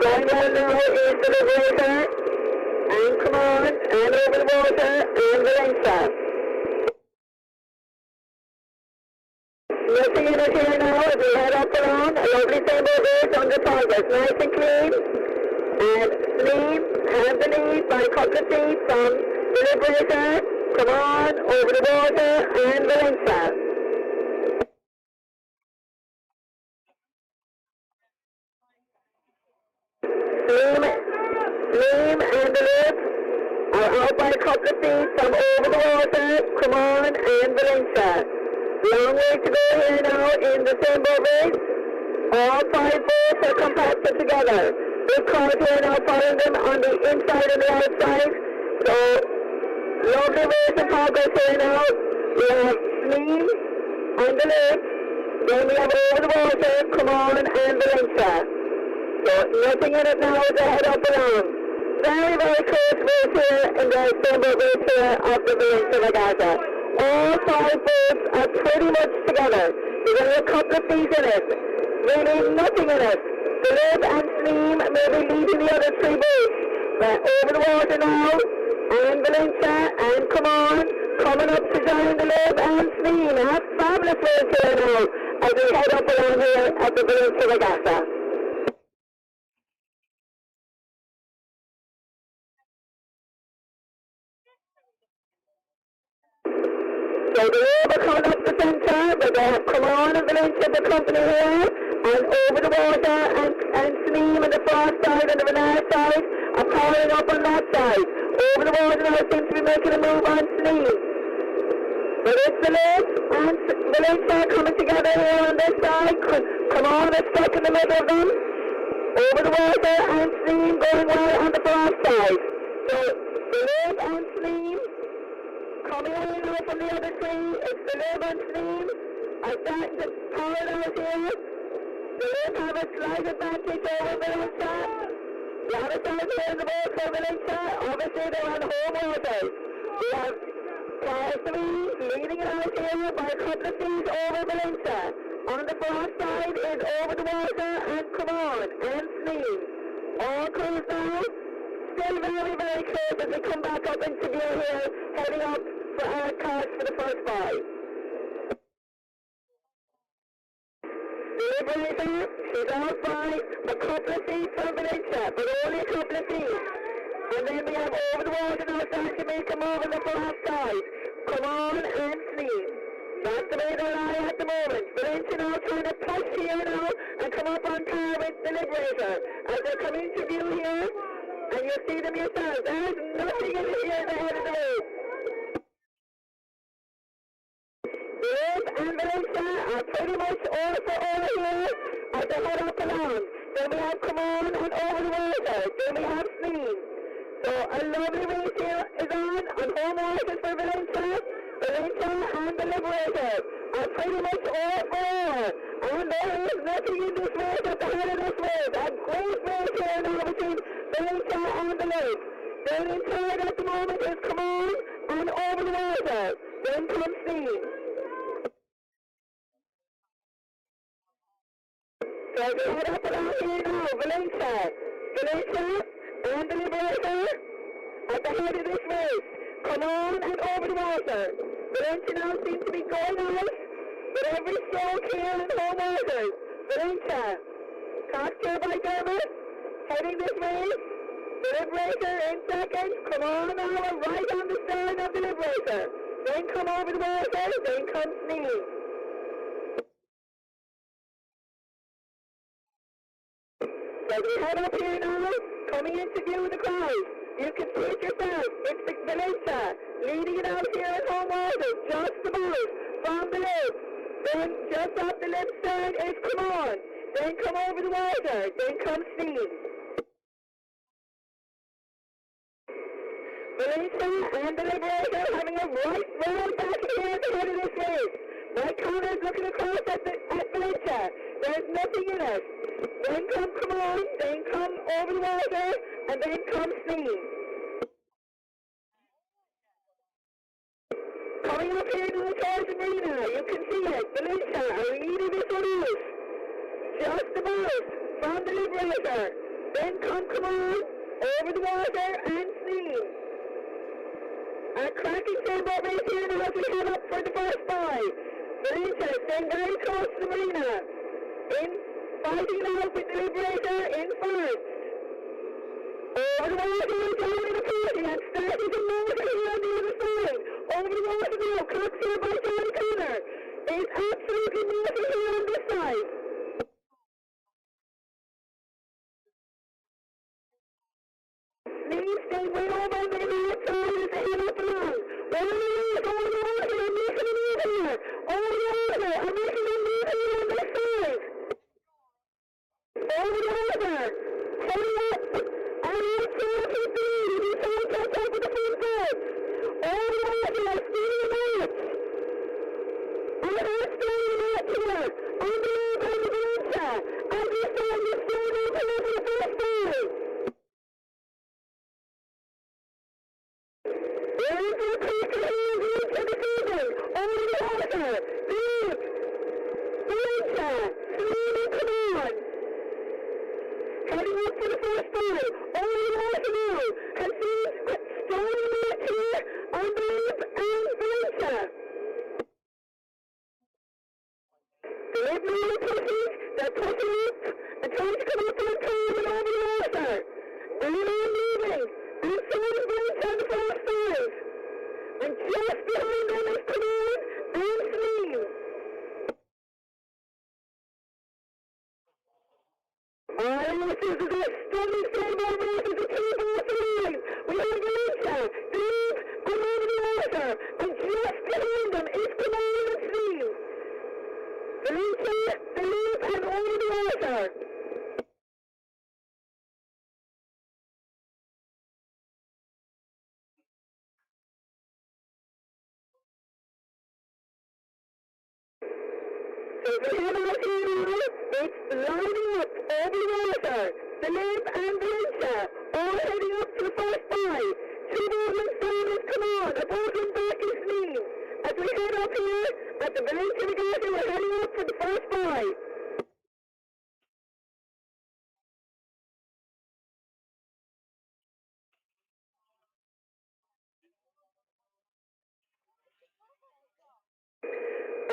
Going well now is the Liberator. And come on, and over the water, and Valentia. Nothing in it here now as we head up around. A lovely sailboat race under target, nice and clean. And Sneem has the lead by a couple of feet from the Liberator. Come on, over the water, and Valentia. Sneem and the Lib are out by a couple of feet from over the water. Come on, and Valentia. Long way to go here now in the sailboat race. All 5 boats are compacted together. Big cars here now following them on the inside and the outside. So, lovely race in progress here now. We have Sneem and the Lib. Then we have over the water, come on, and Valentia. So, nothing in it now as they head up around. Very, very close race here in the sailboat race here of the Valentia Regatta. All 5 boats are pretty much together. There's only a couple of feet in it. Really nothing in it. The Lib and Sneem may be leading the other 3 boats. But over the water now, and Valentia, and come on, coming up to join the Lib and Sneem. A fabulous race here now as we head up around here at the Valentia Regatta. So the Lib are coming up the centre, but they have come on and Valentia the company here, and over the water, and Sneem on the far side and the Renard side are powering up on that side. Over the water now seems to be making a move on Sneem. But it's the Lib and Valentia coming together here on this side. Come on, they're stuck in the middle of them. Over the water, and Sneem going well on the far side. So the Lib and Sneem coming away now from the other 3, it's the Lib and Sneem are starting to power it out here. The Lib have a slight advantage over Valentia. The other side here in the boat for Valentia, obviously they're on home waters. We have Car 3 leading it out here by a couple of feet over Valentia. On the far side is over the water, and come on, and Sneem. All close now. Still very, very close as we come back up into view here, heading up for our cars for the first 5. The Liberator, she's out by a couple of feet from Valentia, but only a couple of feet. And then we have over the water now starting to make a move on the far side. Come on, and Sneem. That's the way they're lying at the moment. Valentia now trying to push here now and come up on par with the Liberator. As they come into view here, and you see them yourselves. There's nothing in here at the head of the road. The Lib and Valentia are pretty much all for all here as they head up along. Then we have come on and over the water. Then we have Sneem. So a lovely race here is on home waters for Valentia. Valentia and the Liberator are pretty much all for all. And there is nothing in this race at the head of this race. A great race here now between Valentia and the Lib. Then in third at the moment is come on and over the water. Then comes Sneem. So we head up around here now, Valentia and the Liberator at the head of this race. Come on and over the water. Valentia now seems to be going out with every stroke here in home waters. Valentia, caught here by Dermot, heading this race. The Liberator in second. Come on now, right on the stern of the Liberator. Then come over the water, then comes Sneem. So we head up here now, coming into view of the crowd. You can see it yourself. It's the Valentia leading it out here in home waters, just about from the Lib. Then just off the Lib stern is come on. Then come over the water. Then comes Sneem. Valentia and the Liberator having a right roll back here at the head of this race. Mike Connor's looking across at Valentia. There's nothing in it. Then come on, then come over the water, and then come Sneem. Coming up here now towards the marina, you can see it. Valentia are leading this one out. just about from the Liberator. Then come on, over the water and steam. A cracking sailboat race here now as we head up for the first buy. Valentia staying very close to the marina. In fighting it out with the Liberator in first. Over the water is joining the party and starting to move here on the other side. Over the water now, clocks here by John Connor. Is absolutely moving here on this side. Steam staying way over on the right side as they head up along. Over the water, I'm making a move here. Over the water, I'm making a move here on this side. Over the water, heading up. And it's going to be, he's trying to catch up with the front board. Over the water, speeding him out. And it's staying out here. On the road on the Valentia. And this time he's staying out here for the first time. There is a quicker here, Valentia the season. Over the water. Lead. Valentia. Speeding, come on. Heading up for the first time. Over the water now. And seeing strong out here on the lip and Valentia. The lip now are pushing. They're pushing up and trying to come up on time and over the water. They're now moving. And so is Valentia on the first side. And just behind them is Command and Sneem. This is a stunning sailboat race as the two boats arrive. We have Valentia, the lead, and over the water. And just behind them is Command and Sneem. Valentia, the lead, and over the water. So we head out here now. It's lining up over the water. The Limp and Valentia all heading up to the first buy. Two Boatman's down is come on. A Boatman back is Sneem. As we head up here at the Valentia Regatta, we're heading up for the first buy.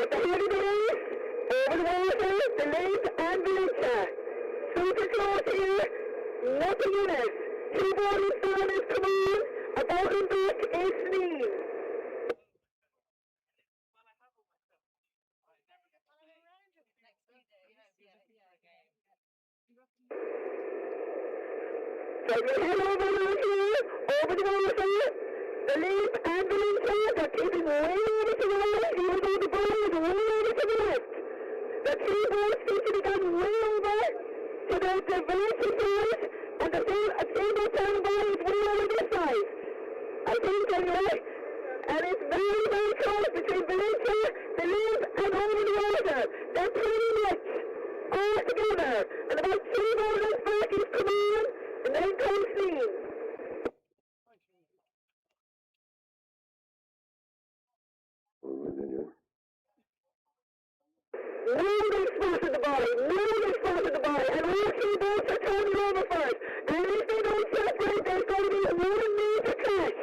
At the head of the race, over the water, the Limp and Valentia. Super close here, nothing in it. Two Boatman's down is come on. A Boatman back is Sneem. So we head over now here, over the water. The Limp and Valentia, they're keeping way over to the right, even though the ball is way over to the left. The two boats seem to be going way over to the Valentia side, and the sailboat down ball is way over this side. I think anyway. And it's very, very close between Valentia, the Limp, and over the water. They're pretty much all together. And about two boats back is Command, and then comes Sneem. Nobody spotted the body, and all three boats are turning over first. And if they don't separate, there's going to be one major crash.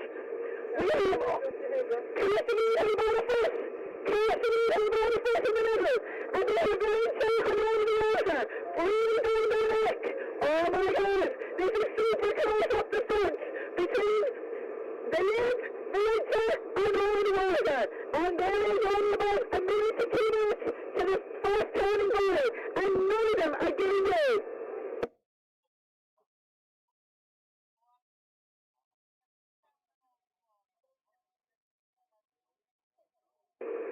We have Cassidy and Boniface in the middle, and they have Valentia coming over the water, breathing down their neck. Oh my God, this is super close up the front between the Limp, Valentia, and over the water. And there is only about a minute to 2 minutes to the first turning body, and none of them are getting away.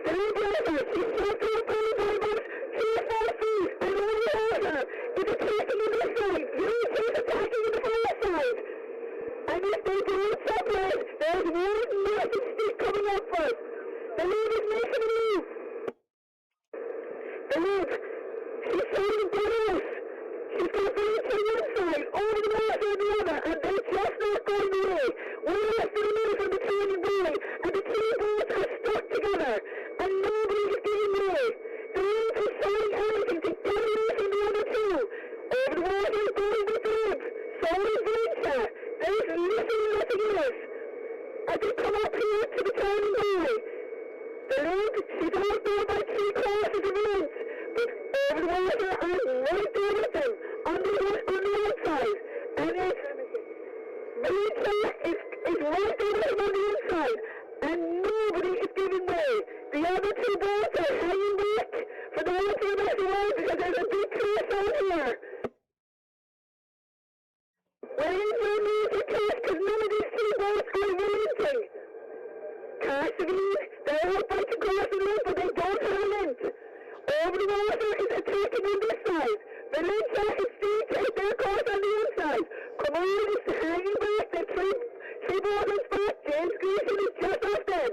The Liberator, she's taking the ball by about 3 or 4 feet, and over the water. It's attacking on this side, Valentia's attacking on the far side. And if they don't separate, there's one massive stick coming up first. The lead is making a move. The lead, she's showing good out. She's got Valentia on one side, over the water on the other, and they're just not going away. One less than a minute from the turning body, and the two boats are stuck together, and nobody is getting away. is Valentia. There is nothing else. As they come up here to the turning by. The lead, she's out there by 3 quarters of the length. But over the water and right there with them on the outside. And it's Valentia is right there with them on the inside. And nobody is giving way. The other 2 boats are hanging back for the rest of the way because there's a big crash out here. We're in for a major crash because none of these 2 boats are relenting. Cassidy, they're out by 2 quarters of the length, but they don't have a length. Over the water is attacking on this side. Valentia is still taking their course on the inside. Come on, it's hanging back. The 3 boats back. James Grayson is just off them.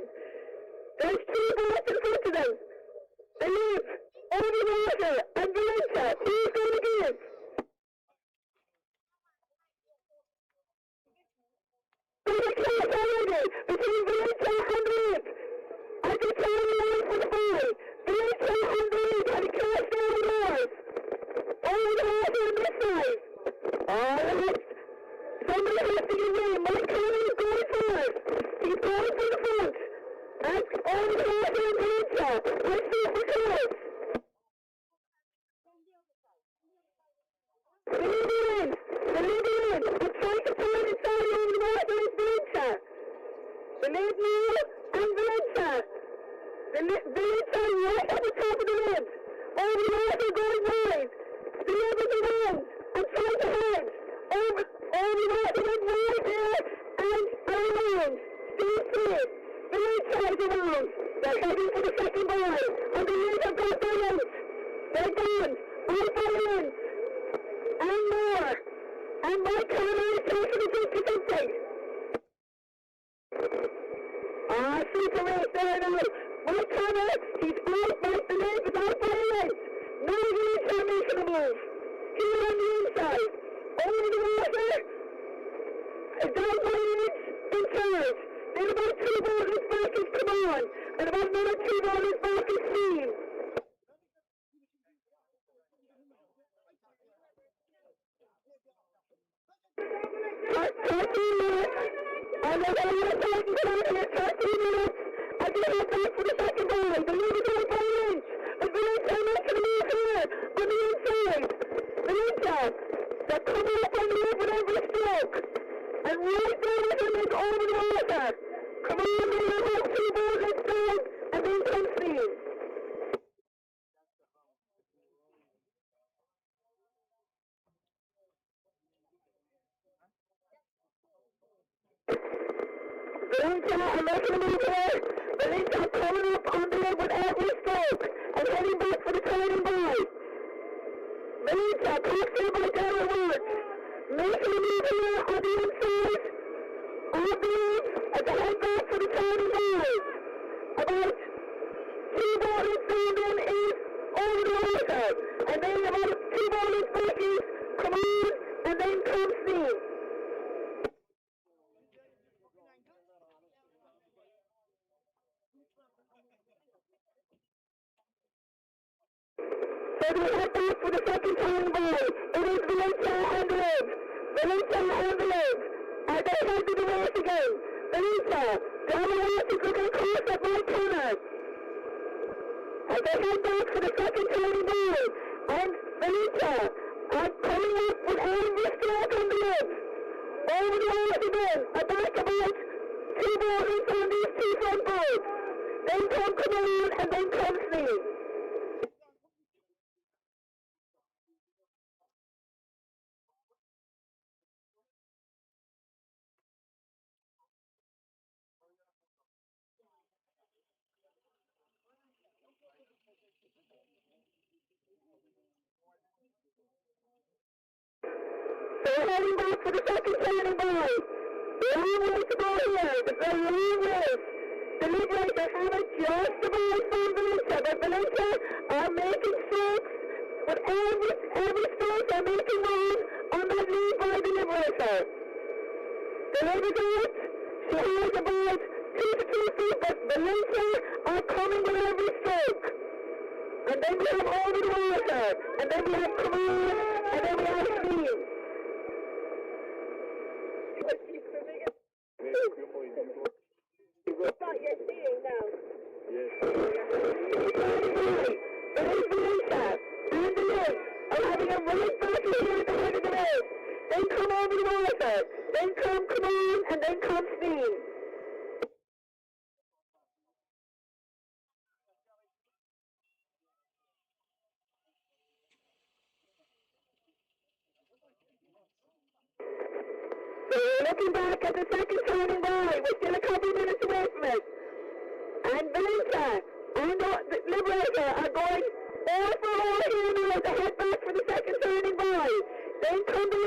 There's 2 boats in front of them. They live over the water and Valentia. Who's going to give? There's a clash already between Valentia and Liv. As they turn around for the ball, Valentia and Liv had a clash over the doors. Over the water on this side. Alright. Somebody has to give way. Mike Conley is going first. He's going for the front. And over the water on Valentia. Let's see if we close. The lead in. I'm trying to turn inside over the water is Valentia. The lead now and Valentia. Valentia right at the top of the lid. Over the water going wide. The others around and trying to head. Over the water went wide there and around. Stay safe. Valentia is around. They're heading for the second ball. And the lead have got their length. They're gone. All by length. And more. And Mike Conley is taking the 50-50. Super race there now. Mike Conley, he's out by the lead without by length. Now Valentia making a move. Here on the inside. Over the water. Down by length in third. Then about 2 ballers back is Come On. And about another 2 ballers back is Steam. 13 minutes. And they're going to take it out here. 13 minutes. I get it back for the second ball. The lead is out by inch. But Valentia making a move here on the inside. Valentia, they're coming up on the lid with every stroke. And right there with them is over the water. Come on, they have about 2 balls inside. And then comes Steam. Valentia are making a move here. Valentia coming up on the lid with every stroke and heading back for the turning ball. Valentia passed there by Darryl Ward. Making a move here on the inside of the lid as they head back for the turning ball. About 2 ballers down then is over the water. And then about 2 ballers back is Come On and then comes Steam. So they head back for the second turning ball. It is Valentia and Liv. Valentia and Liv. As they head to the race again. Valentia, down the race is looking close at right corner. As they head back for the second turning ball. And Valentia are coming up with every stroke on the Liv. Over the race again. Back about 2 ballers on these 2 front balls. Then come On and then comes Steam. So we're heading back for the second turning ball. Long way to go here. It's a long race. The lead racers have it just about from Valentia, but Valentia are making strokes. With every stroke they're making one on that lead by the lead racer. The lead is out. She has about 2 to 2 feet, but Valentia are coming with every stroke. And then we have over the water. And then we have Come On. And then we have Steam. What you're seeing now. And the legs are having a right back here at the head of the race. Then come over the water. Then come on, and then come steam. So we're looking back at the second turning by. We're still a couple of minutes away from it. And Valentia and the Liberator are going all for all here now to head back for the second turning by. Then come the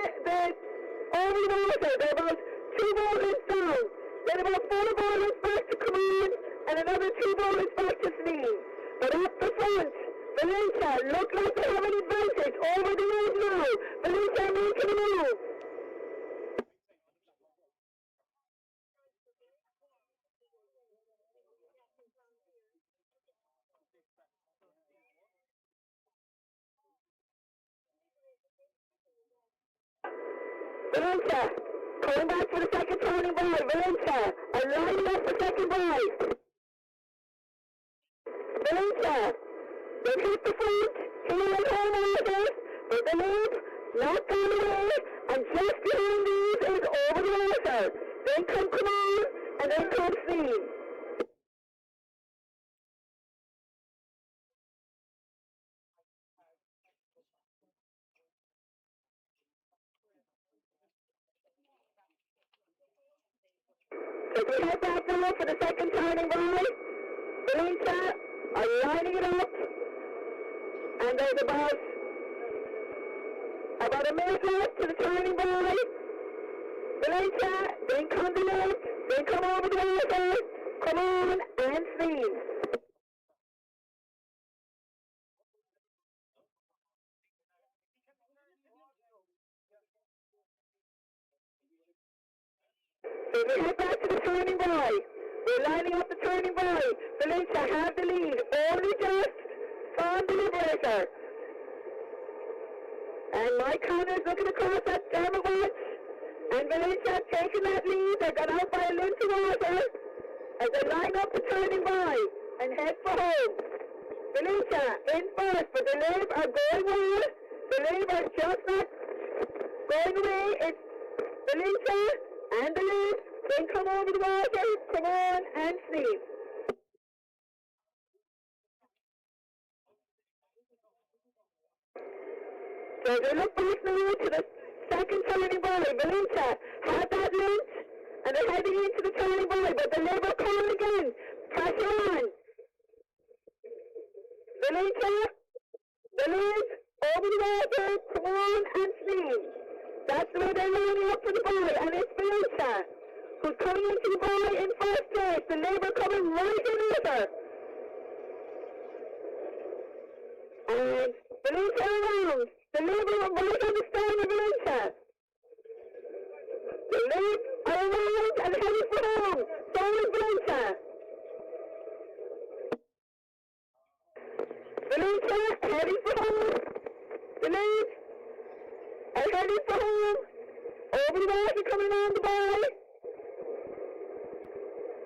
over the water. They're about 2 bowlers down. Then about 4 bowlers back to Command and another 2 bowlers back to Sneem. But up the front, Valentia look like they have an advantage over the road now. Valentia making a move. Valentia, coming back for the second turning by. Valentia, are lining up for second by. Valentia, they've hit the front, here at home orders, but the lead, not gone away, and just behind these is over the water. Then come Command, and then come Sneem. So we head back now for the second turning by. Valentia are lining it up. And there's about a minute left to the turning by. Valentia, then come the left, then come over the water. Come on and Sneem. So we head back to the turning by. We're lining up the turning by. Valentia have the lead, only just from the Liberator. And Mike Connor's looking across that German watch. And Valentia taking that lead. They got out by a length of water as they line up the turning by and head for home. Valentia in first, but the Lib are going well. The Lib are just not going away. It's Valentia and the Lib. Then come over the water, come on and Sneem. So they look back now to the second turning by. Valentia had that length, and they're heading into the turning by, but the Lib are calling again. Pressure on. Valentia, the Lib, over the water, come on and Sneem. That's the way they're lining up for the ball, and it's Valentia who's coming into the ball in first place. The Lib are coming right in with her. And Valentia around. The Lib are right on the stern of Valentia. The Lib are around and heading for home. So is Valentia. Valentia heading for home. The Lib are heading for home. Over the water coming on the ball.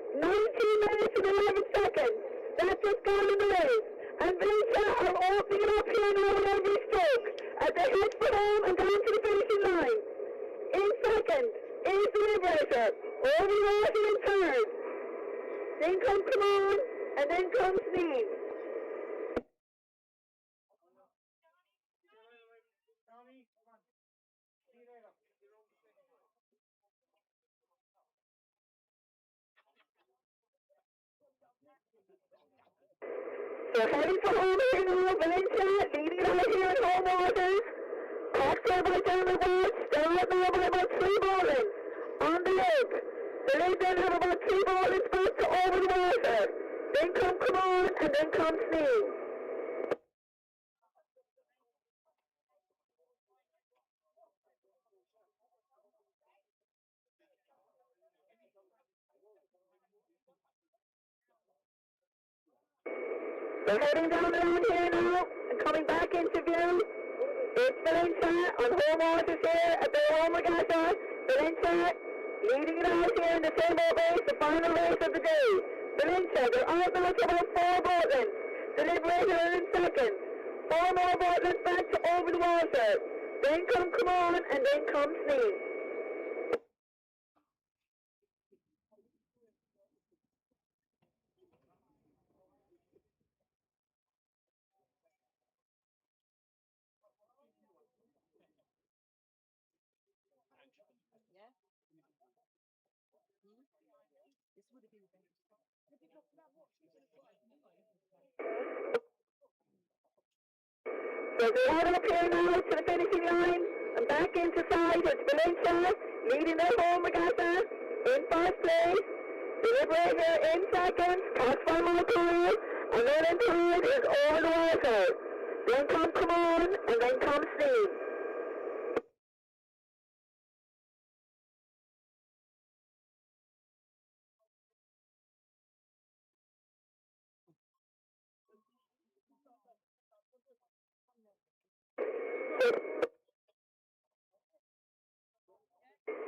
19 minutes and 11 seconds. That's just gone in the race. And Valentia are opening it up here now on every stroke as they head for home and down to the finishing line. In second is the Liberator. Over the water in third. Then comes Command, and then comes Sneem. So heading for home here now, Valentia leading it out here in home waters. Cocktail by German watch, they're out now by about 3 bowlings on the leg. The Lib then have about 3 bowlings back to over the water. Then come Command, and then come Sneem. They're heading down the road here now and coming back into view. It's Valentia on home waters here at their home regatta. Valentia leading it out here in the sailboat race, the final race of the day. Valentia, they're out now to about 4 boatlands. The Liberator in second. 4 more boatlands back to over the water. Then come on, and then come Sneeze. Yeah? This would have been better. Have you talked about what she's going to do? So they're out up here now to the finishing line and back into sight. It's Valentia leading their home regatta in first place. The Liberator in second. Cox by Mulcahy. And then in third is All the Water. Then come on, and then come Steve.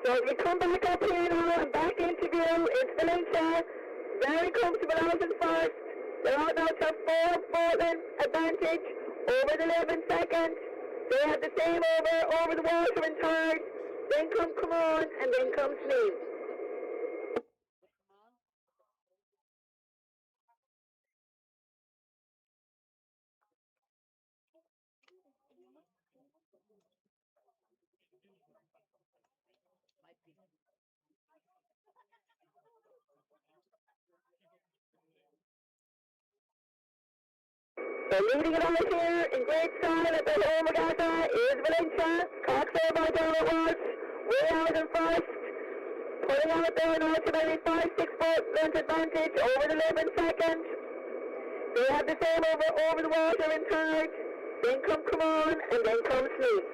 So we come back up here now and back into view. It's Valentia. Very comfortable out in first. They're out now to 4 Portland advantage over the 11 seconds. They have the same over the water in third. Then come on, and then come Sneeze. So leading it out here in great style at the home regatta is Valentia. Cox there by Donald Walsh. Way out in first. Pulling out there now to maybe 5-6 length advantage over the 11 seconds. They have the same over the water in third. Then come on, and then come Sneeze.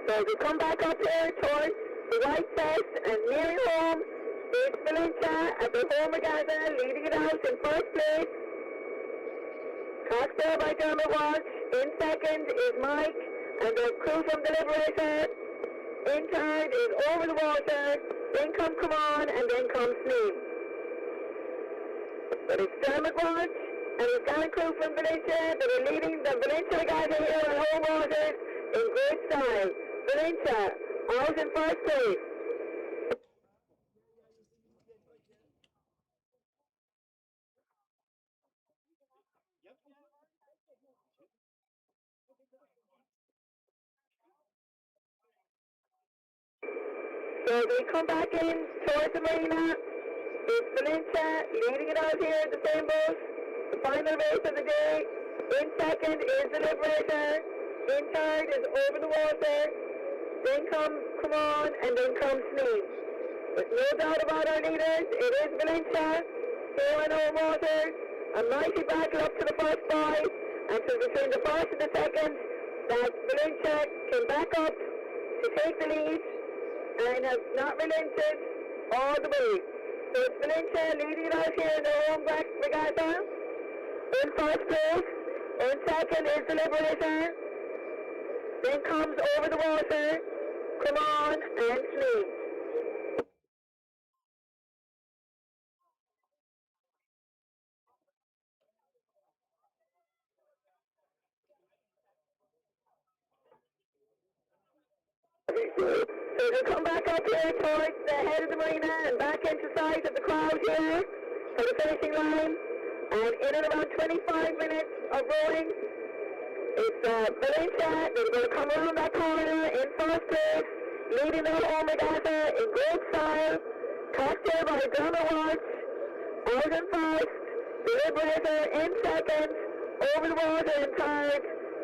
So we come back up here towards the white fest and nearing home. It's Valentia at the home regatta, leading it out in first place. Cox there by Dermot Walsh. In second is Mike and the crew from the Liberator. In third is Over the Water. Then come on, and then come Sneeze. But it's Dermot Walsh and his gallant crew from Valentia that are leading the Valentia regatta here on home waters in great style. Valentia, out in first place. So they come back in towards the marina. It's Valentia leading it out here at the same boat. The final race of the day. In second is the Liberator. In third is Over the Water. Then come on, and then come Sneeze. There's no doubt about our leaders. It is Valentia here on home waters. A mighty battle up to the first buy. And so between the first and the second, that Valentia came back up to take the lead and have not relented all the way. So it's Valentia leading it out here in the home regatta. In first place. In second is the Liberator. Then comes Over the Water. Come on, and Sneeze. So they come back up here towards the head of the marina and back into sight of the crowd here for the finishing line. And in and around 25 minutes of rowing, it's Valentia. They're going to come around that corner in first place, leading their home regatta in great style. Cocked there by Dermot Walsh. Out in first. The Liberator in second. Over the Water in third.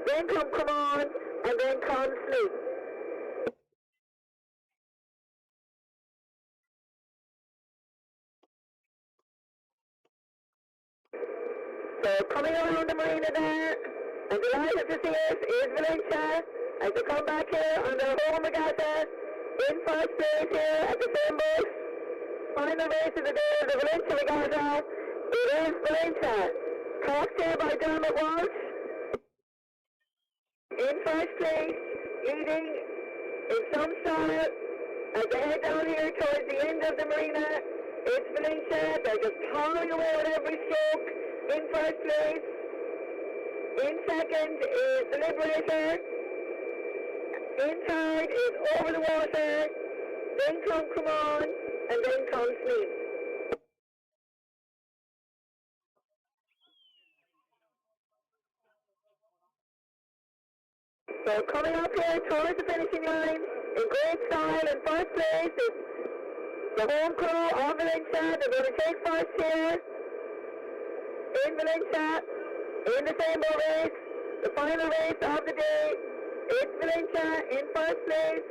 Then come on, and then come Sneeze. So coming around the marina there, and delighted to see us is Valentia as they come back here on their home regatta In first place here at the same boat. Final race of the day of the Valentia Regatta. It is Valentia. Cocktail by Dermot Walsh. In first place, leading in some style. As they head down here towards the end of the marina, it's Valentia. They're just hauling away with every stroke. In first place. In second is the Liberator. In third is Over the Water. Then come on, and then comes me. So coming up here towards the finishing line in great style in first place is the home crew of Valentia. They're going to take first here in Valentia in the same boat race, the final race of the day. It's Valentia in first place.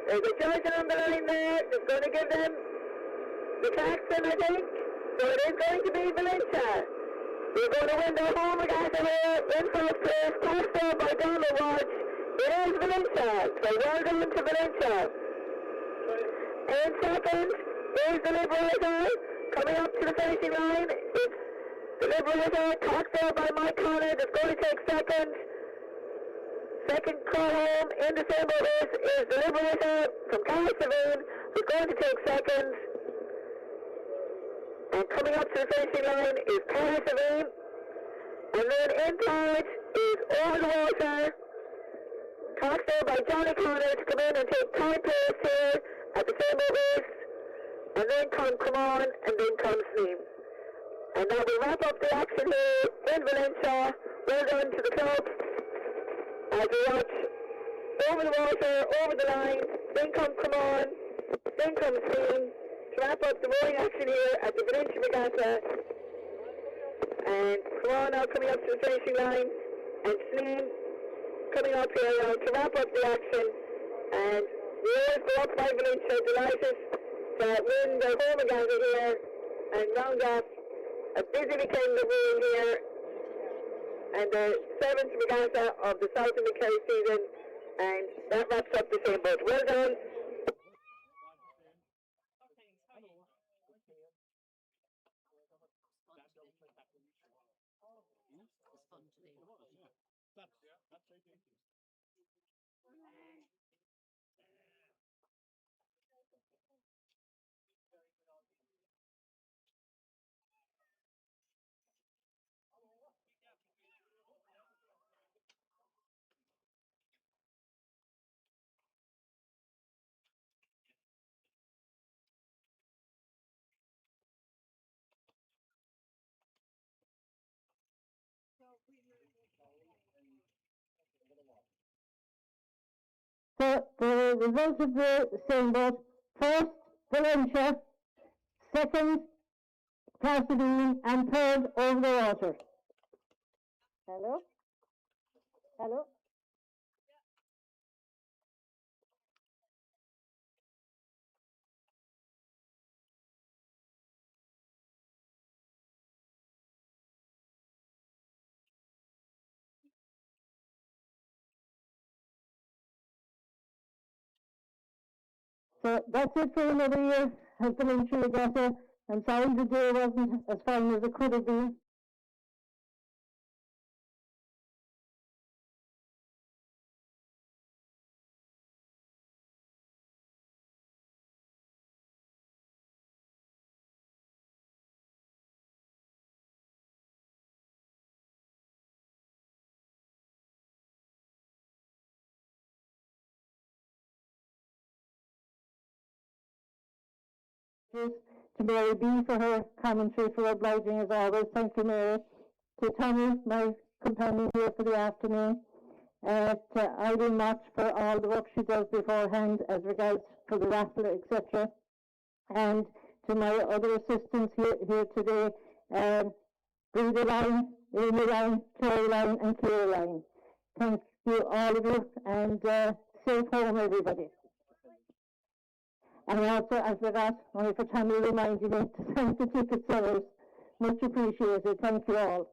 There's a judge on the line there that's going to give them the klaxon, I think. So it is going to be Valentia. They're going to win their home regatta here in first place, passed out by Donald Watch. It is Valentia, so well done to Valentia. In second is the Liberator, coming up to the finishing line. It's the Liberator, passed out by Mike Connor, that's going to take second. Second car home in the same boat race is the Liberator from Castlevine, who's going to take second. And coming up to the finishing line is Castlevine. And then in third is Over the Water, tossed out by Johnny Connor to come in and take third place here at the same boat race. And then come on, and then comes Sneem. And that will wrap up the action here in Valentia. Well done to the club. As we watch Over the Water, Over the Line, then come on, then comes Sneem to wrap up the rowing action here at the Valentia Regatta. And come on now, coming up to the finishing line, and Sneem coming up here now to wrap up the action. And the oars go up by Valentia, delighted to win their home regatta here and round off a busy weekend of rowing here. And the 7th regatta of the Southern Kerry season, and that wraps up the same boat. Well done. So the result of the sailboat: first Valentia, second Castlevine, and third Over the Water. Hello? Hello? So that's it for another year of the Valentia Regatta. I'm sorry the day wasn't as fine as it could have been. To Mary B for her commentary, for obliging as always. Thank you, Mary. To Tommy, my companion here for the afternoon. To Eileen Mott for all the work she does beforehand as regards for the raffle, etc. And to my other assistants here today, Breda Line, Amy Line, Clary Line, and Kira Line. Thank you, all of you, and safe home, everybody. And also, as regards, only for Tommy reminding me to thank the ticket sellers. Much appreciated. Thank you all.